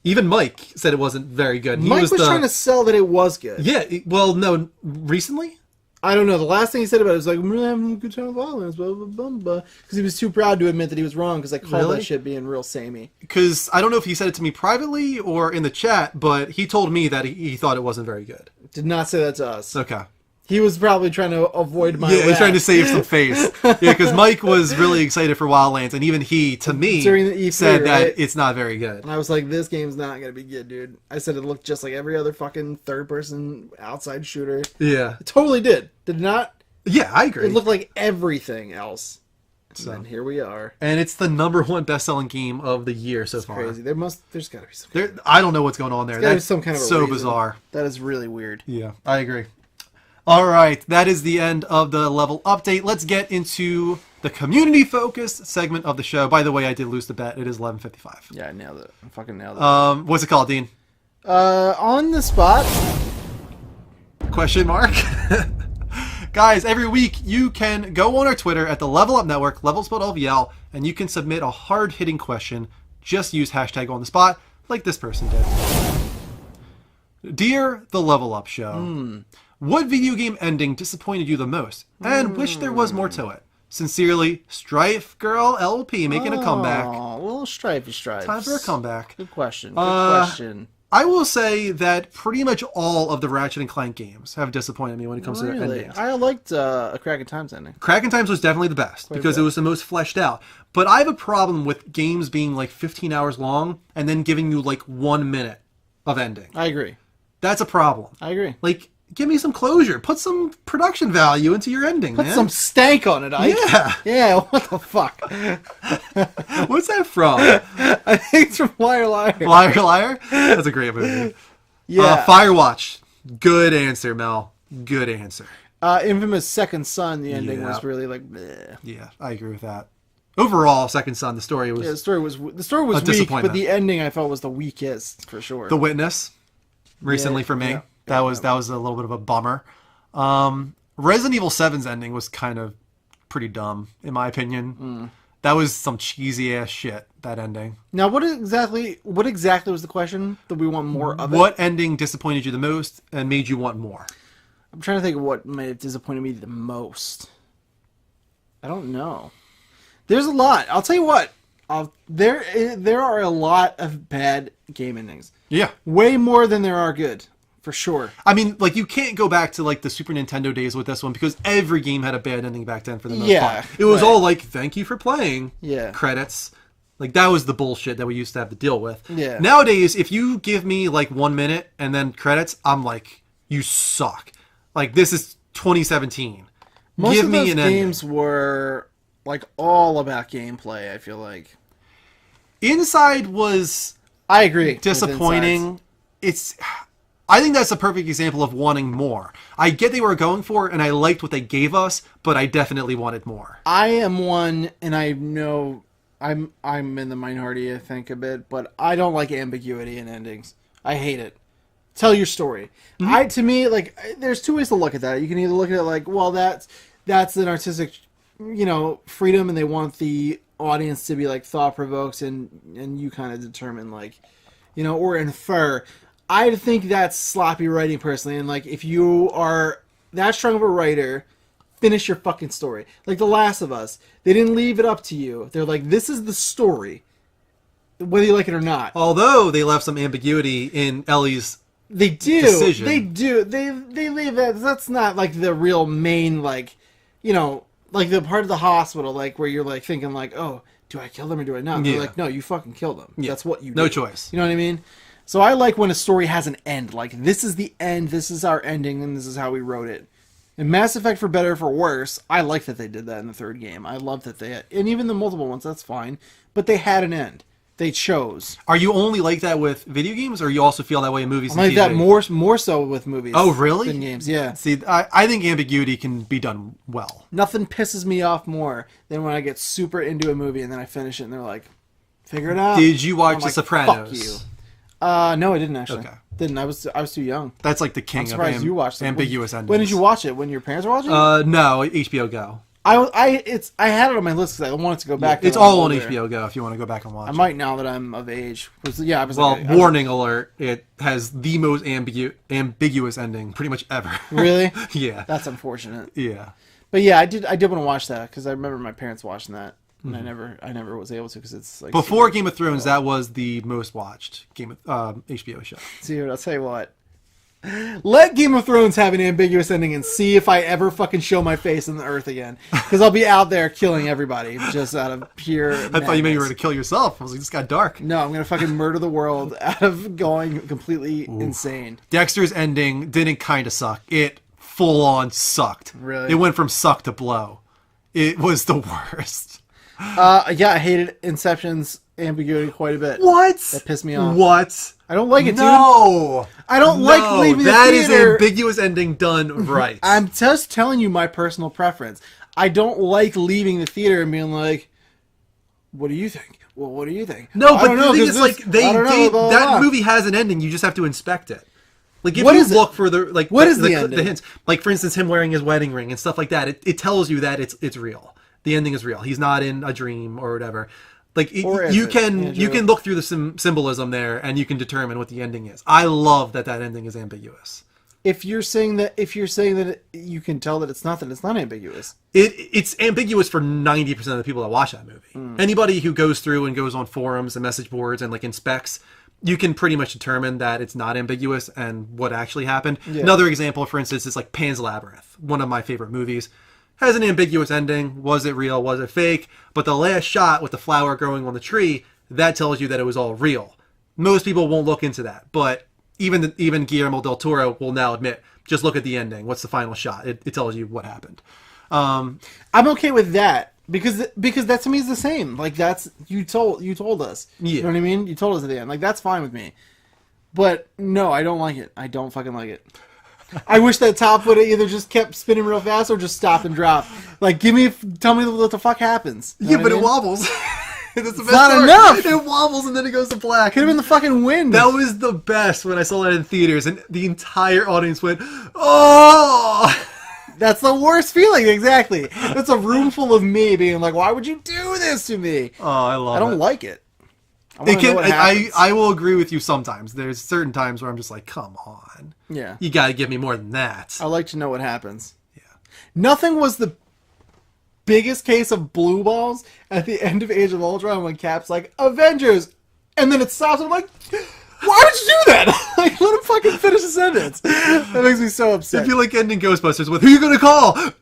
Even Mike said it wasn't very good. Mike was trying to sell that it was good. Yeah, well, no, recently? I don't know. The last thing he said about it was like, I'm really having a good time with Wildlands, blah, blah, blah, blah. Because he was too proud to admit that he was wrong because I called Really? that shit being real samey. Because I don't know if he said it to me privately or in the chat, but he told me that he thought it wasn't very good. Did not say that to us. Okay. He was probably trying to avoid my Yeah, he's wrath. trying to save some face. Yeah, because Mike was really excited for Wildlands, and even he, to me, During the E3, said right? that it's not very good. And I was like, this game's not going to be good, dude. I said it looked just like every other fucking third-person outside shooter. Yeah. It totally did. Did it not? Yeah, I agree. It looked like everything else. So. And here we are. And it's the #1 best-selling game of the year so far. Crazy. There's got to be some. I don't know what's going on there. Gotta be That's some kind of a so reason. bizarre. That is really weird. Yeah, I agree. All right, that is the end of the level update. Let's get into the community-focused segment of the show. By the way, I did lose the bet. It is 11:55. Yeah, I nailed it. I fucking nailed it. What's it called, Dean? On the spot. Question mark. Guys, every week you can go on our Twitter at the Level Up Network, Level Spelled LVL, and you can submit a hard-hitting question. Just use hashtag on the spot, like this person did. Dear the Level Up Show, what video game ending disappointed you the most, and wish there was more to it? Sincerely, Strife Girl LP making a comeback. Oh, a little stripey stripes. Time for a comeback. Good question. Good question. I will say that pretty much all of the Ratchet and Clank games have disappointed me when it comes to their Really? endings. I liked a Crack at Times ending. Kraken Times was definitely the best because it was the most fleshed out. But I have a problem with games being like 15 hours long and then giving you like 1 minute of ending. I agree. That's a problem. I agree. Like, give me some closure. Put some production value into your ending, Put man. some stank on it, Ike. Yeah. Yeah, what the fuck? What's that from? I think it's from Liar Liar. Liar Liar? That's a great movie. Yeah. Firewatch. Good answer, Mel. Good answer. Infamous Second Son, the ending Yeah. was really like, bleh. Yeah, I agree with that. Overall, Second Son, the story was Yeah, the story was weak, disappointment. but the ending I felt was the weakest for sure. The Witness. Recently Yeah, for me. yeah, that was a little bit of a bummer. Resident Evil 7's ending was kind of pretty dumb, in my opinion. That was some cheesy ass shit, that ending. Now, what exactly was the question? That we want more of it? What ending disappointed you the most and made you want more? I'm trying to think of what might have disappointed me the most. I don't know. There's a lot. I'll tell you what. There are a lot of bad game endings. Yeah. Way more than there are good, for sure. I mean, like, you can't go back to, like, the Super Nintendo days with this one because every game had a bad ending back then for the most Yeah, part. It was right. all like, thank you for playing. Yeah. Credits. Like, that was the bullshit that we used to have to deal with. Yeah. Nowadays, if you give me, like, 1 minute and then credits, I'm like, you suck. Like, this is 2017. Most give of me those an ending. games were, like, all about gameplay, I feel like. Inside was I agree. with disappointing. Insides. It's I think that's a perfect example of wanting more. I get they were going for it, and I liked what they gave us, but I definitely wanted more. I am one, and I know I'm in the minority, I think, a bit, but I don't like ambiguity in endings. I hate it. Tell your story. To me, like, there's two ways to look at that. You can either look at it like, well, that's an artistic, freedom, and they want the audience to be like thought provoked, and you kind of determine like, or infer. I think that's sloppy writing personally, and like if you are that strong of a writer, finish your fucking story. Like The Last of Us, they didn't leave it up to you. They're like, this is the story, whether you like it or not. Although they left some ambiguity in Ellie's decision. They do. They leave that. That's not like the real main, like, like the part of the hospital, like where you're like thinking like, oh, do I kill them or do I not? They're like, no, you fucking kill them. Yeah. That's what you do. No choice. You know what I mean? So I like when a story has an end. Like, this is the end, this is our ending, and this is how we wrote it. In Mass Effect, for better or for worse, I like that they did that in the third game. I love that they had, and even the multiple ones, that's fine. But they had an end. They chose. Are you only like that with video games, or you also feel that way in movies I'm and like TV? that more so with movies. Oh, really? Than games, yeah. See, I think ambiguity can be done well. Nothing pisses me off more than when I get super into a movie and then I finish it and they're like, figure it out. Did you watch I'm The like, Sopranos? Fuck you. No, I didn't actually. Okay. Didn't. I was too young. That's like the I'm king of surprised you watched it. ambiguous endings. When did you watch it? When your parents were watching? No, HBO Go. I had it on my list because I wanted to go back. It's all on HBO Go if you want to go back and watch I it. might now that I'm of age. I was Well, like, warning alert! It has the most ambiguous ending pretty much ever. Really? Yeah. That's unfortunate. Yeah. But yeah, I did want to watch that because I remember my parents watching that, and I never was able to because it's like Before Game of Thrones, that was the most watched HBO show. Dude, I'll tell you what. Let Game of Thrones have an ambiguous ending and see if I ever fucking show my face on the earth again. Because I'll be out there killing everybody just out of pure I thought you meant you were going to kill yourself. I was like, this got dark. No, I'm going to fucking murder the world out of going completely insane. Dexter's ending didn't kind of suck. It full on sucked. Really? It went from suck to blow. It was the worst. Yeah, I hated Inception's ambiguity quite a bit. What? That pissed me off. What? I don't like it, dude. No. I don't like leaving the that is theater. ambiguous ending done right. I'm just telling you my personal preference. I don't like leaving the theater and being like, what do you think? Well, what do you think? No, I but don't the know, thing 'cause is, this- like, I don't know, blah, blah, that blah. movie has an ending. You just have to inspect it. Like, if What you is it? look for the like, What is the ending? hints? Like, for instance, him wearing his wedding ring and stuff like that. It tells you that it's real. The ending is real. He's not in a dream or whatever. Like, Or is you it, can Andrew? you can look through the symbolism there, and you can determine what the ending is. I love that ending is ambiguous. If you're saying that you can tell that it's not ambiguous. It's ambiguous for 90% of the people that watch that movie. Anybody who goes through and goes on forums and message boards and like inspects, you can pretty much determine that it's not ambiguous and what actually happened. Yeah. Another example, for instance, is like Pan's Labyrinth, one of my favorite movies. Has an ambiguous ending. Was it real? Was it fake? But the last shot with the flower growing on the tree, that tells you that it was all real. Most people won't look into that, but even Guillermo del Toro will now admit, just look at the ending. What's the final shot? It tells you what happened. I'm okay with that because that to me is the same. Like that's you told us. Yeah. You know what I mean? You told us at the end. Like that's fine with me. But no, I don't like it. I don't fucking like it. I wish that top would have either just kept spinning real fast or just stop and drop. Like, tell me what the fuck happens. You know what I It mean? wobbles. That's the best not part. enough. It wobbles and then it goes to black. Could have been the fucking wind. That was the best when I saw that in theaters, and the entire audience went, "Oh!" That's the worst feeling. Exactly. That's a room full of me being like, "Why would you do this to me?" Oh, I love it. I don't like it. I It wanna know can. what happens. I will agree with you sometimes. There's certain times where I'm just like, "Come on, Yeah. you got to give me more than that." I like to know what happens. Yeah. Nothing was the biggest case of blue balls at the end of Age of Ultron when Cap's like, Avengers! And then it stops and I'm like, why would you do that? Like, let him fucking finish the sentence. That makes me so upset. I feel like ending Ghostbusters with "Who you gonna call?" Yeah,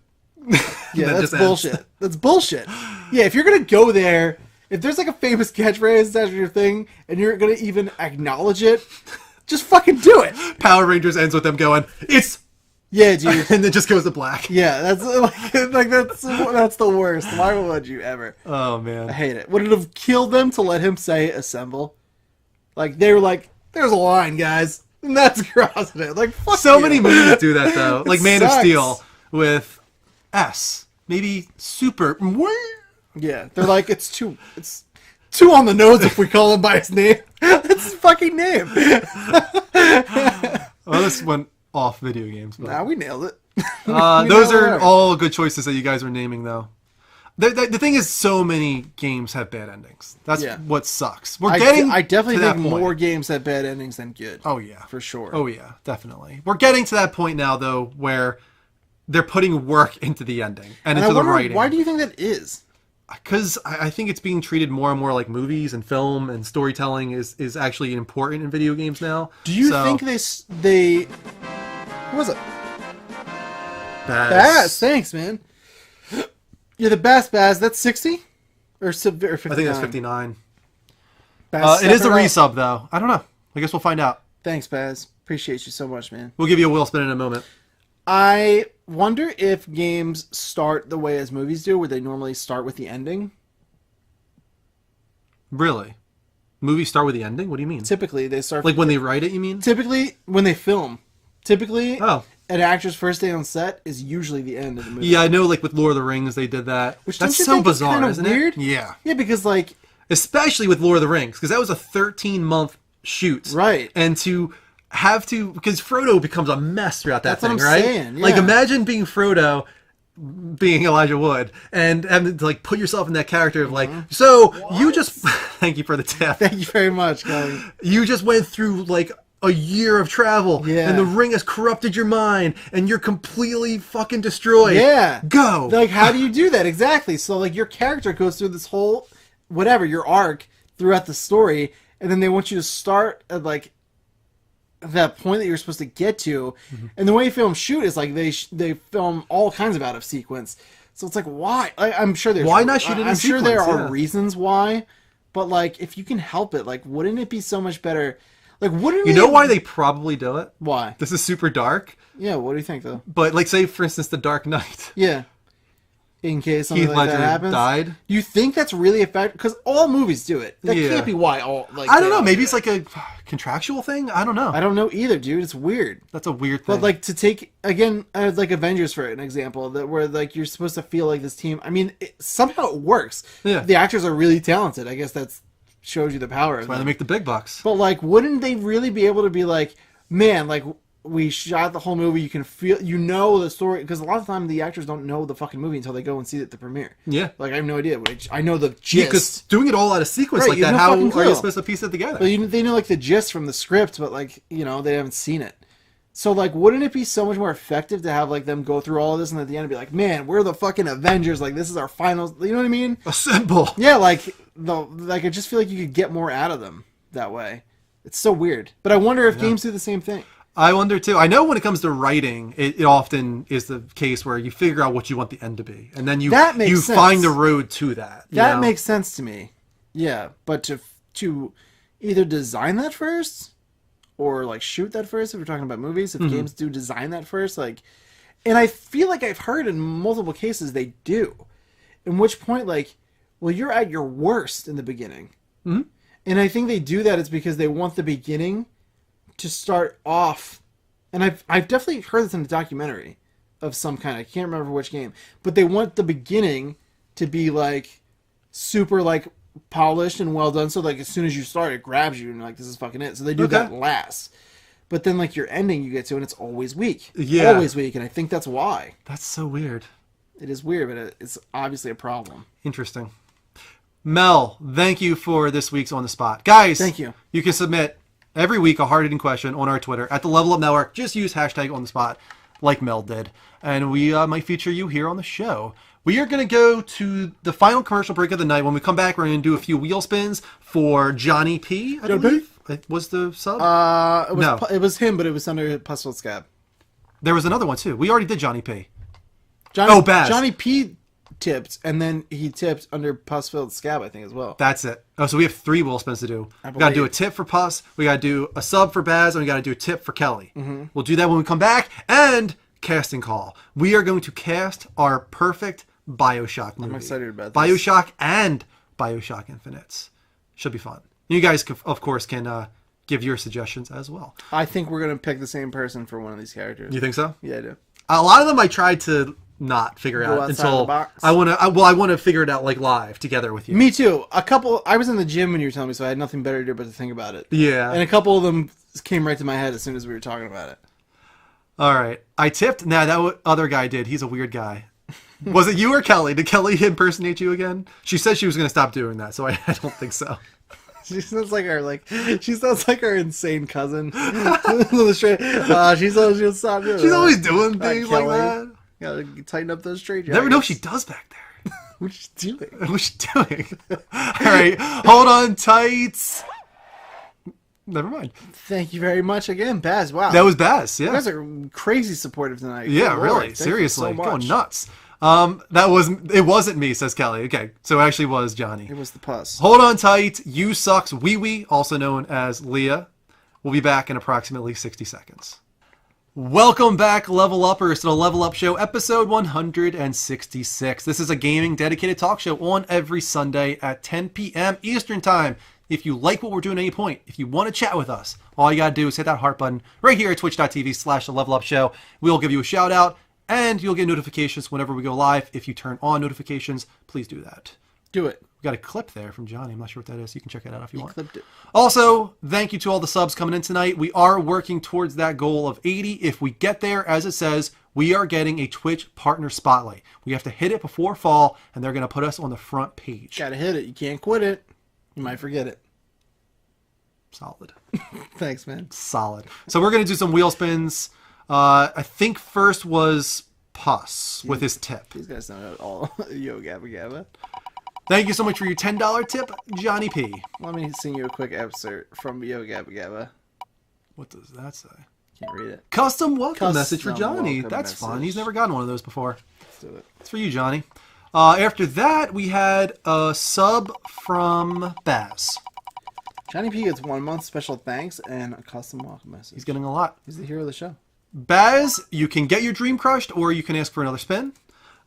that that's just ends. bullshit. That's bullshit. Yeah, if you're gonna go there, if there's like a famous catchphrase attached to your thing, and you're gonna even acknowledge it, just fucking do it. Power Rangers ends with them going, "It's," Yeah, dude. and it just goes to black. Yeah, that's like that's the worst. Why would you ever? Oh I man. hate it. Would it have killed them to let him say assemble? Like they were like, "There's a line, guys." And that's crossing it. Like, fuck So you. many movies do that though. Like Man of sucks. Steel with S. Maybe super. Yeah, they're like, it's too on the nose if we call him by his name. That's his fucking name. Well, this went off video games. But, Nah, we nailed it. those nailed are it. all good choices that you guys are naming, though. The thing is, so many games have bad endings. That's Yeah. what sucks. We're I getting. definitely to that think point. more games have bad endings than good. Oh yeah, for sure. Oh yeah, definitely. We're getting to that point now, though, where they're putting work into the ending and And I into the wonder, writing. why do you think that is? Because I think it's being treated more and more like movies and film, and storytelling is actually important in video games now. Do you So, think they what was it? Baz. Thanks, man. You're the best, Baz. That's 60? Or 59? I think that's 59. Baz, It is a step it up. resub, though. I don't know. I guess we'll find out. Thanks, Baz. Appreciate you so much, man. We'll give you a wheel spin in a moment. I wonder if games start the way as movies do, where they normally start with the ending. Really? Movies start with the ending? What do you mean? Typically, they start... Like when they write it, you mean? Typically, when they film. Typically, Oh. an actor's first day on set is usually the end of the movie. Yeah, I know, like with Lord of the Rings, they did that. Which That's don't you so think is bizarre, kinda isn't weird? it? Yeah. Yeah, because, like... Especially with Lord of the Rings, because that was a 13-month shoot. Right. And to have to... Because Frodo becomes a mess throughout that That's what thing, I'm right? saying, Like, yeah. imagine being Frodo, being Elijah Wood, and having to, like, put yourself in that character of, like, so, you just... Thank you for the tip. Thank you very much, Kelly. You just went through like a year of travel, Yeah. and the ring has corrupted your mind, and you're completely fucking destroyed. Yeah. Go. Like, how do you do that? Exactly. So, like, your character goes through this whole, whatever, your arc throughout the story, and then they want you to start at, like, that point that you're supposed to get to. Mm-hmm. And the way film shoot is, like, they film all kinds of out of sequence. So it's like, why? I'm sure there's... Why not shoot it in I'm sure there sequence? are Yeah. reasons why, but, like, if you can help it, like, wouldn't it be so much better... Like, wouldn't You it... know why they probably do it? Why? This is super dark, Yeah, what do you think, though? but like say for instance The Dark Knight. Yeah. In case something Heath like that Ledger happens. died. You think that's really effective? Because all movies do it. That Yeah. can't be why all... Like, I don't they know. all Maybe do it's it. like a contractual thing. I don't know. I don't know either, dude. It's weird. That's a weird thing. But, like, to take... Again, like, Avengers, for an example, that where, like, you're supposed to feel like this team... I mean, somehow it works. Yeah. The actors are really talented. I guess that's shows you the power of why they them. make the big bucks. But, like, wouldn't they really be able to be like, man, like... We shot the whole movie. You can feel, you know, the story, because a lot of the time the actors don't know the fucking movie until they go and see it at the premiere. Yeah. Like, I have no idea. I know the Yeah, gist. because doing it all out of sequence Right, like you have that, no how fucking are you clue. supposed to piece it together? But they know, like, the gist from the script, but, like, you know, they haven't seen it. So, like, wouldn't it be so much more effective to have, like, them go through all of this and at the end be like, man, we're the fucking Avengers. Like, this is our final... You know what I mean? Assemble. Yeah, like, I just feel like you could get more out of them that way. It's so weird. But I wonder if games do the same thing. I wonder too. I know when it comes to writing, it often is the case where you figure out what you want the end to be, and then you That makes you sense. find the road to that. you That know? makes sense to me. Yeah, but to either design that first or, like, shoot that first, if we're talking about movies, if games do design that first, like... And I feel like I've heard in multiple cases they do. In which point, like, well, you're at your worst in the beginning. Mm-hmm. And I think they do that is because they want the beginning to start off... And I've definitely heard this in a documentary of some kind. I can't remember which game. But they want the beginning to be, like, super, like, polished and well done. So, like, as soon as you start, it grabs you and you're like, this is fucking it. So they do Okay. that last. But then, like, your ending you get to, and it's always weak. Yeah. Always weak. And I think that's why. That's so weird. It is weird, but it's obviously a problem. Interesting. Mel, thank you for this week's On the Spot. Guys, Thank you. You can submit every week a hard-hitting question on our Twitter at the Level Up Network. Just use hashtag On the Spot like Mel did, and we might feature you here on the show. We are going to go to the final commercial break of the night. When we come back, we're going to do a few wheel spins for Johnny P, I believe. Was the sub? It was him, but it was under Pustule Scab. There was another one, too. We already did Johnny P. Baz. Johnny P tipped, and then he tipped under Pus-filled Scab, I think, as well. That's it. Oh, so we have 3 wheel spins to do. We got to do a tip for Puss, we got to do a sub for Baz, and we got to do a tip for Kelly. Mm-hmm. We'll do that when we come back. And casting call. We are going to cast our perfect Bioshock movie. I'm excited about this. Bioshock and Bioshock Infinite. Should be fun. You guys, of course, can give your suggestions as well. I think we're going to pick the same person for one of these characters. You think so? Yeah, I do. A lot of them I tried to not figure Go out outside until the box. I want to figure it out like live together with you. Me too. I was in the gym when you were telling me, so I had nothing better to do but to think about it. Yeah. And a couple of them came right to my head as soon as we were talking about it. All right. I tipped. Nah, other guy did. He's a weird guy. Was it you or Kelly? Did Kelly impersonate you again? She said she was going to stop doing that, so I don't think so. She sounds like our insane cousin. She'll stop doing She's that. always doing things like Kelly. that. Gotta tighten up those straight jackets. Never know what she does back there. What's she doing? What's she doing? All right. Hold on tight. Never mind. Thank you very much again, Baz. Wow. That was Bass. Yeah. You guys are crazy supportive tonight. Yeah, Good really. Lord. Thank you Seriously. so much. Going nuts. It wasn't me, says Kelly. Okay. So it actually was Johnny. It was the puss. Hold on tight. You sucks wee wee, also known as Leah. We'll be back in approximately 60 seconds. Welcome back, Level Uppers, to the Level Up Show, episode 166. This is a gaming dedicated talk show on every Sunday at 10 p.m. Eastern Time. If you like what we're doing at any point, if you want to chat with us, all you got to do is hit that heart button right here at twitch.tv/the Level Up Show. We'll give you a shout out, and you'll get notifications whenever we go live. If you turn on notifications, please do that. Do it. We got a clip there from Johnny. I'm not sure what that is. You can check it out if you want. Clipped it. Also, thank you to all the subs coming in tonight. We are working towards that goal of 80. If we get there, as it says, we are getting a Twitch partner spotlight. We have to hit it before fall, and they're going to put us on the front page. Gotta hit it. You can't quit it. You might forget it. Solid. Thanks, man. Solid. So we're going to do some wheel spins. I think first was Puss with his tip. These guys know it all. Yo, Gabba Gabba. Thank you so much for your $10 tip, Johnny P. Let me sing you a quick excerpt from Yo, Gabba Gabba. What does that say? Can't read it. Custom welcome Custom message for Johnny. welcome That's fun. message. He's never gotten one of those before. Let's do it. It's for you, Johnny. After that, we had a sub from Baz. Johnny P gets 1 month special thanks and a custom welcome message. He's getting a lot. He's the hero of the show. Baz, you can get your dream crushed, or you can ask for another spin.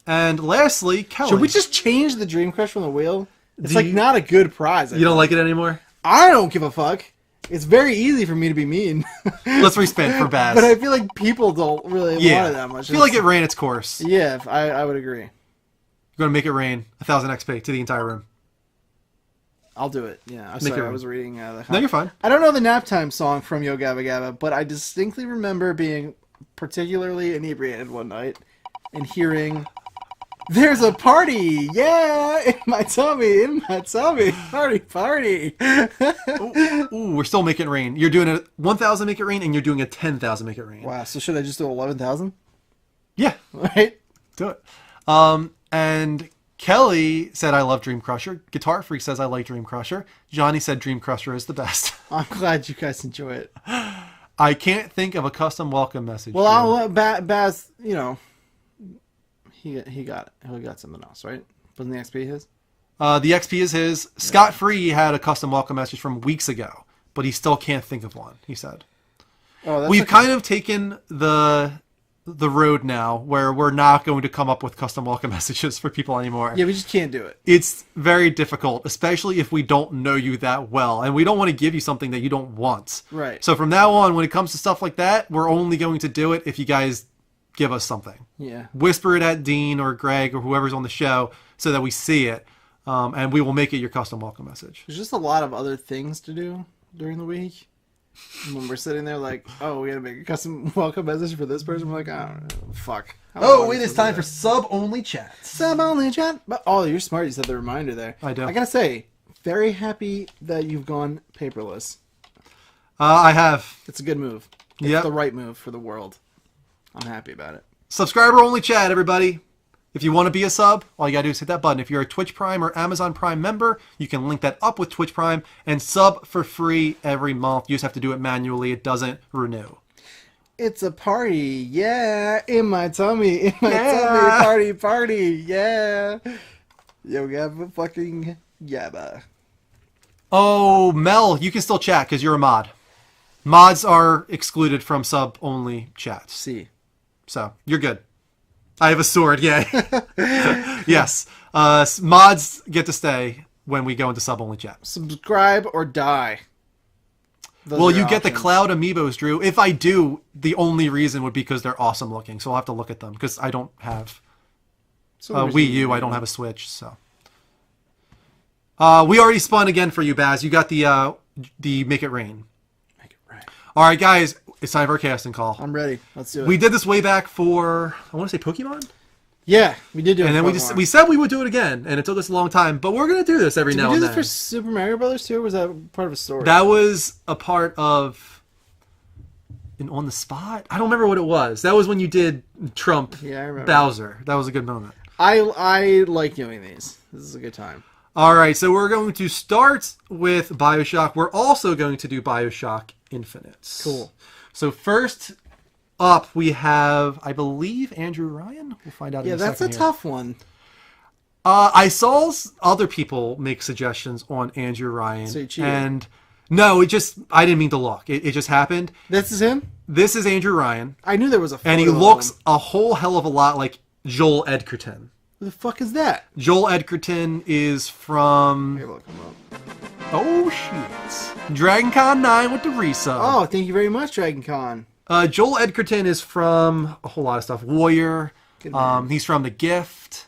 And lastly, Kelly. Should we just change the Dream Crush from the wheel? It's Do like you- not a good prize. You don't like it anymore? I don't give a fuck. It's very easy for me to be mean. Let's respin for Baz. But I feel like people don't really yeah. want it that much. I feel like it ran its course. You're Yeah, I would agree. going to make it rain 1,000 XP to the entire room. I'll do it. Yeah, I'm Make sorry. it I rain. was reading the. No, you're fine. I don't know the nap time song from Yo Gabba Gabba, but I distinctly remember being particularly inebriated one night and hearing, "There's a party, yeah, in my tummy, party, party." Ooh, we're still making it rain. You're doing a 1,000 make it rain, and you're doing a 10,000 make it rain. Wow. So should I just do 11,000? Yeah, Right. do it. And Kelly said, I love Dream Crusher. Guitar Freak says, I like Dream Crusher. Johnny said, Dream Crusher is the best. I'm glad you guys enjoy it. I can't think of a custom welcome message. Well, Drew. I'll let Baz. You know, he got something else, right? Wasn't the XP his? The XP is his. Scott Free had a custom welcome message from weeks ago, but he still can't think of one, he said. Oh, that's We've okay. kind of taken the road now where we're not going to come up with custom welcome messages for people anymore. Yeah, we just can't do it. It's very difficult, especially if we don't know you that well, and we don't want to give you something that you don't want. Right. So from now on, when it comes to stuff like that, we're only going to do it if you guys give us something. Yeah. Whisper it at Dean or Greg or whoever's on the show so that we see it, and we will make it your custom welcome message. There's just a lot of other things to do during the week. When we're sitting there like, oh, we gotta make a custom welcome message for this person. We're like, I don't know, fuck. Oh, it is time for sub-only chats. sub only chat. But oh, you're smart. You said the reminder there. I do. I gotta say, very happy that you've gone paperless. I have. It's a good move. It's Yep. the right move for the world. I'm happy about it. Subscriber-only chat, everybody. If you want to be a sub, all you got to do is hit that button. If you're a Twitch Prime or Amazon Prime member, you can link that up with Twitch Prime and sub for free every month. You just have to do it manually. It doesn't renew. It's a party, yeah, in my tummy, Yeah. tummy, party, yeah. Yo, Gabba fucking Yabba. Oh, Mel, you can still chat because you're a mod. Mods are excluded from sub-only chats. See. So, you're good. I have a sword, yay. Yes. Mods get to stay when we go into sub-only chat. Subscribe or die. Those Well, are your you get the options. Cloud amiibos, Drew. If I do, the only reason would be because they're awesome looking. So I'll have to look at them because I don't have So a there's Wii no U. I reason. don't have a Switch. So we already spun again for you, Baz. You got the Make It Rain. Make it right. All right, guys, it's time for our casting call. I'm ready. Let's do it. We did this way back for, I want to say Pokemon, Yeah, we did do it. and then for we said we would do it again, and it took us a long time, but we're gonna do this every Did now we and do then. this for Super Mario Brothers too, or was that part of a story? That was a part of an on the spot. I don't remember what it was. That was when you did Trump Yeah, I remember. Bowser. That was a good moment. I like doing these. This is a good time. All right, so we're going to start with Bioshock. We're also going to do Bioshock Infinite. Cool. So first up, we have, I believe, Andrew Ryan. We'll find out. Yeah, in a that's a second here. tough one. I saw other people make suggestions on Andrew Ryan, So you cheated. and no, I didn't mean to look. It just happened. This is him. This is Andrew Ryan, I knew there was a photo and he of looks him. a whole hell of a lot like Joel Edgerton. Who the fuck is that? Joel Edgerton is from Here, look him up. oh shit, Dragon Con 9 with the resub. Oh, thank you very much, Dragon Con. Joel Edgerton is from a whole lot of stuff. Warrior. Good man. He's from The Gift.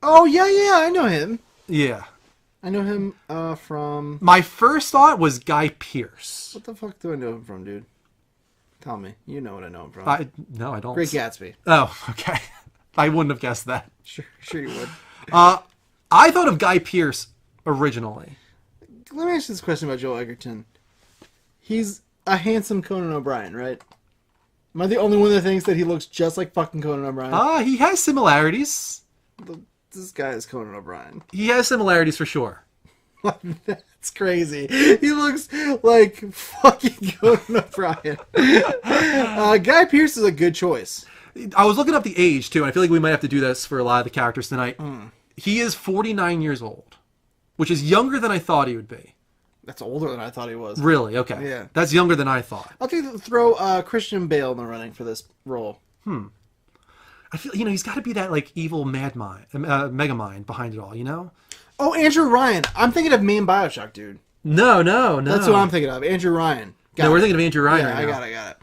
Oh yeah, I know him. Yeah. I know him from. My first thought was Guy Pearce. What the fuck do I know him from, dude? Tell me. You know what I know him from. No, I don't. Great Gatsby. Oh, okay. I wouldn't have guessed that. Sure you would. I thought of Guy Pearce originally. Let me ask you this question about Joel Edgerton. He's a handsome Conan O'Brien, right? Am I the only one that thinks that he looks just like fucking Conan O'Brien? He has similarities. This guy is Conan O'Brien. He has similarities for sure. That's crazy. He looks like fucking Conan O'Brien. Guy Pearce is a good choice. I was looking up the age too, and I feel like we might have to do this for a lot of the characters tonight. He is 49 years old, which is younger than I thought he would be. That's older than I thought he was. Really? Okay. Yeah. That's younger than I thought. I'll throw Christian Bale in the running for this role. I feel he's got to be that like evil mega mind behind it all. Oh, Andrew Ryan. I'm thinking of main Bioshock, dude. No. That's who I'm thinking of. Andrew Ryan. No, we're thinking of Andrew Ryan. Yeah, right now. I got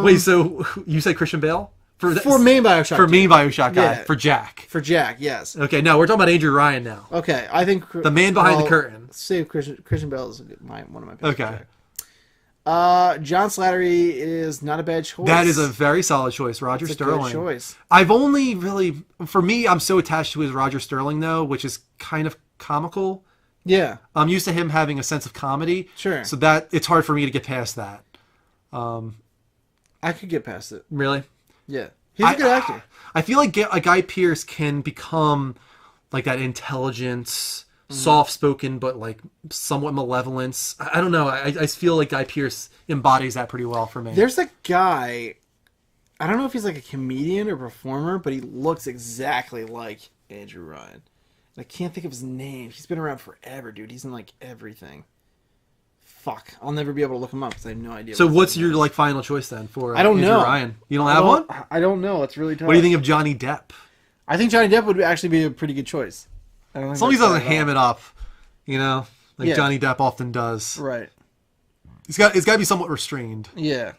it. Wait, so you said Christian Bale For main Bioshock. for dude. main Bioshock guy Yeah. for Jack? For Jack, yes. Okay, no, we're talking about Andrew Ryan now. Okay, I think The man behind the curtain. Save Christian Bale is one of my picks. Okay. John Slattery is not a bad choice. That is a very solid choice, Roger It's a Sterling. good choice. I've only really, for me, I'm so attached to his Roger Sterling though, which is kind of comical. Yeah. I'm used to him having a sense of comedy. Sure. So that it's hard for me to get past that. I could get past it. Really. Yeah. He's a good actor. I feel like a Guy Pearce can become like that intelligent, soft-spoken, but like somewhat malevolence. I don't know. I feel like Guy Pearce embodies that pretty well for me. There's a guy, I don't know if he's like a comedian or performer, but he looks exactly like Andrew Ryan. And I can't think of his name. He's been around forever, dude. He's in like everything. Fuck. I'll never be able to look him up because I have no idea. So what his what's name your is. like final choice then for I don't Andrew know. Ryan? You don't have one? I don't know. It's really tough. What do you think of Johnny Depp? I think Johnny Depp would actually be a pretty good choice. I don't think As long as he that's doesn't bad at ham it up, like Yeah. Johnny Depp often does. all. Right. It's got to be somewhat restrained, Yeah.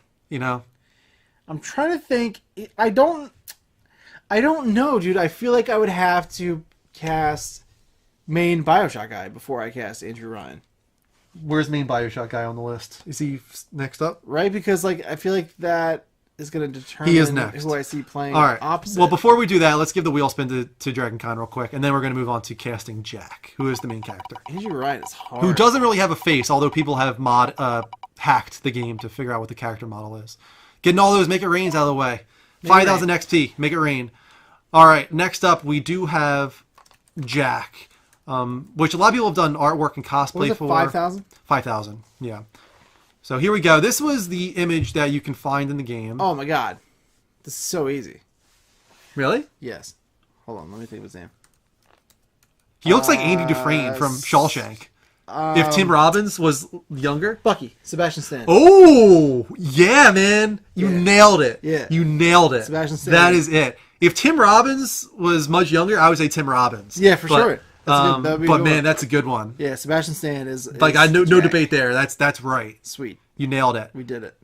I'm trying to think. I don't know, dude. I feel like I would have to cast main Bioshock guy before I cast Andrew Ryan. Where's main Bioshock guy on the list? Is he next up? Right? Because like I feel like that is going to determine He is next. who I see playing All right. opposite. Well, before we do that, let's give the wheel spin to Dragon Con real quick, and then we're going to move on to casting Jack, who is the main character, Andrew Ryan is hard. who doesn't really have a face, although people have hacked the game to figure out what the character model is. Getting all those Make It Rains out of the way. 5,000 XP, Make It Rain. All right, next up, we do have Jack, which a lot of people have done artwork and cosplay What was it, for. 5,000? 5,000, yeah. So here we go. This was the image that you can find in the game. Oh my god. This is so easy. Really? Yes. Hold on, let me think of his name. He looks like Andy Dufresne from Shawshank. If Tim Robbins was younger. Bucky, Sebastian Stan. Oh, yeah, man. You Yeah. nailed it. Yeah. You nailed it. Sebastian Stan. That is it. If Tim Robbins was much younger, I would say Tim Robbins. Yeah, for But sure. That'd be a But good man, one. that's a good one. Yeah, Sebastian Stan is Like is no Jack. debate there. That's right. Sweet, You nailed it. we did it.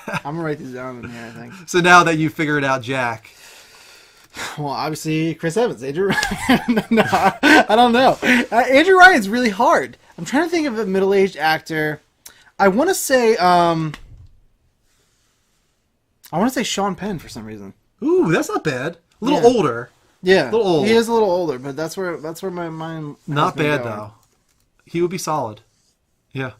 I'm gonna write these down in here. I think. So now that you figured out Jack, Well, obviously Chris Evans, Andrew Ryan. No, I don't know. Andrew Ryan's really hard. I'm trying to think of a middle-aged actor. I want to say Sean Penn for some reason. ooh, that's not bad. A little Yeah. older. Yeah, Little old. he is a little older, but that's where my mind. has Not been bad going. though. He would be solid. Yeah,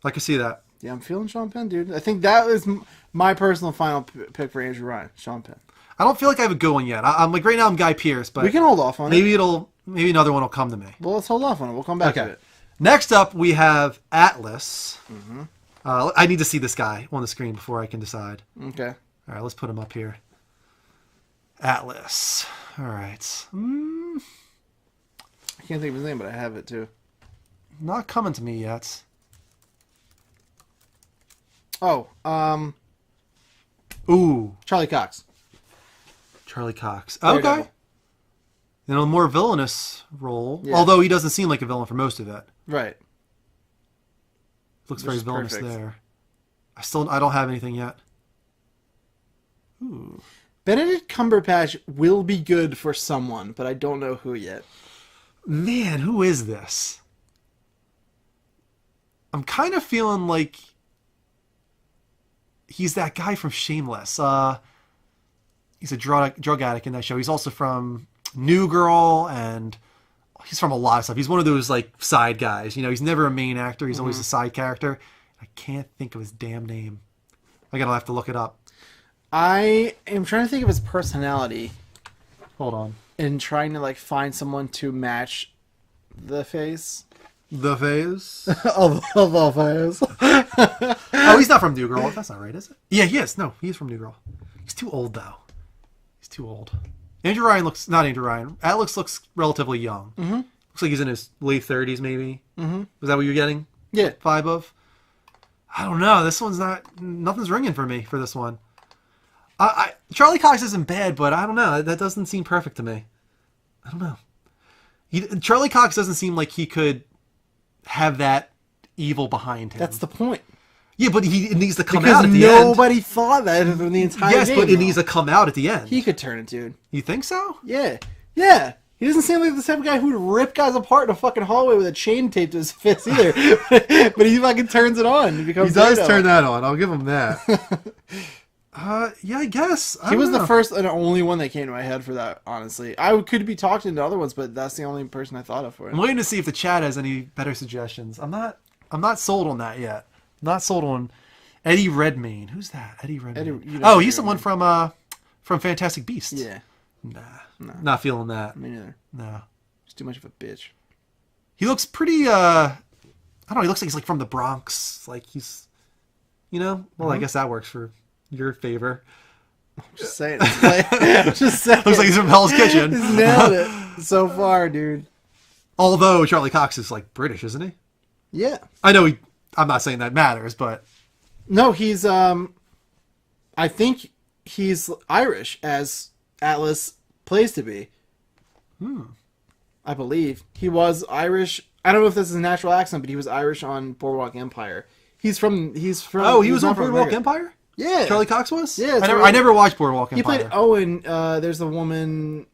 I can see that. Yeah, I'm feeling Sean Penn, dude. I think that is my personal final pick for Andrew Ryan. Sean Penn. I don't feel like I have a good one yet. I'm like right now I'm Guy Pearce, but We can hold off on it. maybe another one will come to me. Well, let's hold off on it. We'll come back to Okay. it. Next up we have Atlas. Mm-hmm. I need to see this guy on the screen before I can decide. Okay. All right, let's put him up here. Atlas. All right. I can't think of his name, but I have it too. Not coming to me yet. Oh, Ooh, Charlie Cox. Charlie Cox. Daredevil. Okay. In a more villainous role, Yeah. although he doesn't seem like a villain for most of it. Right. Looks Which very is villainous perfect. there. I don't have anything yet. Benedict Cumberbatch will be good for someone, but I don't know who yet. Man, who is this? I'm kind of feeling like he's that guy from Shameless. He's a drug addict in that show. He's also from New Girl, and he's from a lot of stuff. He's one of those like side guys. You know, he's never a main actor. He's always a side character. I can't think of his damn name. I'm gonna have to look it up. I am trying to think of his personality Hold on. and trying to like find someone to match the face The Phase. of all face. Oh, he's not from New Girl. That's not right, is it? Yeah, he is. No, he's from New Girl. He's too old though. He's too old. Andrew Ryan looks not Andrew Ryan. Alex looks relatively young. Mm-hmm. Looks like he's in his late 30s, maybe. Mm-hmm. Was that what you're getting? Yeah. Vibe of? I don't know. This one's not. Nothing's ringing for me for this one. Charlie Cox isn't bad, but I don't know. That doesn't seem perfect to me. I don't know. Charlie Cox doesn't seem like he could have that evil behind him. That's the point. Yeah, but it needs to come Because out at the end. nobody thought that in the entire Yes, game. but it though. needs to come out at the end. He could turn it, dude. You think so? Yeah. Yeah. He doesn't seem like the type of guy who would rip guys apart in a fucking hallway with a chain taped to his fist either. But he fucking turns it on. He becomes Daredevil. that on. I'll give him that. Yeah, I guess. He was the first and only one that came to my head for that, honestly. I could be talking to other ones, but that's the only person I thought of for I'm it. waiting to see if the chat has any better suggestions. I'm not sold on that yet. I'm not sold on Eddie Redmayne. Who's that? Eddie Redmayne. you know Oh, Eddie he's the one from Fantastic Beasts. Yeah. Nah, not feeling that. Me neither. No. He's too much of a bitch. He looks pretty. I don't know. He looks like he's like from the Bronx. Like he's, well, I guess that works for your favor. Just saying. Just saying. Looks like he's from Hell's Kitchen. He's nailed it so far, dude. Although Charlie Cox is like British, isn't he? Yeah. I know I'm not saying that matters, but No, he's I think he's Irish, as Atlas plays to be. I believe he was Irish. I don't know if this is a natural accent, but he was Irish on Boardwalk Empire. He's from. Oh, he was not on from Boardwalk America. Empire? Yeah, Charlie Cox was? Yeah, it's I never watched Boardwalk He Empire. played Owen. There's a woman.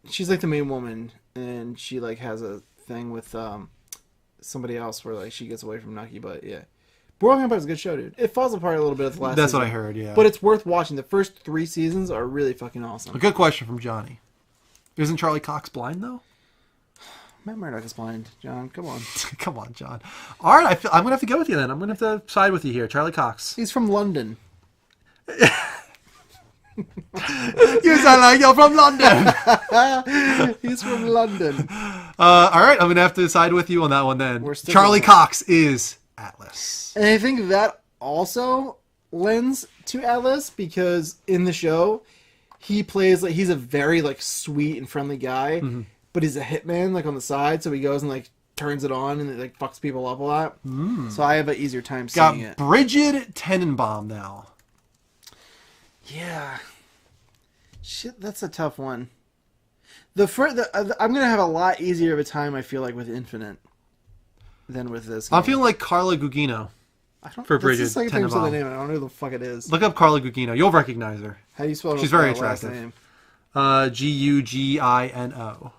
She's like the main woman, and she like has a thing with somebody else where like she gets away from Nucky. But yeah, Boardwalk Empire is a good show, dude. It falls apart a little bit at the last. That's season, what I heard, yeah. But it's worth watching. The first 3 seasons are really fucking awesome. A good question from Johnny. Isn't Charlie Cox blind, though? Matt Murdock is blind, John. Come on. Come on, John. All right, I'm going to have to go with you then. I'm going to have to side with you here. Charlie Cox. He's from London. You sound like you're from London. He's from London. All right, I'm going to have to side with you on that one then. We're sticking Charlie with Cox is Atlas. And I think that also lends to Atlas because in the show, he plays like he's a very like sweet and friendly guy, but he's a hitman like on the side, so he goes and like turns it on and it like fucks people up a lot. So I have an easier time Got seeing it. Bridget Tenenbaum now. Yeah. Shit, that's a tough one. I'm gonna have a lot easier of a time, I feel like, with Infinite than with this game. I'm feeling like Carla Gugino I don't, for that's Bridget the second time you said the Tenenbaum. name. I don't know who the fuck it is. Look up Carla Gugino. You'll recognize her. How do you spell She's very her last attractive. name? Gugino.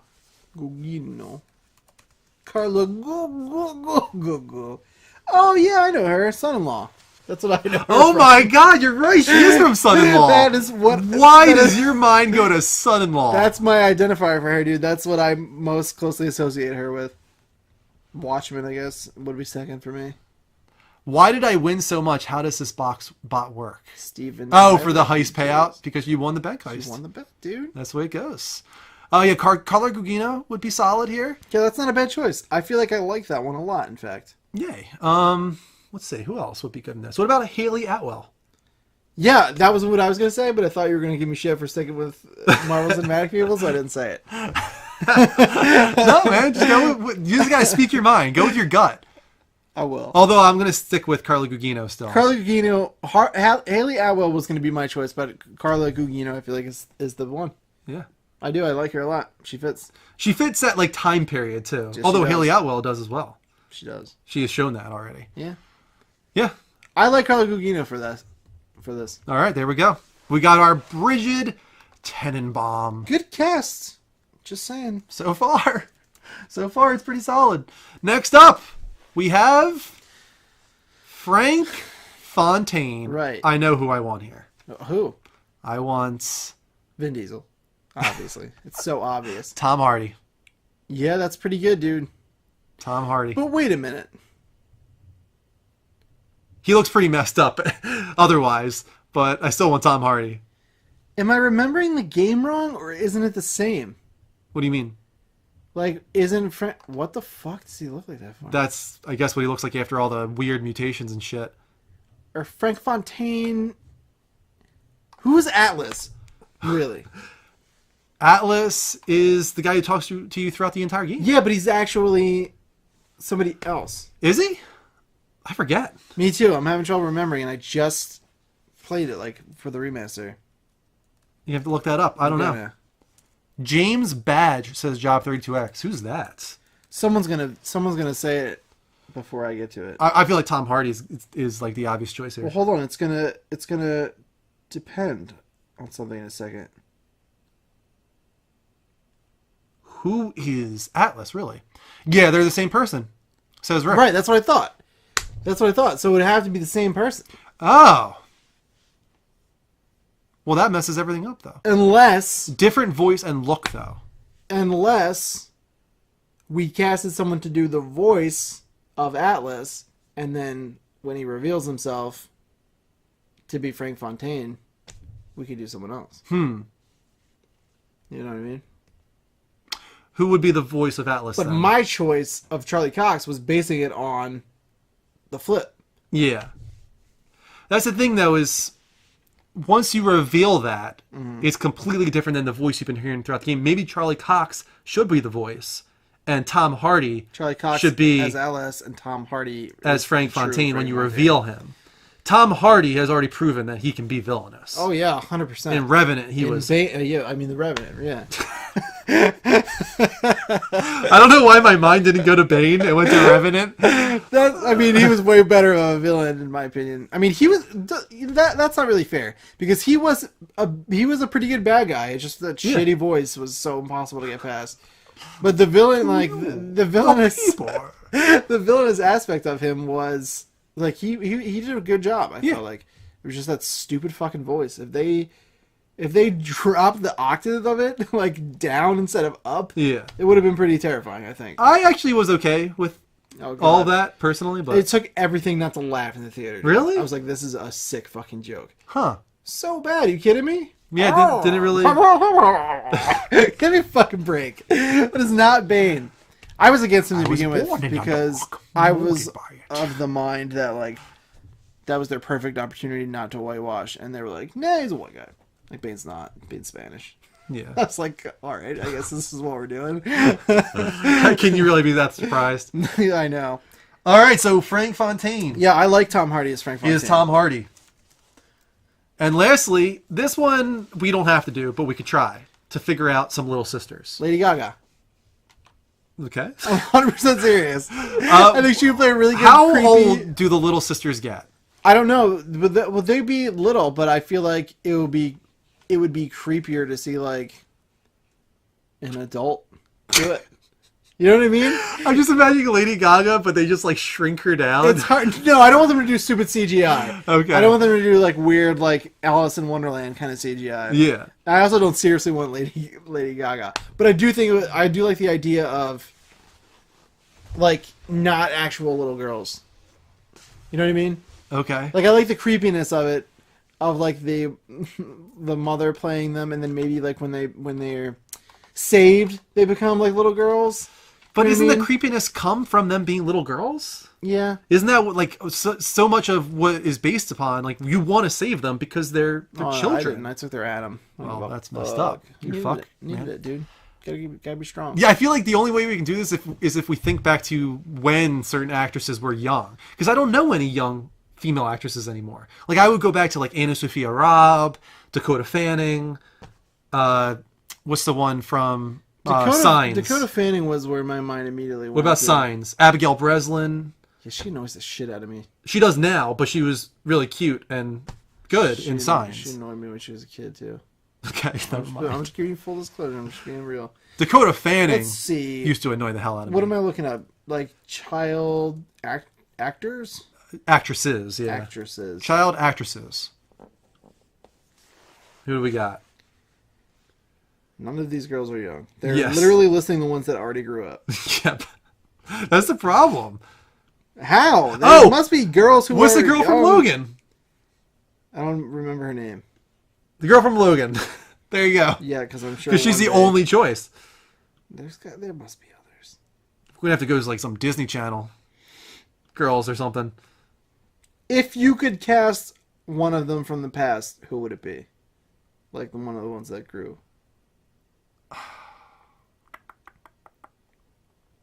Gugino. Carla Go. Oh yeah, I know her. Son-in-law. That's what I know. Her Oh from. my God, you're right. She is from Son-in-Law. That is what. Why that does is- your mind go to Son-in-Law? That's my identifier for her, dude. That's what I most closely associate her with. Watchmen, I guess, would be second for me. Why did I win so much? How does this bot work? Steven. Oh, for the heist payout? Because you won the bank heist. You won the bet, dude. That's the way it goes. Oh, yeah, Carla Gugino would be solid here. Yeah, that's not a bad choice. I feel like I like that one a lot, in fact. Yay. Let's see. Who else would be good in this? What about Haley Atwell? Yeah, that was what I was going to say, but I thought you were going to give me shit for sticking with Marvel Cinematic people, so I didn't say it. No, man. Just go with, you just got to speak your mind. Go with your gut. I will. Although I'm going to stick with Carla Gugino still. Carla Gugino, Haley Atwell was going to be my choice, but Carla Gugino I feel like is the one. Yeah. I do. I like her a lot. She fits. She fits that like time period too. Yes, she Although does. Haley Atwell does as well. She does. She has shown that already. Yeah. Yeah. I like Carla Gugino for this. All right, there we go. We got our Bridget Tenenbaum. Good cast. Just saying. So far, it's pretty solid. Next up, we have Frank Fontaine. Right. I know who I want here. Who? I want Vin Diesel. Obviously. It's so obvious. Tom Hardy. Yeah, that's pretty good, dude. Tom Hardy. But wait a minute. He looks pretty messed up otherwise, but I still want Tom Hardy. Am I remembering the game wrong, or isn't it the same? What do you mean? Like, isn't Frank... What the fuck does he look like that for? That's, I guess, what he looks like after all the weird mutations and shit. Or Frank Fontaine... Who's Atlas? Really? Atlas is the guy who talks to you throughout the entire game. Yeah, but he's actually somebody else. Is he? I forget. Me too. I'm having trouble remembering, and I just played it, like, for the remaster. You have to look that up. I don't know. Yeah. James Badge says Job 32X. Who's that? Someone's gonna say it before I get to it. I feel like Tom Hardy is like the obvious choice here. Well, hold on. It's gonna depend on something in a second. Who is Atlas, really? Yeah, they're the same person. Says Rick. Right. That's what I thought. So it would have to be the same person, Oh. Well, that messes everything up, though. unless Different voice and look, though. we casted someone to do the voice of Atlas, and then when he reveals himself to be Frank Fontaine, we could do someone else. You know what I mean? Who would be the voice of Atlas, But then? my choice of Charlie Cox was basing it on the flip. Yeah. That's the thing, though, is once you reveal that, it's completely different than the voice you've been hearing throughout the game. Maybe Charlie Cox should be the voice, and Tom Hardy Charlie Cox should be as Alice, and Tom Hardy as is Frank the true Fontaine when Frank you Fontaine. reveal him. Tom Hardy has already proven that he can be villainous. Oh yeah, 100%. In Revenant, he was... yeah, I mean the Revenant. Yeah. I don't know why my mind didn't go to Bane. It went to Revenant. I mean, he was way better of a villain in my opinion. I mean, he was that's not really fair because he was a pretty good bad guy. It's just that shitty voice was so impossible to get past. But the villain, like the villainous, the villainous aspect of him was like he did a good job. I felt like it was just that stupid fucking voice. If they dropped the octave of it like down instead of up, Yeah. it would have been pretty terrifying. I think. I actually was okay with Oh, God. all that, personally, but... It took everything not to laugh in the theater. dude. Really? I was like, this is a sick fucking joke. Huh. So bad. Are you kidding me? Yeah, didn't really... Give me a fucking break. That is not Bane. I was against him to was begin with born in a because dark I was market. of the mind that like that was their perfect opportunity not to whitewash, and they were like, "Nah, he's a white guy." Like Bane's not. Bane's Spanish. I Yeah. was like, "All right, I guess this is what we're doing." Can you really be that surprised? I know. All right, so Frank Fontaine. Yeah, I like Tom Hardy as Frank He Fontaine. is Tom Hardy. And lastly, this one we don't have to do, but we could try. to figure out some little sisters. Lady Gaga. Okay. I'm 100% serious. I think she would play a really good How creepy... old do the little sisters get? I don't know. Would they be little? But I feel like it would be creepier to see like an adult do it. You know what I mean? I'm just imagining Lady Gaga, but they just like shrink her down. It's hard. No, I don't want them to do stupid CGI. Okay. I don't want them to do like weird like Alice in Wonderland kind of CGI. Yeah. I also don't seriously want Lady Gaga, but I do think I do like the idea of like not actual little girls. You know what I mean? Okay. Like I like the creepiness of it, of like the mother playing them, and then maybe like when they're saved, they become like little girls. But You know what isn't I the mean? creepiness come from them being little girls? Yeah. Isn't that what, like so much of what is based upon like you want to save them because they're Oh, I children? didn't. I took their Adam. Well, that's messed up. You fuck. Needed man. it, dude. Gotta be strong. Yeah, I feel like the only way we can do this is if we think back to when certain actresses were young. Because I don't know any young female actresses anymore. Like I would go back to like Anna Sophia Robb, Dakota Fanning. What's the one from Signs? Dakota Fanning was where my mind immediately went. What about to. Signs? Abigail Breslin. Yeah, she annoys the shit out of me. She does now, but she was really cute and good in Signs. She annoyed me when she was a kid too. Okay, never mind. I'm just giving you full disclosure. I'm just being real. Dakota Fanning Let's see. used to annoy the hell out of What me. am I looking at? Like child actors, Actresses, yeah. actresses. Child actresses. Who do we got? None of these girls are young. They're Yes. literally listing the ones that already grew up. Yep. That's the problem. How? There Oh! must be girls who. What's the are girl from young. Logan? I don't remember her name. The girl from Logan. There you go. Yeah, because I'm sure. Because she's one the day- only choice. There must be others. We're going to have to go to like some Disney Channel girls or something. If you could cast one of them from the past, who would it be? Like one of the ones that grew.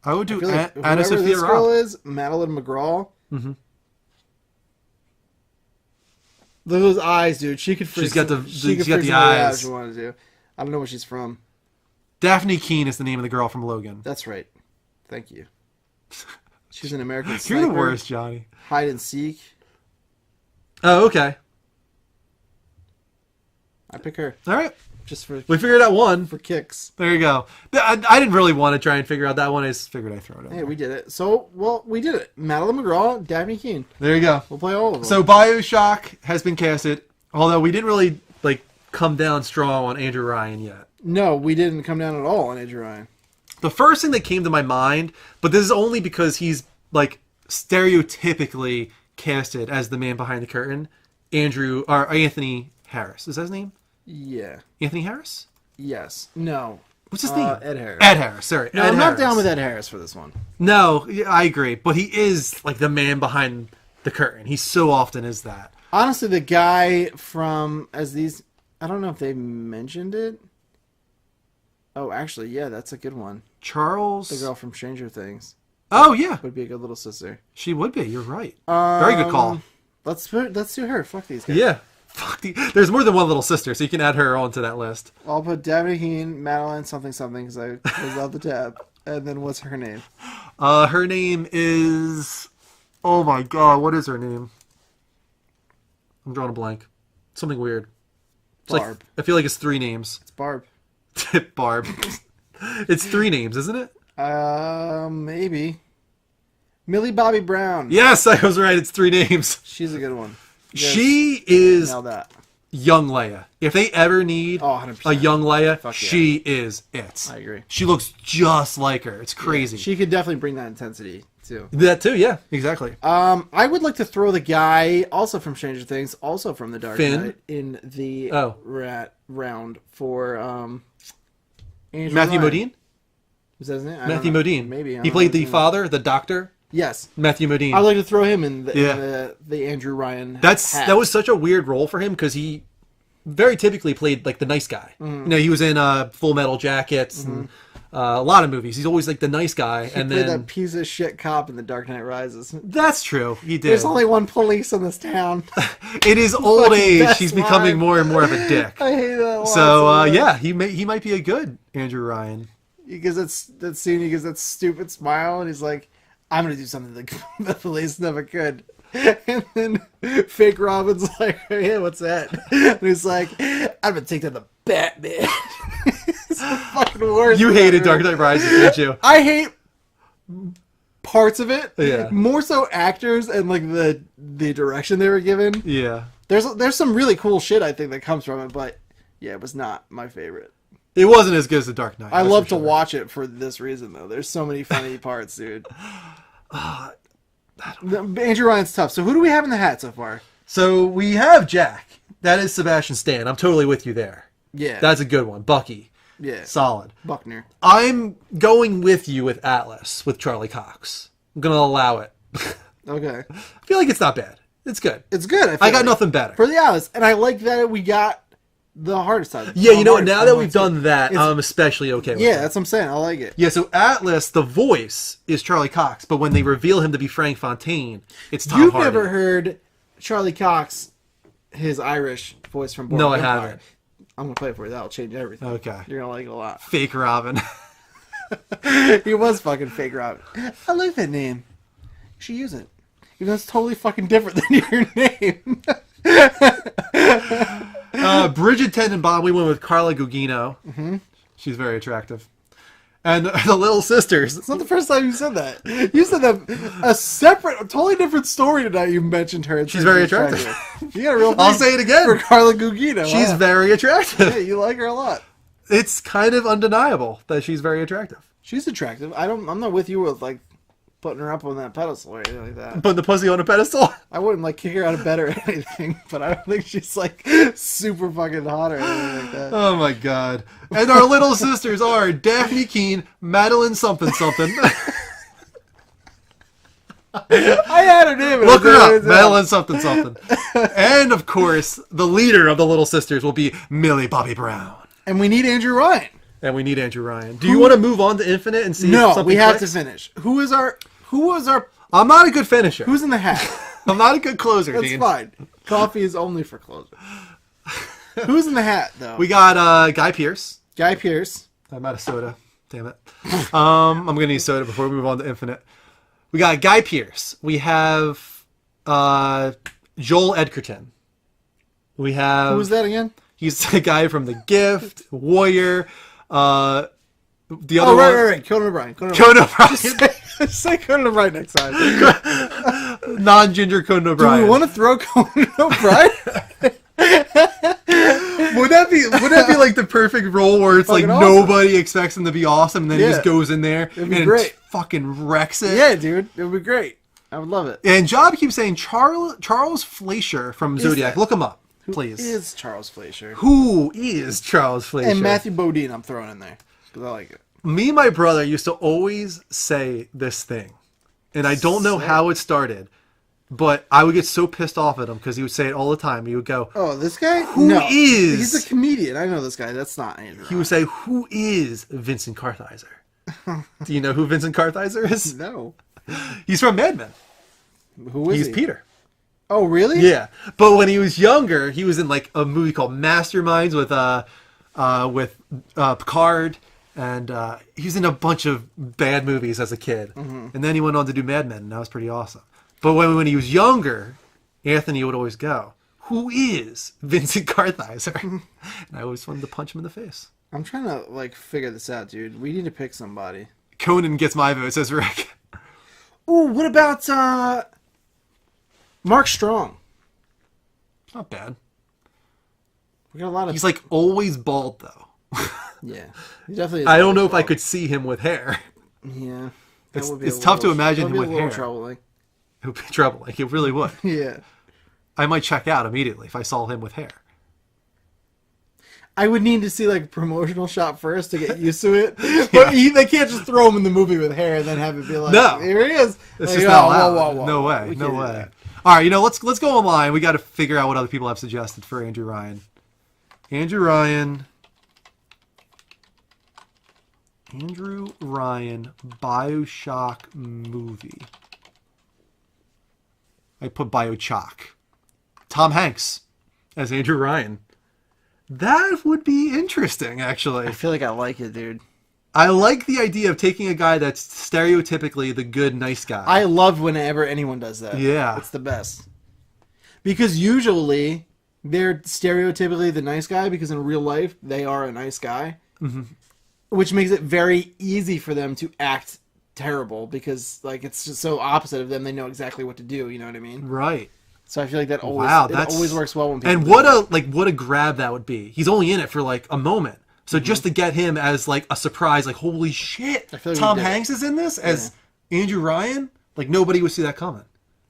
I would do I feel like Anna whoever Sophia this girl Robb. is, Madeline McGraw. Mm-hmm. Look at those eyes, dude. She could. She's got the- She could she's got freak the somebody out eyes. if she wanted to. I don't know where she's from. Daphne Keene is the name of the girl from Logan. That's right. Thank you. She's an American You're Sniper. the worst, Johnny. Hide and seek. Oh, okay. I pick her All right. just for We figured out one. kicks. There you go. I didn't really want to try and figure out that one. I just figured I'd throw it out. Hey, we did it. So, well, we did it. Madeline McGraw, Daphne Keene. There you go. We'll play all of them. So Bioshock has been casted, although we didn't really like come down strong on Andrew Ryan yet. No, we didn't come down at all on Andrew Ryan. The first thing that came to my mind, but this is only because he's like stereotypically casted as the man behind the curtain, Anthony Harris. Is that his name? Yeah. Anthony Harris? Yes. No. What's his name? Ed Harris. Ed Harris. Sorry. No, Ed I'm not Harris. down with Ed Harris for this one. No, yeah, I agree, but he is like the man behind the curtain. He so often is that. Honestly, the guy from I don't know if they mentioned it. Oh, actually, yeah, that's a good one. Charles. The girl from Stranger Things Oh yeah, would be a good little sister. she would be. You're right. Very good call. Let's do her. Fuck these guys. Yeah. Fuck there's more than one little sister, so you can add her onto that list. I'll put Daphne Keene, Madeline something because I closed out the tab. And then what's her name? Her name is. Oh my god, what is her name? I'm drawing a blank. Something weird. It's Barb. like I feel like it's 3 names. It's Barb. Barb. It's 3 names, isn't it? Maybe. Millie Bobby Brown. Yes, I was right. It's 3 names. She's a good one. Yes. She is Nailed that. young Leia. If they ever need Oh, 100%. a young Leia, Fuck yeah. she is it. I agree. She looks just like her. It's crazy. She could definitely bring that intensity too. That too, yeah, exactly. I would like to throw the guy also from Stranger Things, also from The Dark Finn? Knight, in the Oh. round for Andrew Matthew Ryan. Modine? Was that his name? I Matthew don't know. Modine. Maybe. I don't He know played his the name. father, the doctor. Yes. Matthew Modine. I'd like to throw him in Yeah. the Andrew Ryan. hat. That was such a weird role for him because he very typically played like the nice guy. You know, he was in Full Metal Jackets and A lot of movies. He's always like the nice guy, and Played then that piece of shit cop in The Dark Knight Rises. that's true. He did. There's only one police in this town. In his old Fucking age, best he's becoming line. more and more of a dick. I hate that line So much. yeah, he might be a good Andrew Ryan. He gives that scene. He gives that stupid smile, and he's like, "I'm gonna do something that the police never could." And then fake Robin's like, "Hey, what's that?" And he's like, "I'm gonna take down the Batman." It's the fucking worst. You hated ever. Dark Knight Rises, didn't you? I hate parts of it. Yeah. More so actors and like the direction they were given. Yeah. There's some really cool shit I think that comes from it, but yeah, it was not my favorite. It wasn't as good as The Dark Knight. I that's love for to sure. watch it for this reason though. There's so many funny parts, dude. Andrew Ryan's tough. So who do we have in the hat so far? So we have Jack. That is Sebastian Stan. I'm totally with you there. Yeah. That's a good one. Bucky. yeah. Solid. Buckner. I'm going with you with Atlas, with Charlie Cox. I'm going to allow it. Okay. I feel like it's not bad. It's good. It's good. I, I feel got like. nothing better. For the Alice. And I like that we got the hardest side. Yeah, you know what? Now that we've done that, I'm especially okay with Yeah, it. that's what I'm saying. I like it. Yeah, so Atlas, the voice, is Charlie Cox, but when they reveal him to be Frank Fontaine, it's Tom You've Hardy. never heard Charlie Cox, his Irish voice from Born No, I Empire. haven't. I'm going to play it for you. That'll change everything. Okay. You're going to like it a lot. Fake Robin. He was fucking fake Robin. I like that name. You should use it. Even though it's totally fucking different than your name. Bridget Tenenbaum, we went with Carla Gugino. Mm-hmm. She's very attractive. And the Little Sisters. It's not the first time you said that. You said that a separate, a totally different story tonight. You mentioned her. She's very attractive. You got a real I'll thing say it again. for Carla Gugino. She's wow. very attractive. Yeah, you like her a lot. It's kind of undeniable that she's very attractive. She's attractive. I'm not with you with like putting her up on that pedestal or anything like that. Putting the pussy on a pedestal. I wouldn't like kick her out of bed or anything, but I don't think she's like super fucking hot or anything like that. Oh my god. And our little sisters are Daphne Keene, Madeline something something. I had her name. Look her up, Madeline something something. And of course, the leader of the little sisters will be Millie Bobby Brown. And we need Andrew Ryan. And we need Andrew Ryan. Do you want to move on to Infinite and see if No, something we have clicks? to finish. Who was our I'm not a good finisher. who's in the hat? I'm not a good closer, That's Dean. fine. Coffee is only for closers. Who's in the hat though? We got Guy Pearce. Guy Pearce. I'm out of soda. Damn it. I'm gonna need soda before we move on to Infinite. We got Guy Pearce. We have Joel Edgerton. We have Who was that again? He's the guy from The Gift, Warrior. The other Oh, one, right. Conan O'Brien. Conan O'Brien, Say Conan O'Brien next time. non-ginger Conan Do O'Brien. we want to throw Conan O'Brien? Would that be like the perfect role where it's like Fucking awesome. nobody expects him to be awesome, and then he Yeah. just goes in there It'd be and great. fucking wrecks it? Yeah, dude. It would be great. I would love it. And Job keeps saying Charles Fleischer from Zodiac. that? Look him up, please. Is Charles Fleischer. Who is Charles Fleischer? And Matthew Modine I'm throwing in there. Because I like it. Me and my brother used to always say this thing, and I don't know how it started, but I would get so pissed off at him because he would say it all the time. He would go, Oh, this guy? Who no. is- He's a comedian. I know this guy. That's not Andrew. he would say, "Who is Vincent Kartheiser?" Do you know who Vincent Kartheiser is? No. He's from Mad Men. Who is He's he? Peter. Oh, really? Yeah, but when he was younger, he was in like a movie called Masterminds with Picard, and he was in a bunch of bad movies as a kid, and then he went on to do Mad Men, and that was pretty awesome. But when he was younger, Anthony would always go, "Who is Vincent Kartheiser?" And I always wanted to punch him in the face. I'm trying to like figure this out, dude. We need to pick somebody. Conan gets my vote, says Rick. Ooh, what about Mark Strong? Not bad. We got a lot of. He's like always bald though. Yeah, he definitely. Is I don't know if I bald. could see him with hair. Yeah, It's- that would be it's a tough to little- imagine that would him be a with little hair. troubling. It would be trouble. Like it really would. Yeah, I might check out immediately if I saw him with hair. I would need to see like a promotional shot first to get used to it. But they can't just throw him in the movie with hair and then have it be like, No. here he is. It's Like, just oh, not whoa, allowed. whoa, whoa, No whoa. way. We No can't do way. that. All right, let's go online. We got to figure out what other people have suggested for Andrew Ryan. Andrew Ryan. Andrew Ryan Bioshock movie. I put Bioshock. Tom Hanks as Andrew Ryan. That would be interesting, actually. I feel like I like it, dude. I like the idea of taking a guy that's stereotypically the good, nice guy. I love whenever anyone does that. Yeah. It's the best. Because usually they're stereotypically the nice guy because in real life they are a nice guy. Mm-hmm. Which makes it very easy for them to act terrible because like it's just so opposite of them. They know exactly what to do. You know what I mean? Right. So I feel like that always it always works well when people and do what a grab that would be. He's only in it for like a moment. So just to get him as like a surprise, like holy shit, like Tom Hanks is in this as Andrew Ryan. Like nobody would see that coming.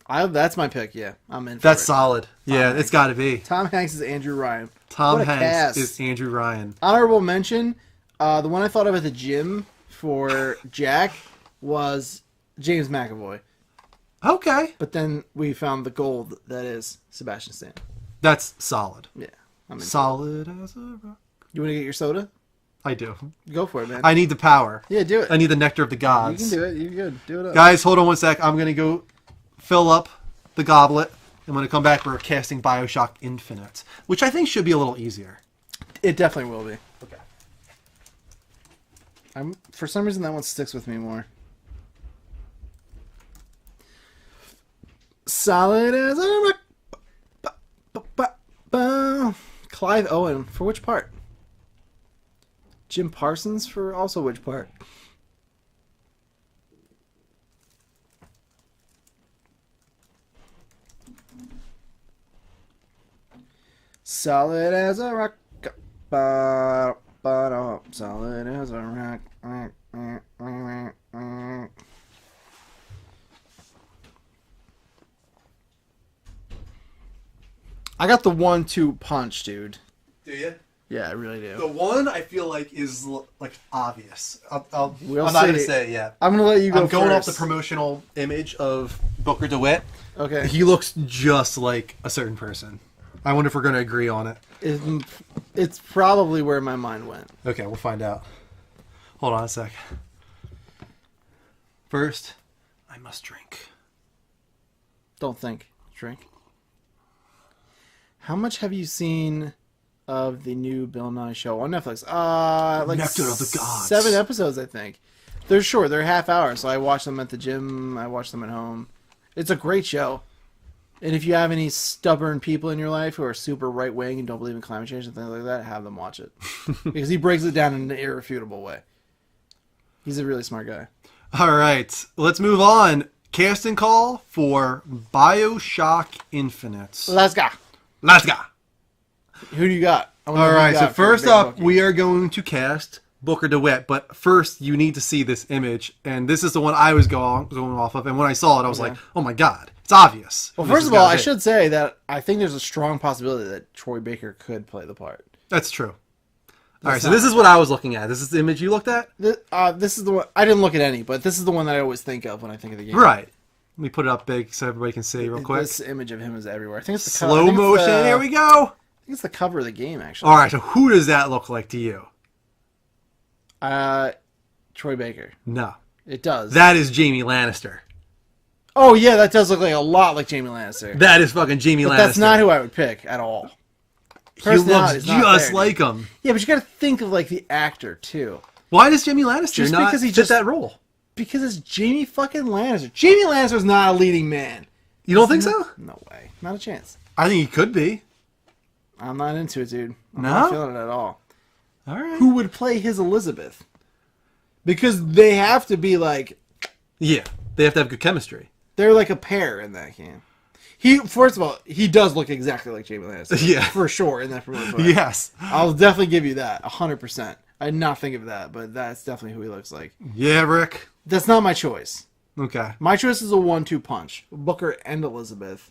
That's my pick. Yeah, I'm in. That's solid. Yeah, it's got to be. Tom Hanks is Andrew Ryan. Tom Hanks is Andrew Ryan. Honorable mention. The one I thought of at the gym for Jack was James McAvoy. Okay. But then we found the gold that is Sebastian Stan. That's solid. Yeah. I'm solid as a rock. You want to get your soda? I do. Go for it, man. I need the power. Yeah, do it. I need the nectar of the gods. You can do it. You're good. Do it up. Guys, hold on one sec. I'm going to go fill up the goblet. I'm going to come back. We're casting Bioshock Infinite, which I think should be a little easier. It definitely will be. Okay. For some reason, that one sticks with me more. Solid as a rock. Clive Owen for which part? Jim Parsons for also which part? Solid as a rock. Solid as a rock. I got the 1-2 punch, dude. Do you? Yeah, I really do. The one I feel like is like obvious. I'm We'll not going to see. say it yet. I'm going to let you go I'm going off first. the promotional image of Booker DeWitt. Okay. He looks just like a certain person. I wonder if we're going to agree on it. It's probably where my mind went. Okay, we'll find out. Hold on a sec. First, I must drink. Don't think. Drink. How much have you seen of the new Bill Nye show on Netflix? Like Nectar of the Gods. 7 episodes, I think. They're short. They're half hour, so I watch them at the gym. I watch them at home. It's a great show. And if you have any stubborn people in your life who are super right-wing and don't believe in climate change and things like that, have them watch it. Because he breaks it down in an irrefutable way. He's a really smart guy. All right, let's move on. Casting call for Bioshock Infinite. Let's go. Let's go. Who do you got? All right, so first up, we are going to cast Booker DeWitt. But first, you need to see this image. And this is the one I was going off of. And when I saw it, I was like, oh my God, it's obvious. Well, first of all, I should say that I think there's a strong possibility that Troy Baker could play the part. That's true. All right, so this is what I was looking at. This is the image you looked at? This is the one. I didn't look at any, but this is the one that I always think of when I think of the game. Right. Let me put it up big so everybody can see real quick. This image of him is everywhere. I think it's the slow motion. Here we go. I think it's the cover of the game, actually. All right, so who does that look like to you? Troy Baker. No. It does. That is Jaime Lannister. Oh, yeah, that does look like a lot like Jaime Lannister. That is fucking Jaime Lannister. That's not who I would pick at all. He looks just like him. Yeah, but you got to think of like the actor too. Why does Jaime Lannister just not because he fit just that role? Because it's Jaime fucking Lannister. Jaime Lannister's not a leading man. You don't think so? No way. Not a chance. I think he could be. I'm not into it, dude. I'm No? not feeling it at all. All right. Who would play his Elizabeth? Because they have to be like... Yeah, they have to have good chemistry. They're like a pair in that game. First of all, he does look exactly like Jaime Lannister. Yeah. For sure, in that promotion. Yes. I'll definitely give you that, 100%. I did not think of that, but that's definitely who he looks like. Yeah, Rick. That's not my choice. Okay. My choice is a 1-2 punch. Booker and Elizabeth.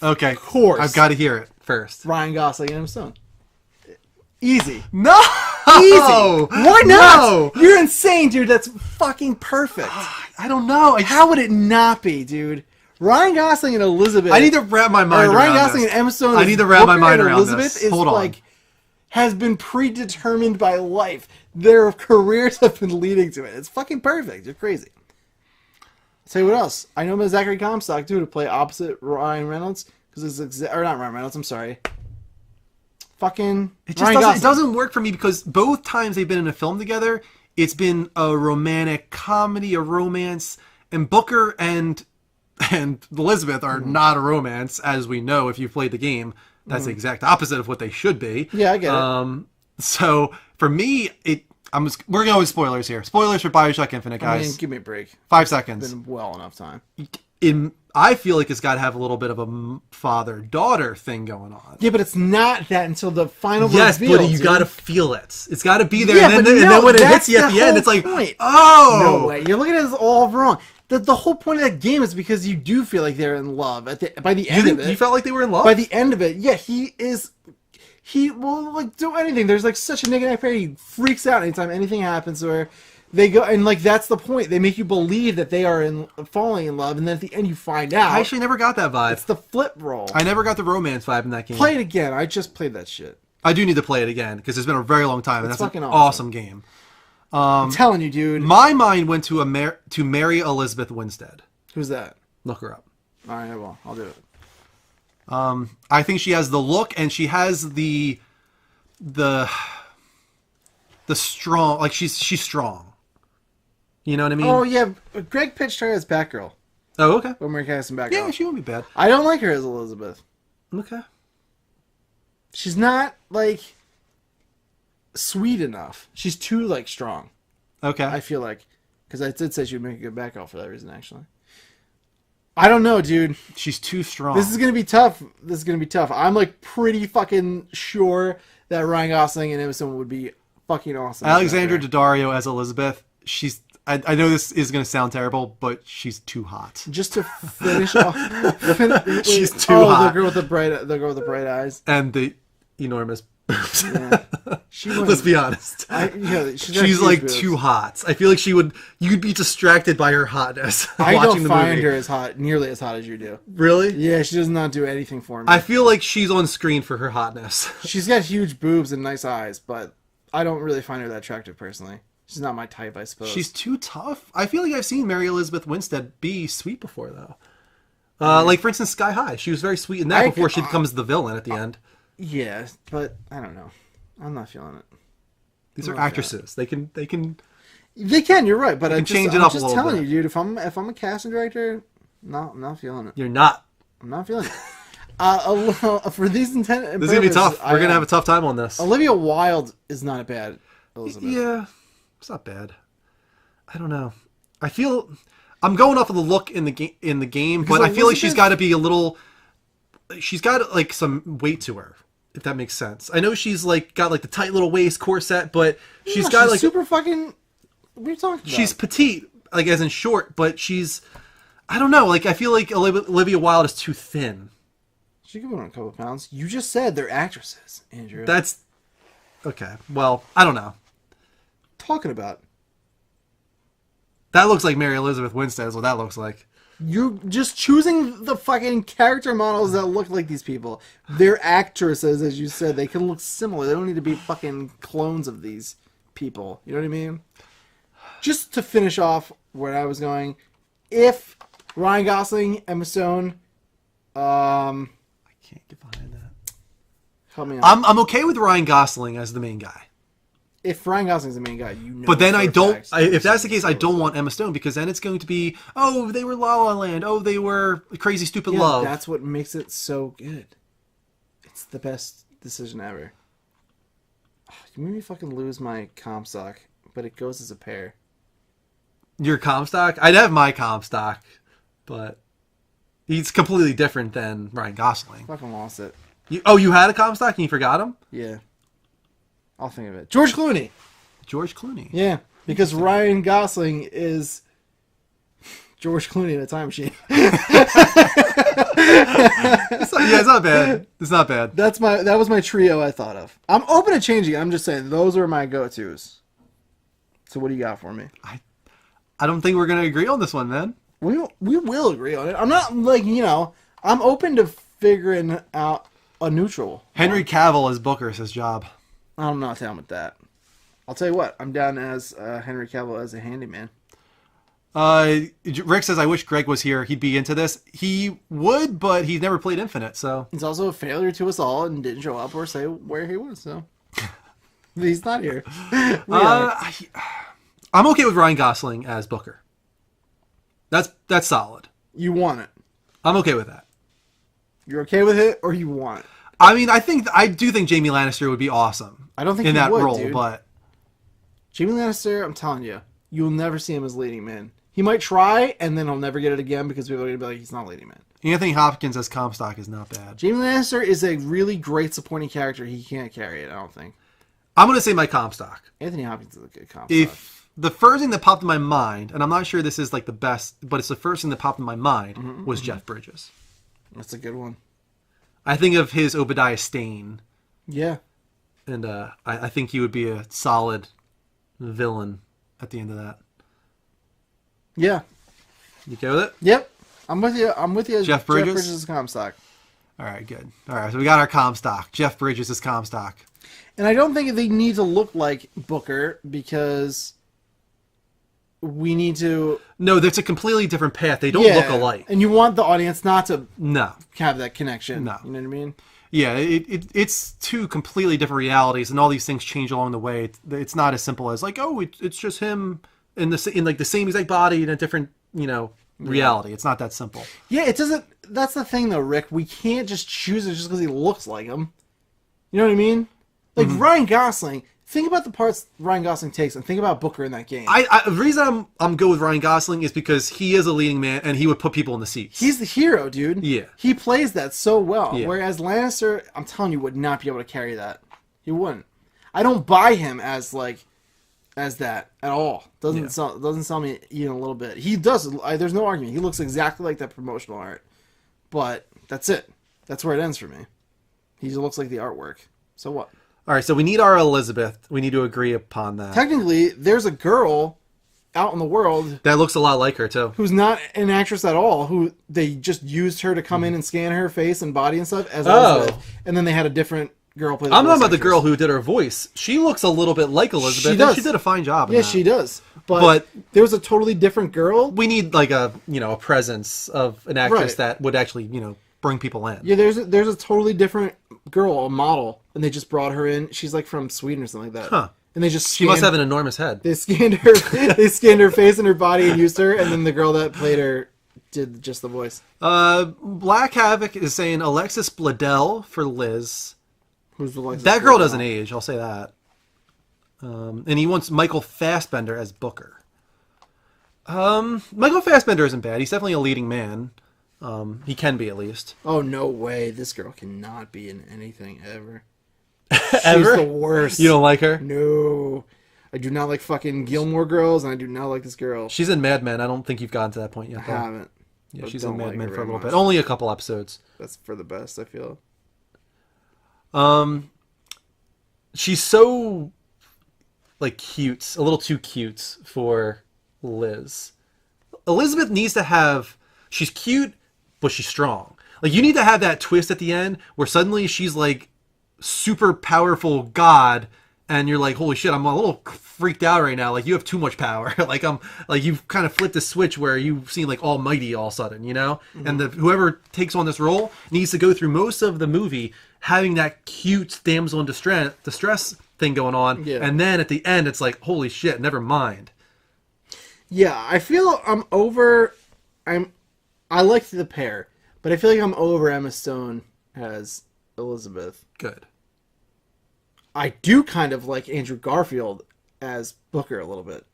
Okay. Of course. I've got to hear it first. Ryan Gosling and Emma Stone. Easy. No! Easy. Why not? No! You're insane, dude. That's fucking perfect. I don't know. How would it not be, dude? Ryan Gosling and Elizabeth. I need to wrap my mind around Ryan Gosling this. and Emma Stone. I need to wrap my Booker mind and around Elizabeth this. is Hold on. like has been predetermined by life. Their careers have been leading to it. It's fucking perfect. You're crazy. Tell you what else. I know Zachary Comstock too to play opposite Ryan Reynolds because it's or not Ryan Reynolds. I'm sorry. Fucking It just Ryan doesn't, Gosling. it doesn't work for me because both times they've been in a film together, it's been a romantic comedy, a romance, and Booker and Elizabeth are not a romance, as we know if you've played the game. That's the exact opposite of what they should be. Yeah, I get it. So for me, we're going with spoilers here. Spoilers for Bioshock Infinite, I guys. mean, give me a break. 5 seconds. It's been well enough time. I feel like it's got to have a little bit of a father-daughter thing going on. Yeah, but it's not that until the final Yes, reveal. but you dude. got to feel it. It's got to be there, Yeah, and but then no, when it hits that's you at the end, whole it's like, point. oh! No way. You're looking at this all wrong. The whole point of that game is because you do feel like they're in love by the end of it. You felt like they were in love? By the end of it, yeah, he will like do anything. There's like such a negative pair. He freaks out anytime anything happens where they go, and like that's the point. They make you believe that they are falling in love, and then at the end you find out. I actually never got that vibe. It's the flip roll. I never got the romance vibe in that game. Play it again. I just played that shit. I do need to play it again because it's been a very long time, and It's that's an fucking awesome game. I'm telling you, dude. My mind went to Mary Elizabeth Winstead. Who's that? Look her up. All right, well, I'll do it. I think she has the look, and she has the strong, like she's strong. You know what I mean? Oh yeah, Greg pitched her as Batgirl. Oh, okay. When we're casting Batgirl. Yeah, she won't be bad. I don't like her as Elizabeth. Okay. She's not like sweet enough. She's too like strong. Okay. I feel like because I did say she would make a good Batgirl for that reason. Actually, I don't know, dude. She's too strong. This is gonna be tough. I'm like pretty fucking sure that Ryan Gosling and Emma Stone would be fucking awesome. Alexandra Daddario as Elizabeth. I know this is going to sound terrible, but she's too hot. Just to finish off, She's too the hot. girl with the bright eyes. And the enormous boobs. Yeah. She Let's wasn't- be honest. she's She's like too hot. I feel like you'd be distracted by her hotness I watching don't the find movie. her as hot, nearly as hot as you do. Really? Yeah, she does not do anything for me. I feel like she's on screen for her hotness. She's got huge boobs and nice eyes, but I don't really find her that attractive personally. She's not my type, I suppose. She's too tough. I feel like I've seen Mary Elizabeth Winstead be sweet before, though. Like, for instance, Sky High. She was very sweet in that before she becomes the villain at the end. Yeah, but I don't know. I'm not feeling it. These are actresses. They can. They can. You're right, but I'm change just, it I'm up a just little telling bit. you, dude. If I'm a casting director, no, I'm not feeling it. You're not. I'm not feeling it. For these intent, This is gonna be tough. We're gonna have a tough time on this. Olivia Wilde is not a bad Elizabeth. Yeah, it's not bad. I don't know. I feel I'm going off of the look in the game, but I feel like she's Elizabeth- got to be a little. She's got like some weight to her, if that makes sense. I know she's like got like the tight little waist corset, but she's got like super fucking. What are you talking about? she's petite, like as in short, but she's. I don't know. Like I feel like Olivia Wilde is too thin. She can put on a couple of pounds. You just said they're actresses, Andrew. That's okay. Well, I don't know. Talking about. That looks like Mary Elizabeth Winstead is what that looks like. You just choosing the fucking character models that look like these people. They're actresses, as you said. They can look similar. They don't need to be fucking clones of these people. You know what I mean? Just to finish off where I was going, if Ryan Gosling, Emma Stone, I can't get behind that. help me out. I'm okay with Ryan Gosling as the main guy. If Ryan Gosling's the main guy, you know. But then for I a don't. fact If that's the case, I so. don't want Emma Stone because then it's going to be, oh, they were La La Land. Oh, they were Crazy Stupid Yeah, Love. that's what makes it so good. It's the best decision ever. You made me fucking lose my Comstock, but it goes as a pair. Your Comstock? I'd have my Comstock, but he's completely different than Ryan Gosling. Fucking lost it. You had a Comstock and you forgot him? Yeah. I'll think of it. George Clooney. George Clooney. Yeah, because Ryan Gosling is George Clooney in a time machine. It's not bad. It's not bad. That was my trio I thought of. I'm open to changing. I'm just saying those are my go-tos. So what do you got for me? I don't think we're going to agree on this one, man. We will agree on it. I'm not like, I'm open to figuring out a neutral. Henry Cavill as Booker is his job. I'm not down with that. I'll tell you what. I'm down as Henry Cavill as a handyman. Rick says, I wish Greg was here. He'd be into this. He would, but he's never played Infinite, so. He's also a failure to us all and didn't show up or say where he was, so. He's not here. I'm okay with Ryan Gosling as Booker. That's solid. You want it. I'm okay with that. You're okay with it, or you want it? I mean, I do think Jamie Lannister would be awesome. I don't think in he that would, role, dude. but Jamie Lannister, I'm telling you, you'll never see him as leading man. He might try, and then he'll never get it again because people are going to be like, he's not leading man. Anthony Hopkins as Comstock is not bad. Jamie Lannister is a really great supporting character. He can't carry it, I don't think. I'm going to say my Comstock. Anthony Hopkins is a good Comstock. If the first thing that popped in my mind, and I'm not sure this is like the best, but it's the first thing that popped in my mind, was Jeff Bridges. That's a good one. I think of his Obadiah Stane, Yeah. and I think he would be a solid villain at the end of that. Yeah. You okay with it? Yep. I'm with you. I'm with you. Jeff Bridges? Jeff Bridges is Comstock. All right, good. All right, so we got our Comstock. Jeff Bridges is Comstock. And I don't think they need to look like Booker because we need to... No, that's a completely different path. They don't look alike. And you want the audience not to No. have that connection. No. You know what I mean? Yeah, it's two completely different realities, and all these things change along the way. It's not as simple as like, oh, it's just him in like the same exact body in a different reality. It's not that simple. Yeah, it doesn't... That's the thing, though, Rick. We can't just choose it just because he looks like him. You know what I mean? Like, Ryan Gosling... Think about the parts Ryan Gosling takes and think about Booker in that game. The reason I'm good with Ryan Gosling is because he is a leading man and he would put people in the seats. He's the hero, dude. Yeah. He plays that so well. Yeah. Whereas Lannister, I'm telling you, would not be able to carry that. He wouldn't. I don't buy him as that at all. Doesn't sell me even a little bit. He does. There's no argument. He looks exactly like that promotional art. But that's it. That's where it ends for me. He just looks like the artwork. So what? All right, so we need our Elizabeth. We need to agree upon that. Technically, there's a girl out in the world That looks a lot like her, too. who's not an actress at all, who they just used her to come in and scan her face and body and stuff as Elizabeth. And then they had a different girl play the I'm talking voice about the actress. girl who did her voice. She looks a little bit like Elizabeth. She and does. She did a fine job. Yeah, she does. But But- there was a totally different girl. We need like a presence of an actress Right. that would actually bring people in. Yeah, there's a totally different girl, a model, and they just brought her in. She's like from Sweden or something like that. Huh. And they just She must have an enormous head. They scanned her. They scanned her face and her body and used her, and then the girl that played her did just the voice. Black Havoc is saying Alexis Bledel for Liz. Who's the Alexis That girl Bledel? doesn't age. I'll say that. And he wants Michael Fassbender as Booker. Michael Fassbender isn't bad. He's definitely a leading man. He can be at least. Oh no way! This girl cannot be in anything ever. Ever? She's the worst. You don't like her? No, I do not like fucking Gilmore Girls, and I do not like this girl. She's in Mad Men. I don't think you've gotten to that point yet. I Though. haven't. Yeah, but she's don't in Mad like Men her for a very little bit. much. Only a couple episodes. That's for the best, I feel. She's so like cute, a little too cute for Liz. Elizabeth needs to have. She's cute, but she's strong. Like you need to have that twist at the end where suddenly she's like super powerful god, and you're like, holy shit, I'm a little freaked out right now. Like you have too much power. You've kind of flipped a switch where you've seen like almighty all of a sudden, And whoever takes on this role needs to go through most of the movie having that cute damsel in distress thing going on, Yeah. and then at the end it's like, holy shit, never mind. Yeah, I feel I'm over. I liked the pair, but I feel like I'm over Emma Stone as Elizabeth. Good. I do kind of like Andrew Garfield as Booker a little bit.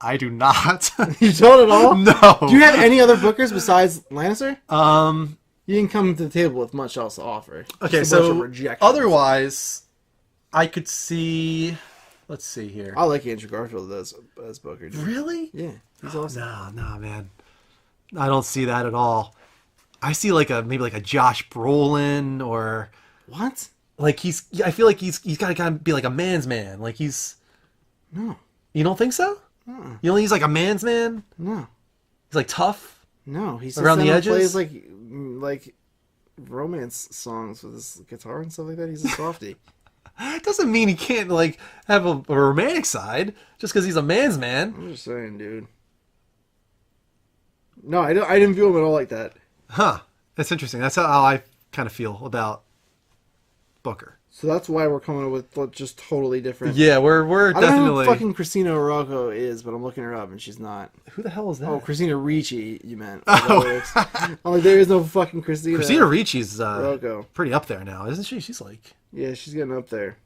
I do not. You don't at all? No. Do you have any other Bookers besides Lannister? You didn't come to the table with much else to offer. Okay, Just a bunch of so rejections. otherwise, I could see. Let's see here. I like Andrew Garfield as Booker. Dude. Really? Yeah, he's awesome. No, man. I don't see that at all. I see maybe like a Josh Brolin or What? like I feel like he's got to kind of be like a man's man. Like he's. No. You don't think so? You don't think he's like a man's man? No. He's like tough. No, he's Around the edges? plays like romance songs with his guitar and stuff like that. He's a softie. It doesn't mean he can't like have a romantic side just because he's a man's man. I'm just saying, dude. No, I didn't view him at all like that. Huh. That's interesting. That's how I kind of feel about Booker. So that's why we're coming up with just totally different. Yeah, we're I don't know definitely. who fucking Christina Orozco is, but I'm looking her up and she's not. Who the hell is that? Oh, Christina Ricci, you meant. Oh. I'm like, there is no fucking Christina. Christina Ricci's Orozco. pretty up there now, isn't she? She's like Yeah, she's getting up there.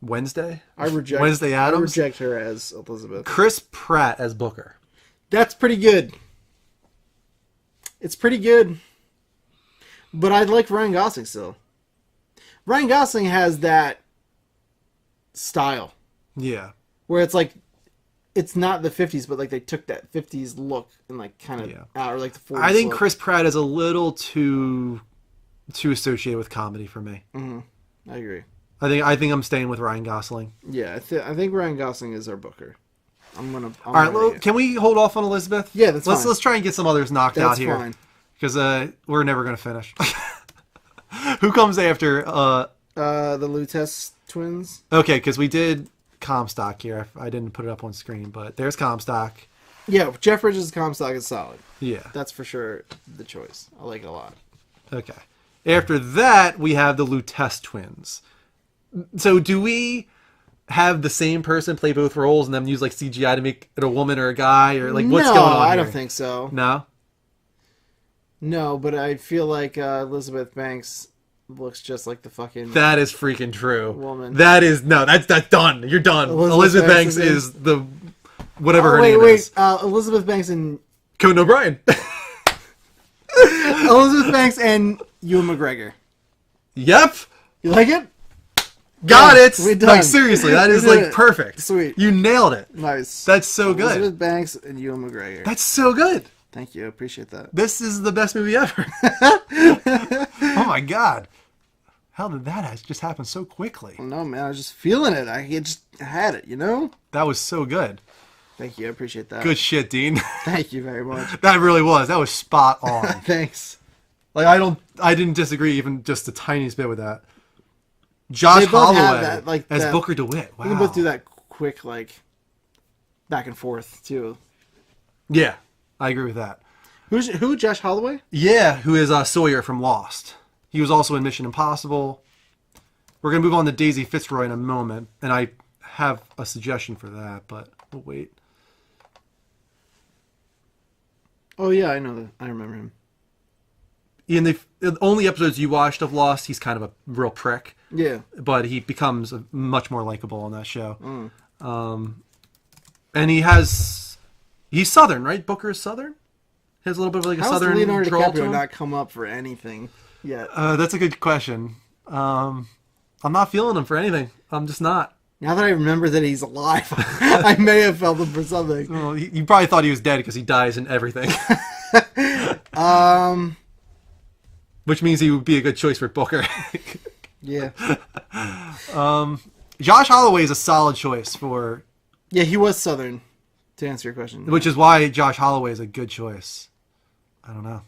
Wednesday. I reject Wednesday Addams. I reject her as Elizabeth. Chris Pratt as Booker. That's pretty good. It's pretty good. But I like Ryan Gosling still. Ryan Gosling has that style Yeah. where it's like it's not the 50s, but like they took that 50s look and like kind of Yeah. out, or like the 40s. I think look. Chris Pratt is a little too associated with comedy for me. I agree. I think I'm staying with Ryan Gosling. Yeah, I think Ryan Gosling is our Booker. I'm All right, well, can we hold off on Elizabeth? Yeah, that's fine. Let's try and get some others knocked out That's here. fine. Because we're never going to finish. Who comes after? The Lutess twins. Okay, because we did Comstock here. I didn't put it up on screen, but there's Comstock. Yeah, Jeff Bridges' Comstock is solid. Yeah. That's for sure the choice. I like it a lot. Okay. After that, we have the Lutess twins. So do we have the same person play both roles and then use like CGI to make it a woman or a guy, or like what's no, going on I here? don't think so. No. No, but I feel like Elizabeth Banks looks just like the fucking That is freaking true. Woman. That is that's done. You're done. Elizabeth Banks is the whatever her name is. Elizabeth Banks and Conan O'Brien. Elizabeth Banks and Ewan McGregor. Yep. You like it? Got Yeah, it. we're done. Like seriously, that We is did like it. perfect. Sweet. You nailed it. Nice. That's so good. Elizabeth Banks and Ewan McGregor. That's so good. Thank you. I appreciate that. This is the best movie ever. Oh my god. How did that just happen so quickly? No, man, I was just feeling it. I just had it, you know? That was so good. Thank you. I appreciate that. Good shit, Dean. Thank you very much. That really was. That was spot on. Thanks. Like I didn't disagree even just the tiniest bit with that. Josh They both have Holloway that, like, as that- Booker DeWitt. Wow. We can both do that quick, like, back and forth, too. Yeah, I agree with that. Who? Josh Holloway? Yeah, who is Sawyer from Lost. He was also in Mission Impossible. We're going to move on to Daisy Fitzroy in a moment, and I have a suggestion for that, but we'll wait. Oh, yeah, I know that. I remember him. In the only episodes you watched of Lost, he's kind of a real prick. Yeah. But he becomes much more likable on that show. Mm. And he's Southern, right? Booker is Southern? He has a little bit of like a How's Southern Leonardo drawl to DiCaprio him? not come up for anything yet? That's a good question. I'm not feeling him for anything. I'm just not. Now that I remember that he's alive, I may have felt him for something. Well, you probably thought he was dead because he dies in everything. Which means he would be a good choice for Booker. Yeah. Josh Holloway is a solid choice for, Yeah, he was Southern, to answer your question. which is why Josh Holloway is a good choice. I don't know.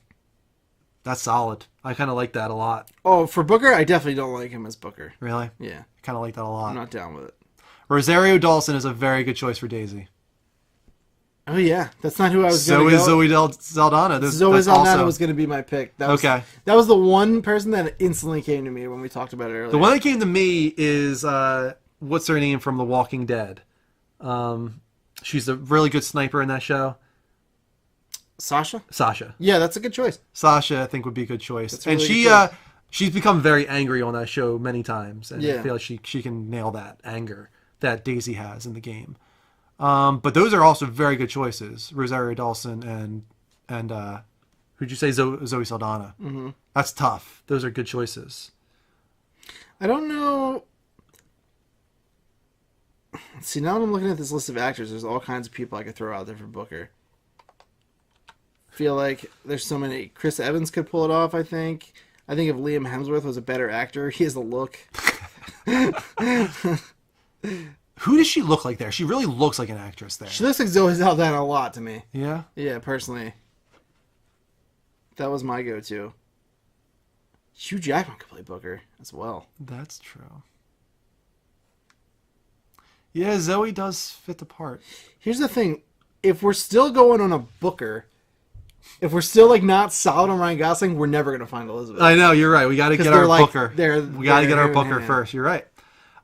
That's solid. I kind of like that a lot. Oh, for Booker, I definitely don't like him as Booker. Really? Yeah. Kind of like that a lot. I'm not down with it. Rosario Dawson is a very good choice for Daisy. Oh, yeah. That's not who I was So going to is go. Zoe Saldana. Zoe That's Saldana also- was going to be my pick. That was, Okay. That was the one person that instantly came to me when we talked about it earlier. The one that came to me is what's her name from The Walking Dead. She's a really good sniper in that show. Sasha? Sasha. Yeah, that's a good choice. Sasha, I think, would be a good choice. That's a And really she good choice. she's become very angry on that show many times, and I Yeah. feel like she can nail that anger that Daisy has in the game. But those are also very good choices. Rosario Dawson and who'd you say, Zoe Saldana? Mm-hmm. That's tough. Those are good choices. I don't know. See, now that I'm looking at this list of actors, there's all kinds of people I could throw out there for Booker. Feel like there's so many. Chris Evans could pull it off, I think. I think if Liam Hemsworth was a better actor, he has the look. Who does she look like there? She really looks like an actress there. She looks like Zoe Saldana a lot to me. Yeah? Yeah, personally. That was my go-to. Hugh Jackman could play Booker as well. That's true. Yeah, Zoe does fit the part. Here's the thing: if we're still going on a Booker, if we're still like not solid on Ryan Gosling, we're never gonna find Elizabeth. I know, you're right. We got to get our Booker. We got to get our Booker hand. first. You're right.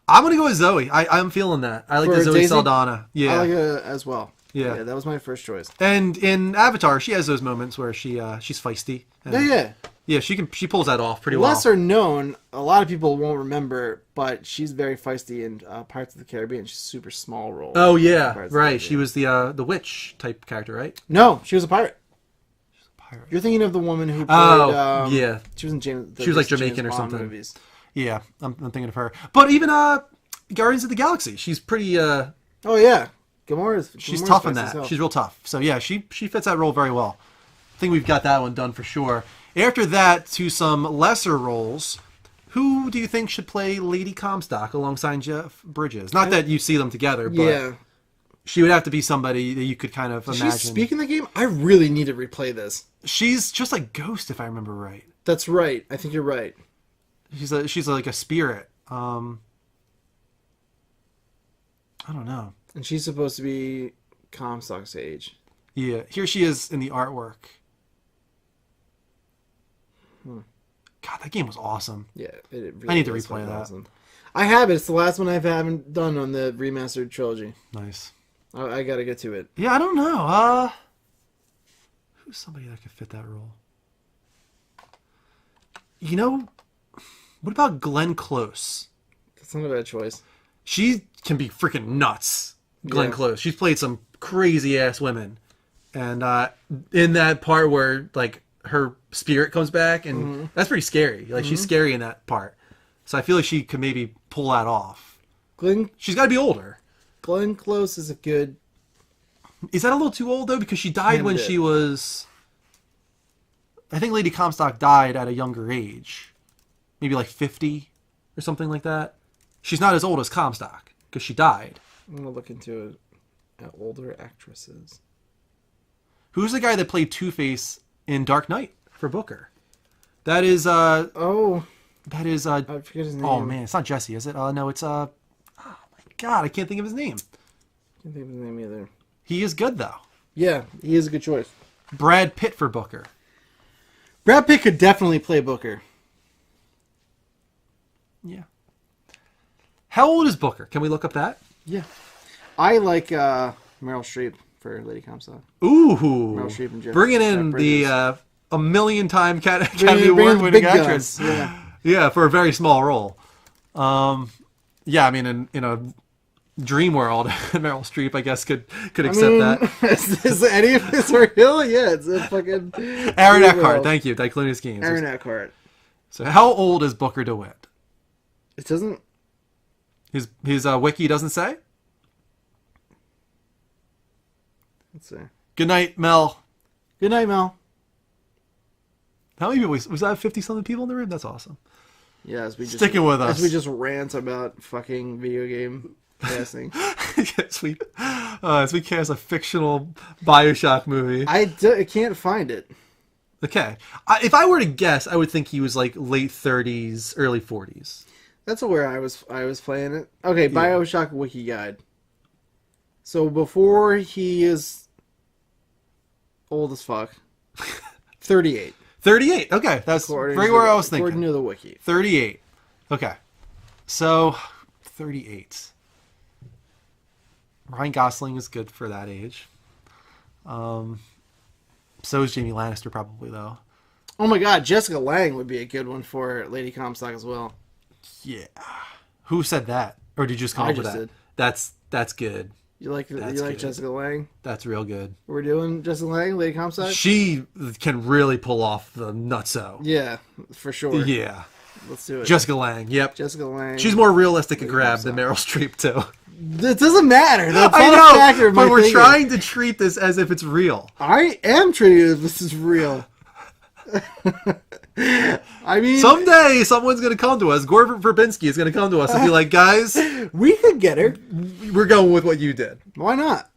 I'm gonna go with Zoe. I'm feeling that. I like For the Zoe Daisy? Saldana. Yeah, I like it as well. Yeah. That was my first choice. and in Avatar, she has those moments where she's feisty. And, Yeah. She pulls that off pretty well. Lesser known, a lot of people won't remember, but she's very feisty in Pirates of the Caribbean. She's a super small role. Oh in yeah, Pirates of the right. She Caribbean. was the witch type character, right? No, she was a pirate. Pirate. You're thinking of the woman who played. Oh, yeah. She was in James. She was like James Jamaican or Bond something. Movies. Yeah, I'm thinking of her. But even Guardians of the Galaxy, she's pretty. Oh yeah, Gamora's. She's Gamora's tough in feisty as that. hell. She's real tough. So yeah, she fits that role very well. I think we've got that one done for sure. After that, to some lesser roles. Who do you think should play Lady Comstock alongside Jeff Bridges? Not that you see them together, but Yeah. she would have to be somebody that you could kind of Does imagine. she speak in the game? I really need to replay this. She's just like Ghost, if I remember right. That's right. I think you're right. She's like a spirit. I don't know. And she's supposed to be Comstock's age. Yeah, here she is in the artwork. God, that game was awesome. Yeah, it really I need to was replay fucking that. awesome. I have it. It's the last one I haven't done on the remastered trilogy. Nice. I got to get to it. Yeah, I don't know. Who's somebody that could fit that role? You know, what about Glenn Close? That's not a bad choice. She can be freaking nuts. Glenn Yeah. Close. She's played some crazy ass women, and in that part where like her spirit comes back, and that's pretty scary. Like she's scary in that part. So I feel like she could maybe pull that off. Glenn She's got to be older. Close is a good. Is that a little too old though? Because she died when Candidate. she was. I think Lady Comstock died at a younger age, maybe like 50 or something like that. She's not as old as Comstock because she died. I'm gonna look into it. At older actresses. Who's the guy that played Two-Face in Dark Knight for Booker? That is Oh, that is I forget his name. oh man, it's not Jesse, is it? No, it's oh my god, I can't think of his name. Can't think of his name either. He is good though. Yeah, he is a good choice. Brad Pitt for Booker. Brad Pitt could definitely play Booker. Yeah. How old is Booker? Can we look up that? Yeah, I like Meryl Streep for Lady Comstock. Ooh, Meryl Streep and Jeff- bringing in Jeff the Bridges. a million-time Academy Bring in the Award-winning big actress. guns, yeah. Yeah, for a very small role. Yeah, I mean, in a dream world, Meryl Streep, I guess, could accept that. Is any of this real? Yeah, it's a fucking. Aaron real Eckhart, world. thank you. Diclonius Games. Aaron Eckhart. So, how old is Booker DeWitt? It doesn't. His wiki doesn't say. Let's see. Good night, Mel. Good night, Mel. How many people was that? 50-something people in the room? That's awesome. Yeah, as we just Sticking with us. as we just rant about fucking video game casting. As we cast a fictional Bioshock movie. I can't find it. Okay. If I were to guess, I would think he was like late 30s, early 40s. That's where I was playing it. Okay, Bioshock Wiki Guide. So before he is old as fuck, 38. 38. Okay. That's According right to where the- I was According thinking. to the wiki. 38. Okay. So, 38. Ryan Gosling is good for that age. So is Jamie Lannister probably, though. Oh my god, Jessica Lange would be a good one for Lady Comstock as well. Yeah. Who said that? Or did you just come I up with just that? did. That's good. You like good. Jessica Lange? That's real good. We're doing Jessica Lange, Lady Comstock? She can really pull off the nutso. Yeah, for sure. Yeah. Let's do it. Jessica Lange. Yep. Jessica Lange. She's more realistic a grab than Meryl Streep, too. It doesn't matter. That's I not a know, factor of my but we're thinking. trying to treat this as if it's real. I am treating it as this is real. I mean, Someday, someone's going to come to us. Gore Verbinski is going to come to us and be like, guys, we could get her. we're going with what you did. Why not?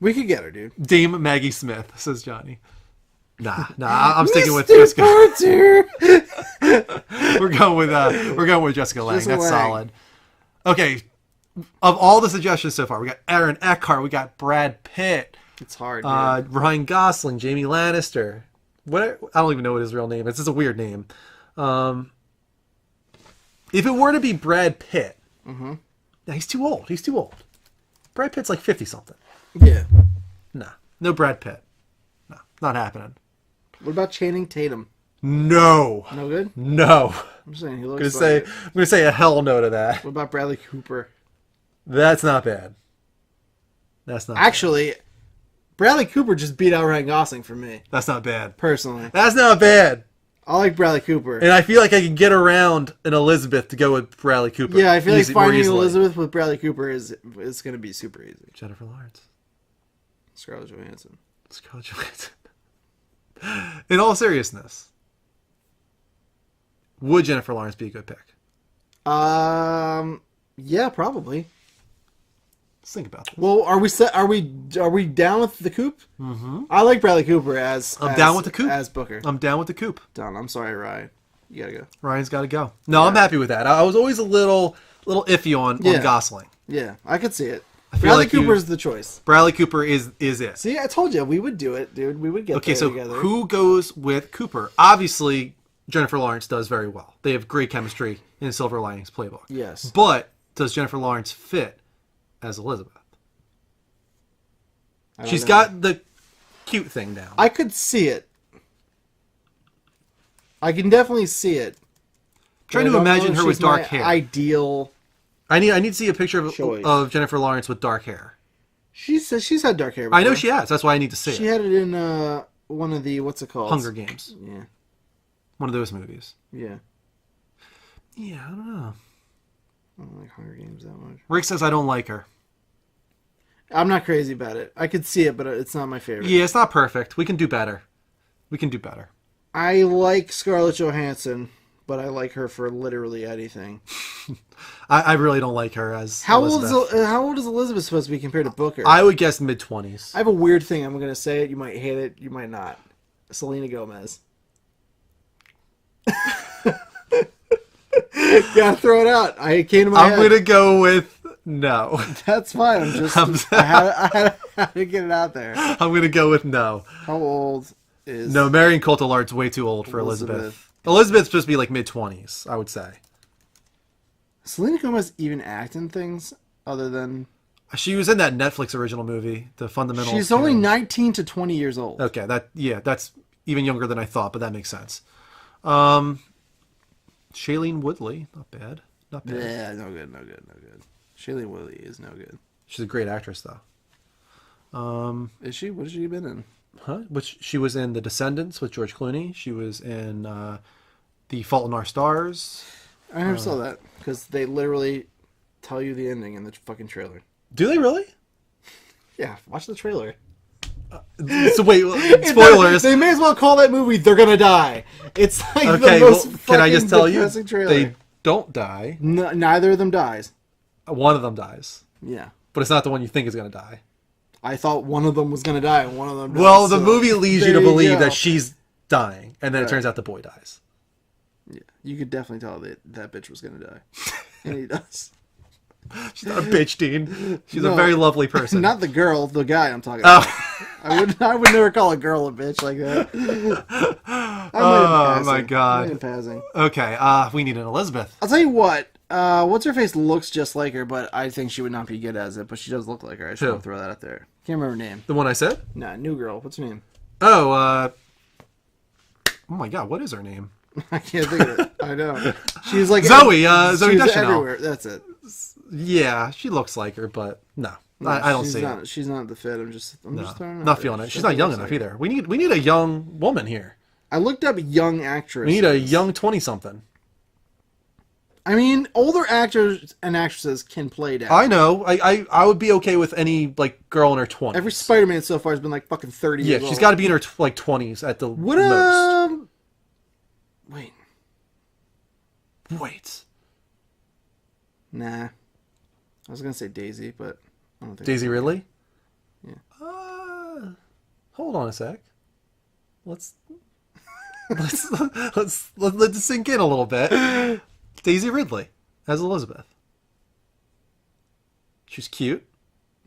We could get her, dude. Dame Maggie Smith, says Johnny. Nah. I'm sticking with Mr. Jessica. Porter! We're going with Jessica Lange. Jessica That's Lange. solid. Okay. Of all the suggestions so far, we got Aaron Eckhart, we got Brad Pitt, It's hard, dude. Ryan Gosling, Jamie Lannister. What I don't even know what his real name is. It's a weird name. If it were to be Brad Pitt, no, he's too old. He's too old. Brad Pitt's like 50 something. Yeah. Nah, no Brad Pitt. No, not happening. What about Channing Tatum? No, No good? no. I'm saying he I'm looks gonna like say it. I'm gonna say a hell no to that. What about Bradley Cooper? That's not bad. That's not. Actually, Bradley Cooper just beat out Ryan Gosling for me, bad. That's not bad. personally. That's not bad. I like Bradley Cooper. And I feel like I can get around an Elizabeth to go with Bradley Cooper. Yeah, I feel like more finding easily. Elizabeth with Bradley Cooper is going to be super easy. Jennifer Lawrence. Scarlett Johansson. Scarlett Johansson. In all seriousness, would Jennifer Lawrence be a good pick? Yeah, probably. Let's think about this. Well, are we down with the Coop? Mm-hmm. I like Bradley Cooper as down with the Coop. as Booker. I'm down with the Coop. Done. I'm sorry, Ryan. You gotta go. Ryan's got to go. No, I'm happy with that. I was always a little iffy on Gosling. Yeah, I could see it. feel Bradley like Cooper's the choice. Bradley Cooper is it. See, I told you we would do it, dude. We would get Okay, there so together. who goes with Cooper? Obviously, Jennifer Lawrence does very well. They have great chemistry in Silver Linings Playbook. Yes. But does Jennifer Lawrence fit as Elizabeth? I don't She's know. got the cute thing down. I could see it. I can definitely see it. Trying But I to don't know imagine if her with she's dark my hair. Ideal. I need to see a picture Choice. of Jennifer Lawrence with dark hair. She says she's had dark hair before. I know she has. That's why I need to see She it. had it in one of the what's it called? Hunger Games. Yeah. One of those movies. Yeah. Yeah, I don't know. I don't like Hunger Games that much. Rick says I don't like her. I'm not crazy about it. I could see it, but it's not my favorite. Yeah, it's not perfect. We can do better. We can do better. I like Scarlett Johansson, but I like her for literally anything. I really don't like her as How Elizabeth. old is Elizabeth supposed to be compared to Booker? I would guess mid-20s. I have a weird thing. I'm gonna say it. You might hate it. You might not. Selena Gomez. Gotta throw it out. I came to my I'm head. going to go with no. That's fine. I'm just. I had to get it out there. I'm going to go with no. How old is? No, Marion Cotillard's way too old for Elizabeth. Elizabeth's supposed to be like mid-20s, I would say. Selena Gomez even act in things other than. She was in that Netflix original movie, The Fundamentals. She's only 19 to 20 years old. Okay, that's even younger than I thought, but that makes sense. Shailene Woodley, not bad. Not bad. Yeah, no good. Shailene Woodley is no good. She's a great actress, though. Is she? What has she been in? Huh? Which she was in The Descendants with George Clooney. She was in The Fault in Our Stars. I never saw that because they literally tell you the ending in the fucking trailer. Do they really? Yeah, watch the trailer. So wait, spoilers. They may as well call that movie "They're Gonna Die." It's like Okay, the most well, can I just tell you, depressing trailer. they don't die. Neither of them dies. One of them dies, Yeah, but it's not the one you think is going to die. I thought one of them was gonna die, and one of them. Died, Well, the so movie leads you there to believe go. that she's dying, and then it Right. turns out the boy dies. Yeah, you could definitely tell that bitch was gonna die, and he does. She's not a bitch, Dean. She's No. a very lovely person. Not the girl, the guy I'm talking Oh. about. I would never call a girl a bitch like that. Oh, my God. I'm passing. Okay, we need an Elizabeth. I'll tell you what. What's her face looks just like her, but I think she would not be good as it. But she does look like her. I just Who? want to throw that out there. Can't remember her name. The one I said? Nah, new girl. What's her name? Oh, oh my God, what is her name? I can't think of it. I know. She's like Zoe, Zoe she's Deschanel. everywhere. That's it. Yeah, she looks like her, but no, I don't she's see not, it. She's not the fit. I'm just No, throwing it out not there. feeling it. She She's not young looks enough like her. either. We need a young woman here. I looked up young actress. We need a young 20-something. I mean, older actors and actresses can play down. I know. I would be okay with any like girl in her 20s. Every Spider-Man so far has been like fucking 30 yeah, years she's old. got to be in her like 20s at the What most. Wait. Wait, Nah. I was gonna say Daisy, but I don't think Daisy Ridley? Yeah. Hold on a sec. let's let it sink in a little bit. Daisy Ridley as Elizabeth. She's cute.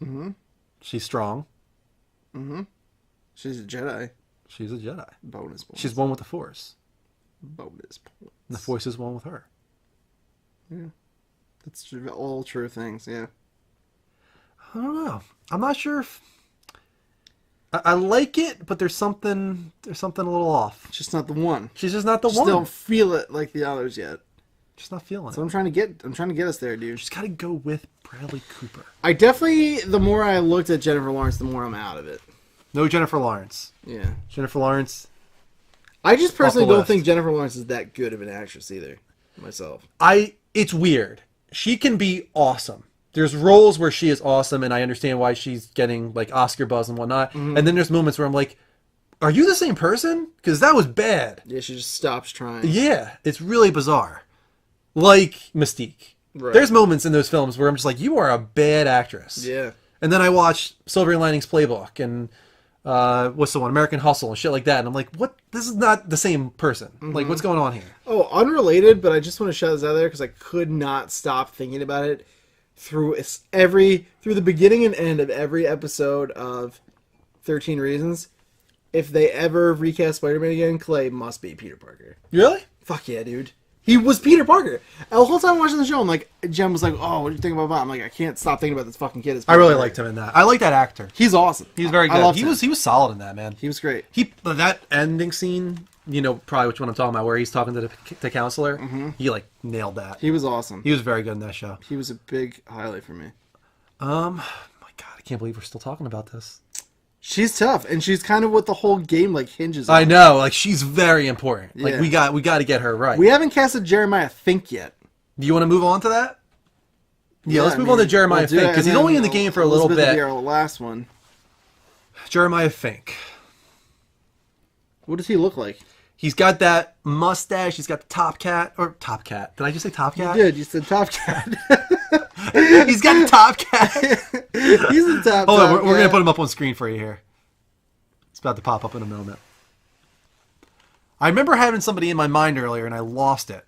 Mm-hmm. She's strong. Mm-hmm. She's a Jedi. She's a Jedi. Bonus points. She's one with the Force. Bonus points. And the Force is one with her. Yeah. That's all true things, yeah. I don't know. I'm not sure if I like it, but there's something a little off. It's just not the one. She's just not the Just one. don't feel it like the others yet. Just not feeling So it. I'm trying to get us there, dude. She's got to go with Bradley Cooper. I definitely, the more I looked at Jennifer Lawrence, the more I'm out of it. No Jennifer Lawrence. Yeah. Jennifer Lawrence. I just personally Off the don't list. think Jennifer Lawrence is that good of an actress either. Myself. It's weird. She can be awesome. There's roles where she is awesome, and I understand why she's getting like Oscar buzz and whatnot. Mm-hmm. And then there's moments where I'm like, "Are you the same person?" Because that was bad. Yeah, she just stops trying. Yeah, it's really bizarre. Like Mystique. Right. There's moments in those films where I'm just like, "You are a bad actress." Yeah. And then I watched Silver Linings Playbook and what's the one, American Hustle and shit like that, and I'm like, "What? This is not the same person. Like, what's going on here?" Oh, unrelated, but I just want to shout this out there because I could not stop thinking about it through the beginning and end of every episode of 13 Reasons. If they ever recast Spider-Man again, Clay must be Peter Parker. Really? Fuck yeah, dude. He was Peter Parker. The whole time watching the show, I'm like, Jen was like, "Oh, what do you think about that?" I'm like, I can't stop thinking about this fucking kid. It's I Peter really Parker. liked him in that. I like that actor. He's awesome. He's very good. I loved He him. was solid in that, man. He was great. That ending scene, you know, probably which one I'm talking about, where he's talking to the counselor. He like nailed that. He was awesome. He was very good in that show. He was a big highlight for me. My God, I can't believe we're still talking about this. She's tough, and she's kind of what the whole game like hinges on. I know, like she's very important. Like Yeah. we got to get her right. We haven't casted Jeremiah Fink yet. Do you want to move on to that? Yeah, let's I move mean, on to Jeremiah we'll do Fink it, because and he's only then in the game for a little Elizabeth will bit. be our last one. Jeremiah Fink. What does he look like? He's got that mustache. He's got the top cat. Did I just say top cat? You did. You said Top Cat. He's got the top cat. He's the top. Hold on, top we're going to cat. put him up on screen for you here. It's about to pop up in a moment. I remember having somebody in my mind earlier, and I lost it.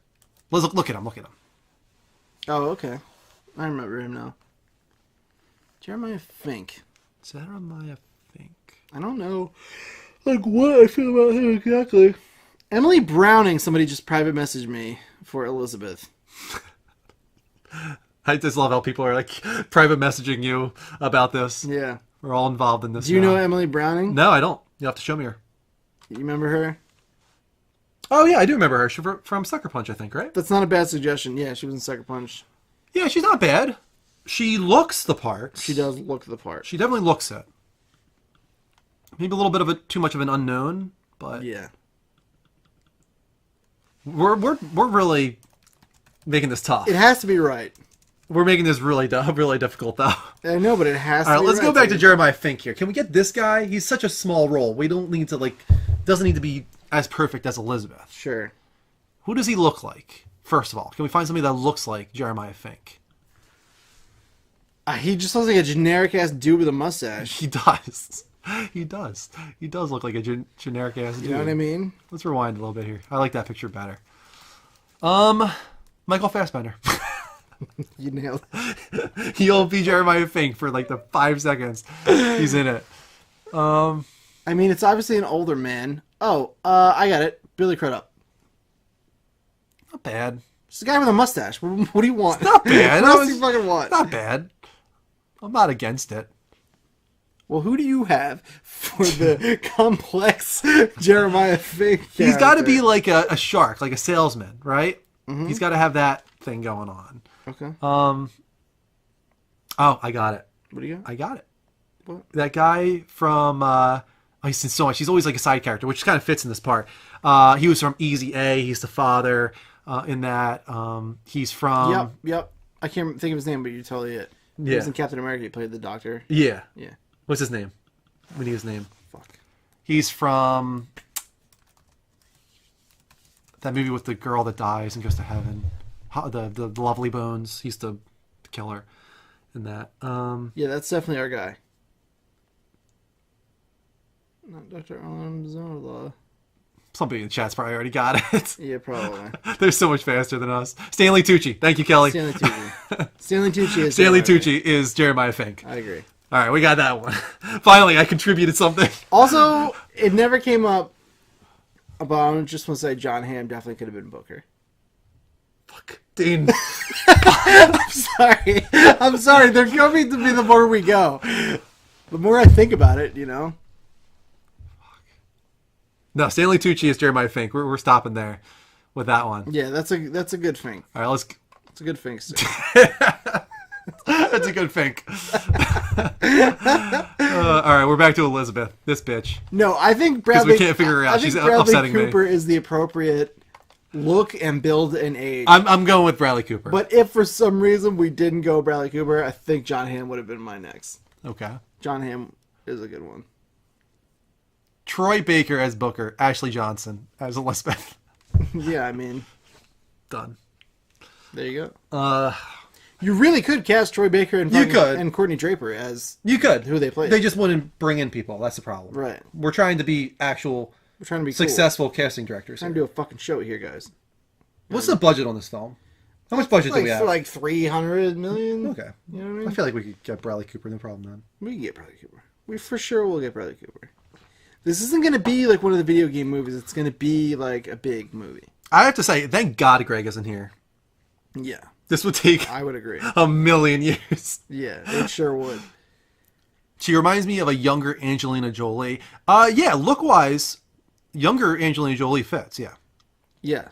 Let's look at him. Look at him. Oh, okay. I remember him now. Jeremiah Fink. Jeremiah Fink. I don't know, like what I feel about him exactly. Emily Browning. Somebody just private messaged me for Elizabeth. I just love how people are like private messaging you about this. Yeah. We're all involved in this. Do you now. know Emily Browning? No, I don't. You'll have to show me her. You remember her? Oh yeah, I do remember her. She's from Sucker Punch, I think, right? That's not a bad suggestion. Yeah, she was in Sucker Punch. Yeah, she's not bad. She looks the part. She does look the part. She definitely looks it. Maybe a little bit of too much of an unknown, but Yeah. we're really making this tough. It has to be right. We're making this really difficult though. I know, but it has to All right, be let's right. go back to Jeremiah Fink here. Can we get this guy? He's such a small role. We don't need to doesn't need to be as perfect as Elizabeth. Sure. Who does he look like? First of all, can we find somebody that looks like Jeremiah Fink? He just looks like a generic ass dude with a mustache. He does. He does. He does look like a generic ass dude. You know what I mean? Let's rewind a little bit here. I like that picture better. Michael Fassbender. You nailed it. He'll be Jeremiah Fink for like the 5 seconds he's in it. I mean, it's obviously an older man. Oh, I got it. Billy Crudup. Not bad. It's a guy with a mustache. What do you want? Not bad. What else do you fucking want? Not bad. I'm not against it. Well, who do you have for the complex Jeremiah Fink character? He's got to be like a shark, like a salesman, right? Mm-hmm. He's got to have that thing going on. Okay. Oh, I got it. What do you got? I got it. What? That guy from he's in so much. He's always like a side character, which kind of fits in this part. He was from Easy A. He's the father in that. He's from Yep. I can't think of his name, but you're totally it. He Yeah. was in Captain America. He played the doctor. Yeah. Yeah. What's his name? We need his name. Fuck. He's from that movie with the girl that dies and goes to heaven. The Lovely Bones. He's the killer in that. Yeah, that's definitely our guy. Not Dr. Zola. Somebody in the chat's probably already got it. Yeah, probably. They're so much faster than us. Stanley Tucci. Thank you, Kelly. Stanley Tucci. Stanley Tucci is Stanley Jeremiah Tucci is Jeremiah Fink. Fink. I agree. All right, we got that one. Finally, I contributed something. Also, it never came up, but I just want to say John Hamm definitely could have been Booker. Fuck, Dean. Sorry. I'm sorry. They're coming to me the more we go. The more I think about it, you know. No, Stanley Tucci is Jeremiah Fink. We're stopping there with that one. Yeah, that's a good Fink. All right, let's. It's a good Fink. That's a good Fink. All right, we're back to Elizabeth. This bitch. No, I think Bradley. we can't figure her out. I think She's Bradley upsetting me. Cooper is the appropriate look and build and age. I'm going with Bradley Cooper. But if for some reason we didn't go Bradley Cooper, I think John Hamm would have been my next. Okay. John Hamm is a good one. Troy Baker as Booker. Ashley Johnson as Elizabeth. Yeah, I mean, Done. there you go. You really could cast Troy Baker and You could. and Courtney Draper as You could. who they played. They just wouldn't bring in people. That's the problem. Right. We're trying to be actual We're trying to be successful casting directors. Cool. Trying to do a fucking show here, guys. What's the budget on this film? How much budget do we Like have? for like 300 million. Okay. You know what I mean? I feel like we could get Bradley Cooper, no problem then. We can get Bradley Cooper. We for sure will get Bradley Cooper. This isn't going to be like one of the video game movies. It's going to be like a big movie. I have to say, thank God Greg isn't here. Yeah, This would take I would agree. a million years. Yeah, it sure would. She reminds me of a younger Angelina Jolie. Yeah, look-wise, younger Angelina Jolie fits, yeah. Yeah.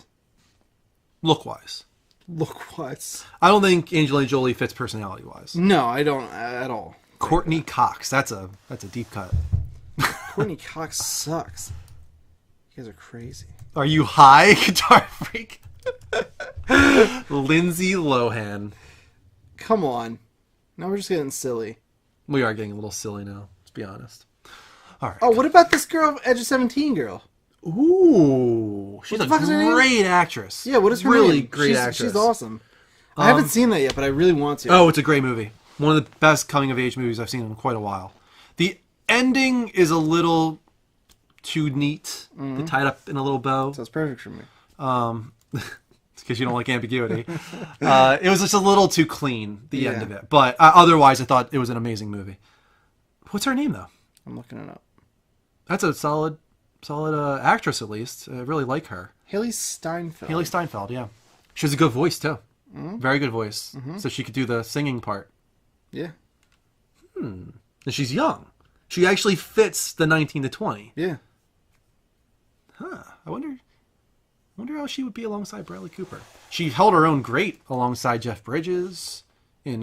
Look-wise. Look what? I don't think Angelina Jolie fits personality-wise. No, I don't at all. Courtney Cox, that's a deep cut. Courtney Cox sucks. You guys are crazy. Are you high, Guitar Freak? Lindsay Lohan. Come on. Now we're just getting silly. We are getting a little silly now, let's be honest. All right. Oh, what about this girl, Edge of 17 girl? Ooh, she's What a the fuck is her name? great actress. Yeah, what is her really name? great actress. She's awesome. I haven't seen that yet, but I really want to. Oh, it's a great movie. One of the best coming-of-age movies I've seen in quite a while. The ending is a little too neat. They tied up in a little bow. That's perfect for me. Because you don't like ambiguity. It was just a little too clean, the end Yeah. of it. But otherwise, I thought it was an amazing movie. What's her name, though? I'm looking it up. That's a solid actress, at least. I really like her. Haley Steinfeld. Haley Steinfeld, yeah. She has a good voice, too. Very good voice. So she could do the singing part. Yeah. And she's young. She actually fits the 19 to 20. Yeah. I wonder how she would be alongside Bradley Cooper. She held her own great alongside Jeff Bridges in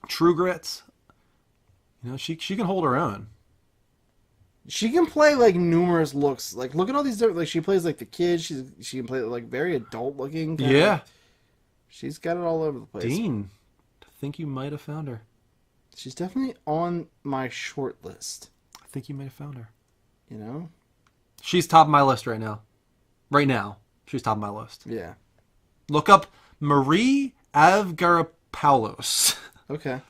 True Grit. You know, she can hold her own. She can play like numerous looks. Like look at all these different. Like she plays like the kid. She can play like very adult looking. Yeah. She's got it all over the place. Dean, I think you might have found her. She's definitely on my short list. I think you might have found her. You know. She's top of my list right now. Right now, she's top of my list. Yeah. Look up Marie Avgeropoulos. Okay.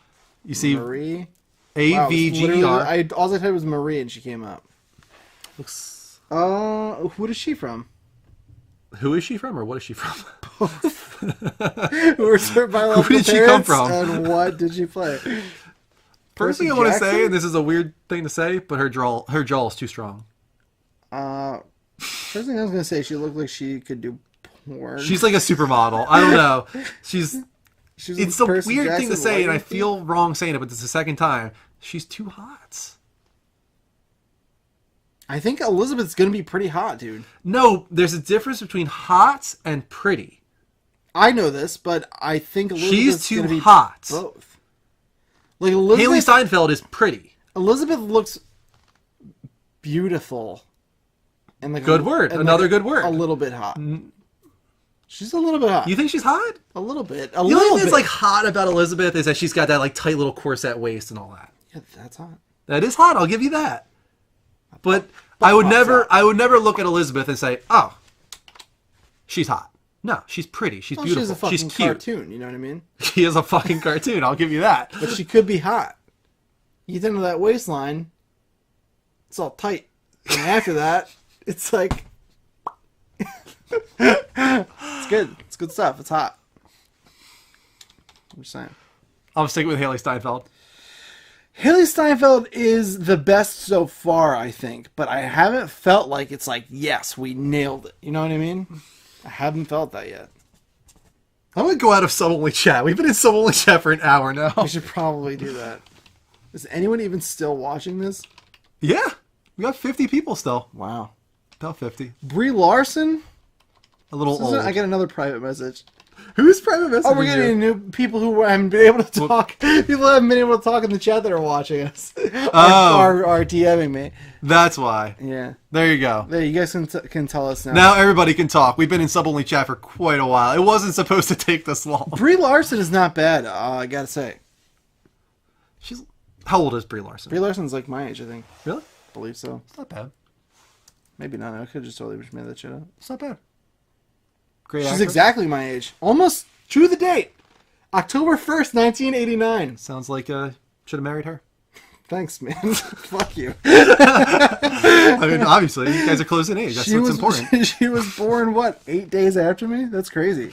You see Marie. Avger. Wow, all I typed was Marie and she came up. Looks. Who is she from? Who is she from, or what is she from? Who was her biological Who did she come parents, from? And what did she play? First Percy thing I want to Jackson? say, and this is a weird thing to say, but her jaw is too strong. First thing I was gonna say, she looked like she could do porn. She's like a supermodel. I don't know. She's It's like a Percy weird thing to Jackson say, and I lighting feel wrong saying it, but it's the second time. She's too hot. I think Elizabeth's gonna be pretty hot, dude. No, there's a difference between hot and pretty. I know this, but I think Elizabeth's She's too gonna be hot. both. Like Elizabeth, Haley Steinfeld is pretty. Elizabeth looks beautiful, and like Good word. and Another good word. A little bit hot. She's a little bit hot. You think she's hot? A little bit. The only thing that's like hot about Elizabeth is that she's got that like tight little corset waist and all that. Yeah, that's hot. That is hot. I'll give you that. But I would never look at Elizabeth and say, "Oh, she's hot." No, she's pretty. She's beautiful. She's a fucking cute. cartoon. You know what I mean? She is a fucking cartoon. I'll give you that. But she could be hot. You think of that waistline. it's all tight. And after that, it's like, it's good. It's good stuff. It's hot. I'm just saying. I'm sticking with Haley Steinfeld. Haley Steinfeld is the best so far, I think, but I haven't felt like it's like, yes, we nailed it. You know what I mean? I haven't felt that yet. I'm going to go out of sub-only chat. We've been in sub-only chat for an hour now. We should probably do that. Is anyone even still watching this? Yeah. We got 50 people still. Wow. About 50. Brie Larson? A little old. I get another private message. Who's private messaging Oh, we're getting new people who haven't been able to talk. People haven't been able to talk in the chat that are watching us. Are DMing me. That's why. Yeah. There you go. There, you guys can tell us now. Now everybody can talk. We've been in sub-only chat for quite a while. It wasn't supposed to take this long. Brie Larson is not bad, I gotta say. She's How old is Brie Larson? Brie Larson's like my age, I think. Really? I believe so. It's not bad. Maybe not. I could have just totally made that shit up. It's not bad. Great She's actress. exactly my age. Almost to the date. October 1st, 1989. Sounds like should have married her. Thanks, man. Fuck you. I mean, obviously, you guys are close in age. That's what's important. She was born, what, 8 days after me? That's crazy.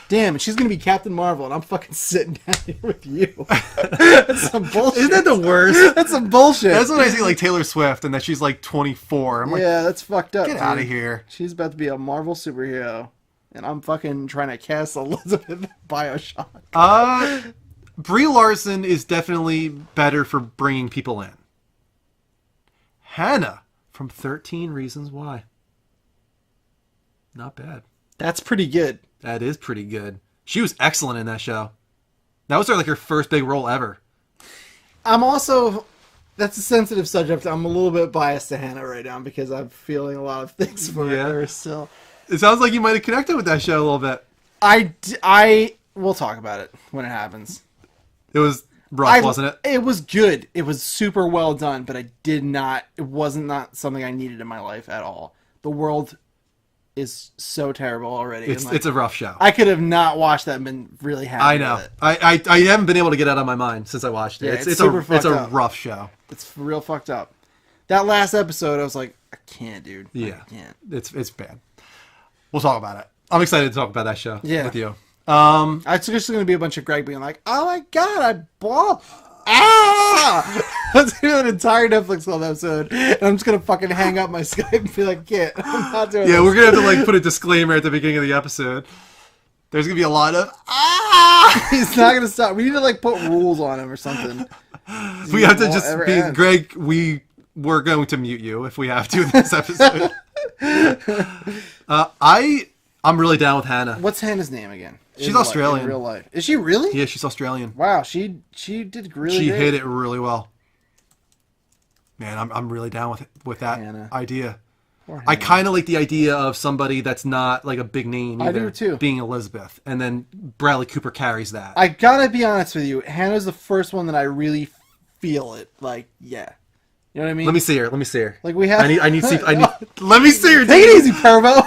Damn, and she's going to be Captain Marvel, and I'm fucking sitting down here with you. That's some bullshit. Isn't that the worst? That's some bullshit. That's when I see like Taylor Swift and that she's like 24. I'm like, yeah, that's fucked up. get out of here. She's about to be a Marvel superhero, and I'm fucking trying to cast Elizabeth Bioshock. Brie Larson is definitely better for bringing people in. Hannah from 13 Reasons Why. Not bad. That's pretty good. That is pretty good. She was excellent in that show. That was her first big role ever. I'm also... That's a sensitive subject. I'm a little bit biased to Hannah right now because I'm feeling a lot of things for her still. It sounds like you might have connected with that show a little bit. We'll talk about it when it happens. It was rough, wasn't it? It was good. It was super well done, but it wasn't not something I needed in my life at all. The world is so terrible already. It's a rough show. I could have not watched that and been really happy I know. with it. I haven't been able to get it out of my mind since I watched it. Yeah, it's super a fucked up. rough show. It's real fucked up. That last episode, I was like, I can't, dude. Yeah. I can't. It's bad. We'll talk about it. I'm excited to talk about that show with you. It's just going to be a bunch of Greg being like, oh my god, I ball. Ah! Let's do an entire Netflix Club episode, and I'm just going to fucking hang up my Skype and be like, can't. I'm not doing this. We're going to have to put a disclaimer at the beginning of the episode. There's going to be a lot of, ah! He's not going to stop. We need to put rules on him or something. We have to just be, Greg, we're going to mute you if we have to in this episode. I'm really down with Hannah. What's Hannah's name again? She's Australian. In real life. Is she really? Yeah, she's Australian. Wow, she did really She great. hit it really well. Man, I'm really down with that Hannah. idea. Poor Hannah. I kind of like the idea of somebody that's not like a big name either, I do too. being Elizabeth, and then Bradley Cooper carries that. I gotta be honest with you. Hannah's the first one that I really feel it. Yeah. You know what I mean? Let me see her. Like we have. I need. Let me see her. Take it easy, Pervo.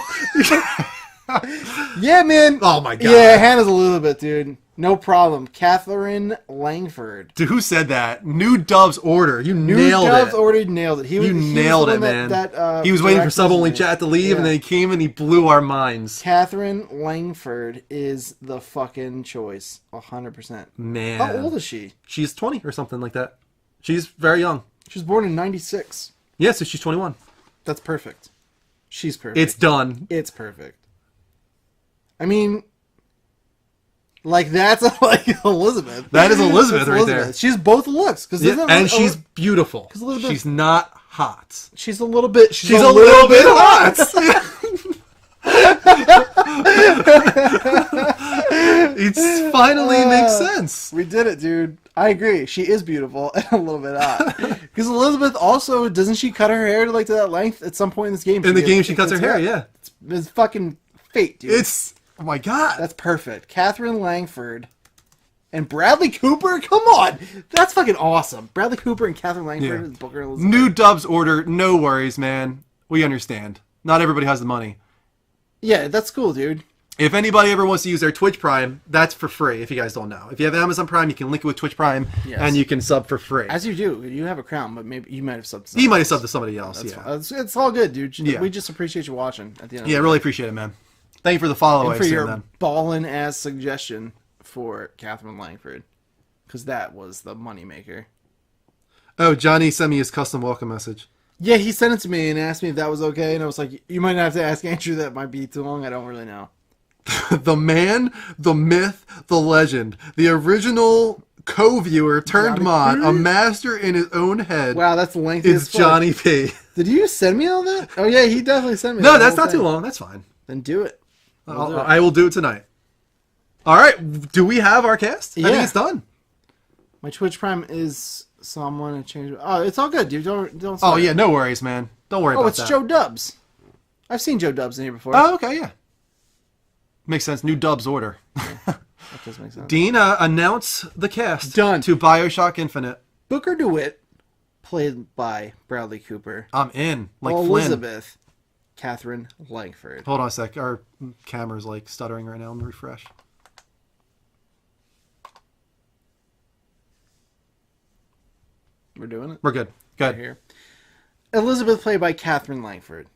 Yeah, man. Oh my god. Yeah, Hannah's Elizabeth, dude. No problem. Catherine Langford. Dude, who said that? New Dove's Order. You New nailed Dove's it. Order nailed it. He nailed was it, the man. one he was waiting for directed sub-only it. chat to leave, Yeah. and then he came and he blew our minds. Catherine Langford is the fucking choice. 100%. Man. How old is she? She's 20 or something like that. She's very young. She was born in 96. Yeah, so she's 21. That's perfect. She's perfect. It's done. It's perfect. I mean, that's Elizabeth. That is Elizabeth That's right there. She's both looks. And she's beautiful. Elizabeth- She's not hot. She's a little bit. She's a little bit hot. It finally makes sense. We did it, dude. I agree. She is beautiful and a little bit hot. Because Elizabeth also, doesn't she cut her hair to that length at some point in this game? In the game, she cuts her hair, yeah. It's fucking fate, dude. Oh my god. That's perfect. Catherine Langford and Bradley Cooper? Come on! That's fucking awesome. Bradley Cooper and Catherine Langford Yeah. and Booker Elizabeth. New Dove's Order, no worries, man. We understand. Not everybody has the money. Yeah, that's cool, dude. If anybody ever wants to use their Twitch Prime, that's for free, if you guys don't know. If you have Amazon Prime, you can link it with Twitch Prime, Yes. and you can sub for free. As you do. You have a crown, but maybe you might have subbed to He might have somebody subbed to somebody else, else. yeah. It's all good, dude. Yeah. We just appreciate you watching at the end of Yeah, the really appreciate it, man. Thank you for the follow, and I for assume, your then. ballin'-ass suggestion for Catherine Langford. Because that was the moneymaker. Oh, Johnny sent me his custom welcome message. Yeah, he sent it to me and asked me if that was okay, and I was like, you might have to ask Andrew, that might be too long, I don't really know. The man, the myth, the legend, the original co-viewer turned Johnny mod, P? a master in his own head. Wow, that's lengthy It's as fuck. Johnny P. Did you send me all that? Oh yeah, he definitely sent me No, that that's whole not too thing. long. That's fine. Then do it. I will do it tonight. All right. Do we have our cast? I Yeah. think it's done. My Twitch Prime is, so I'm going to change it. Oh, it's all good, dude. Don't Oh, sweat. yeah. No worries, man. Don't worry Oh, about it's that. Joe Dubs. I've seen Joe Dubs in here before. Oh, okay. Yeah. Makes sense. New dubs order. That does make sense. Dean, announce the cast. Done. To Bioshock Infinite. Booker DeWitt, played by Bradley Cooper. I'm in. Like Flynn. Elizabeth, Catherine Langford. Hold on a sec. Our camera's like stuttering right now. Let me refresh. We're doing it We're good. right Good. here. Elizabeth, played by Catherine Langford.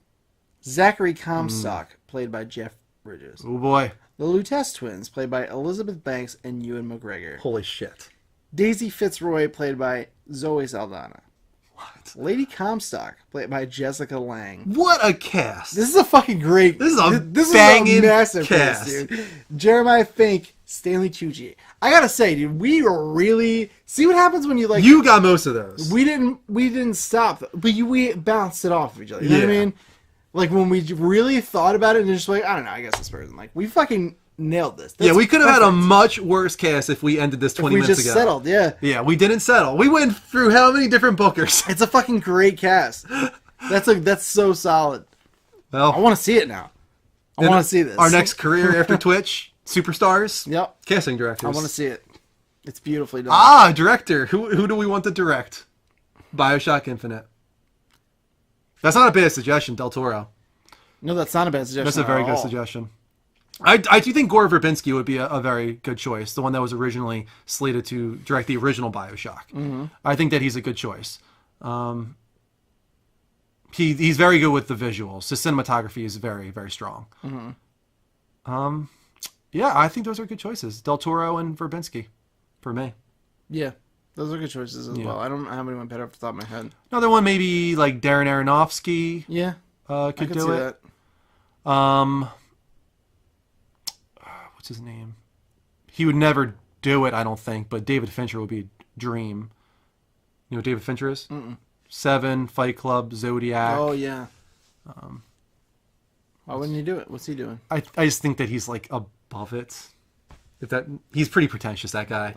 Zachary Comstock, played by Jeff Bridges. Oh, boy. The Lutece twins, played by Elizabeth Banks and Ewan McGregor. Holy shit. Daisy Fitzroy, played by Zoe Saldana. What? Lady Comstock, played by Jessica Lang. What a cast. This is a fucking great. This is a this banging is a massive cast. dude. Jeremiah Fink, Stanley Tucci. I gotta say, dude, we were really see what happens when you like. You got most of those. We didn't stop, but we bounced it off of each other. You know what I Yeah. mean? Like when we really thought about it and just like, I don't know, I guess this person, like, we fucking nailed this. Yeah, That's we could have had a perfect. much worse cast if we ended this 20 We minutes just ago. settled, yeah. Yeah, we didn't settle. We went through how many different bookers? It's a fucking great cast. That's so solid. I Well, want to see it now. I want to see this. Our next career after Twitch, superstars. Yep. Casting directors. I want to see it. It's beautifully done. Ah, director. Who do we want to direct? Bioshock Infinite. That's not a bad suggestion, Del Toro. No, that's not a bad suggestion. That's a very at good all. suggestion. I do think Gore Verbinski would be a very good choice. The one that was originally slated to direct the original Bioshock. Mm-hmm. I think that he's a good choice. He's very good with the visuals. His cinematography is very, very strong. Mm-hmm. Yeah, I think those are good choices. Del Toro and Verbinski, for me. Yeah, those are good choices as well. I don't have anyone better off the top of my head. Another one, maybe like Darren Aronofsky Yeah, I could could do see it. that. What's his name? He would never do it, I don't think, but David Fincher would be a dream. You know what David Fincher is? Seven, Fight Club, Zodiac. Oh yeah. Why wouldn't he do it? What's he doing? I just think that he's like above it. He's pretty pretentious, that guy.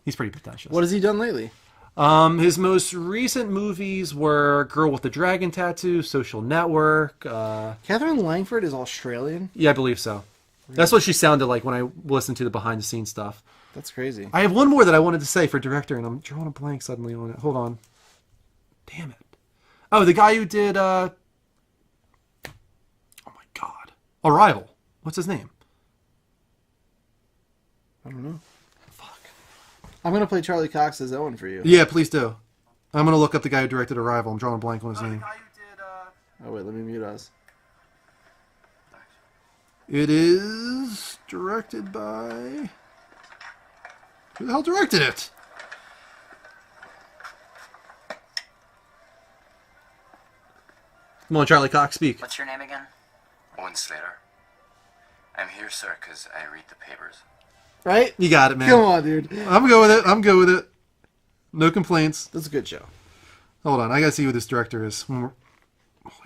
He's pretty pretentious. What has he done lately? His most recent movies were Girl with the Dragon Tattoo, Social Network. Catherine Langford is Australian. Yeah, I believe so. That's what she sounded like when I listened to the behind the scenes stuff. That's crazy. I have one more that I wanted to say for director, and I'm drawing a blank suddenly on it. Hold on. Damn it. Oh, the guy who did, oh my god. Arrival. What's his name? I don't know. Fuck. I'm gonna play Charlie Cox as Owen for you. Yeah, please do. I'm going to look up the guy who directed Arrival. I'm drawing a blank on his name. Oh wait, let me mute us. It is directed by... Who the hell directed it? Come on, Charlie Cox, speak. What's your name again? Owen Slater. I'm here, sir, because I read the papers. Right? You got it, man. Come on, dude. I'm good with it. I'm good with it. No complaints. That's a good show. Hold on, I gotta see who this director is. Holy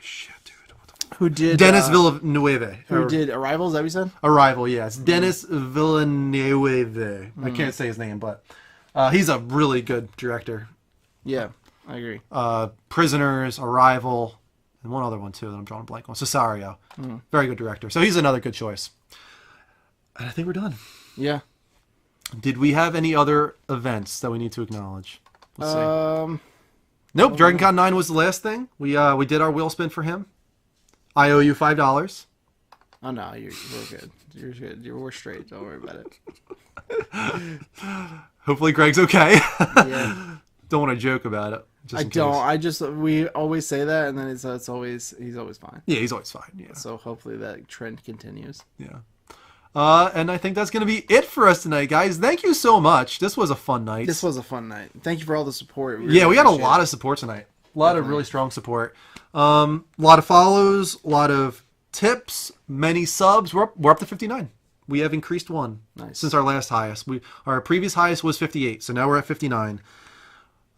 shit, dude. What the fuck? Who did Dennis Villeneuve. Who did Arrival? Is that what you said? Arrival, yeah. It's Dennis Villeneuve. I can't say his name, but he's a really good director. Yeah, I agree. Prisoners, Arrival, and one other one too that I'm drawing a blank on. Cesario. Very good director. So he's another good choice. And I think we're done. Yeah. Did we have any other events that we need to acknowledge? Let's see. Nope. Dragon Con 9 was the last thing. We did our wheel spin for him. I owe you $5. Oh no, you're good. You're good. We're straight. Don't worry about it. Hopefully Greg's okay. Yeah. Don't want to joke about it. Just I in don't. case. We always say that, and then he's always fine. Yeah, he's always fine. Yeah. So hopefully that trend continues. Yeah. And I think that's going to be it for us tonight, guys. Thank you so much. This was a fun night. This was a fun night. Thank you for all the support. Yeah, we got a lot of support tonight. A lot of really strong support. A lot of follows, a lot of tips, many subs. We're up to 59. We have increased one since our last highest. Our previous highest was 58, so now we're at 59.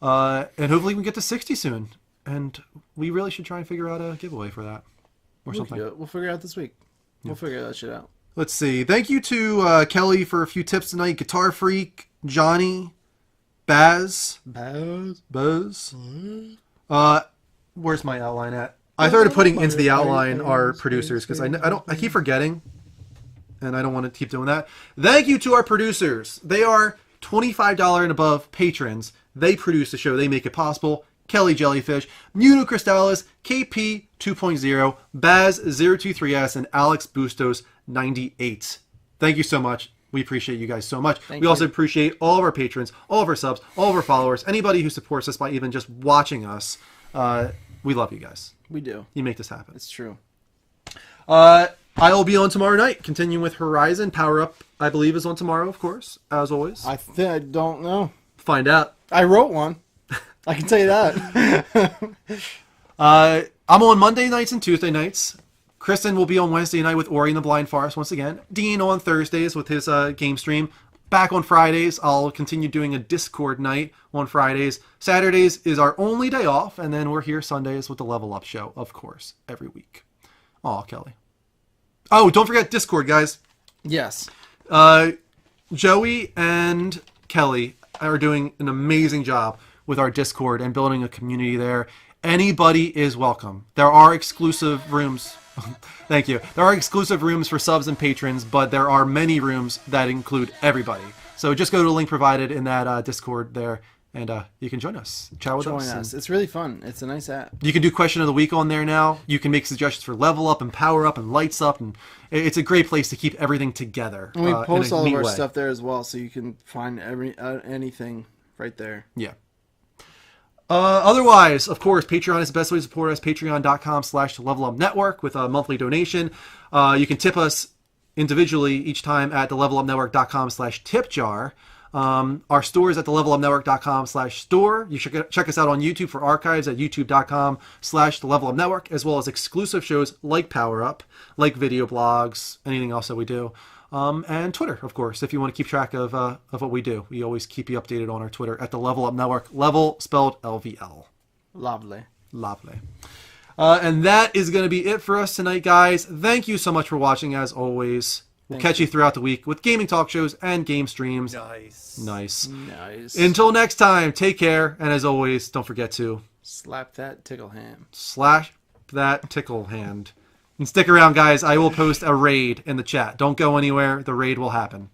And hopefully we can get to 60 soon. And we really should try and figure out a giveaway for that or something. We'll figure it out this week. We'll figure that shit out. Let's see. Thank you to Kelly for a few tips tonight. Guitar Freak, Johnny, Baz. Where's my outline at? I started putting into the outline our producers because I keep forgetting, and I don't want to keep doing that. Thank you to our producers. They are $25 and above patrons. They produce the show. They make it possible. Kelly Jellyfish, Muno Crystallis, KP 2.0, Baz023S, and Alex Bustos 98. Thank you so much. We appreciate you guys so much. We also appreciate all of our patrons, all of our subs, all of our followers, anybody who supports us by even just watching us. We love you guys. We do. You make this happen. It's true. I will be on tomorrow night, continuing with Horizon. Power Up, I believe, is on tomorrow, of course, as always. I don't know. Find out. I wrote one. I can tell you that. I'm on Monday nights and Tuesday nights. Kristen will be on Wednesday night with Ori and the Blind Forest once again. Dean on Thursdays with his game stream. Back on Fridays. I'll continue doing a Discord night on Fridays. Saturdays is our only day off, and then we're here Sundays with the Level Up show, of course, every week. Aw, Kelly. Oh, don't forget Discord, guys. Yes. Joey and Kelly are doing an amazing job with our Discord and building a community there. Anybody is welcome. There are exclusive rooms. Thank you. There are exclusive rooms for subs and patrons, but there are many rooms that include everybody. So just go to the link provided in that Discord there, and you can join us. Chat with us. It's really fun. It's a nice app. You can do question of the week on there now. You can make suggestions for level up and power up and lights up, and it's a great place to keep everything together. And we post all of our way. stuff there as well, so you can find anything right there. Yeah. Otherwise, of course, Patreon is the best way to support us. Patreon.com/levelupnetwork with a monthly donation. You can tip us individually each time at thelevelupnetwork.com/tipjar. Our store is at thelevelupnetwork.com/store. You should check us out on YouTube for archives at youtube.com/thelevelupnetwork, as well as exclusive shows like Power Up, like video blogs, anything else that we do. And Twitter, of course, if you want to keep track of what we do. We always keep you updated on our Twitter at the Level Up Network. Level spelled LVL. Lovely. And that is going to be it for us tonight, guys. Thank you so much for watching, as always. We'll catch you throughout the week with gaming talk shows and game streams. Nice. Until next time, take care. And as always, don't forget to slap that tickle hand. Slash that tickle hand. And stick around, guys. I will post a raid in the chat. Don't go anywhere. The raid will happen.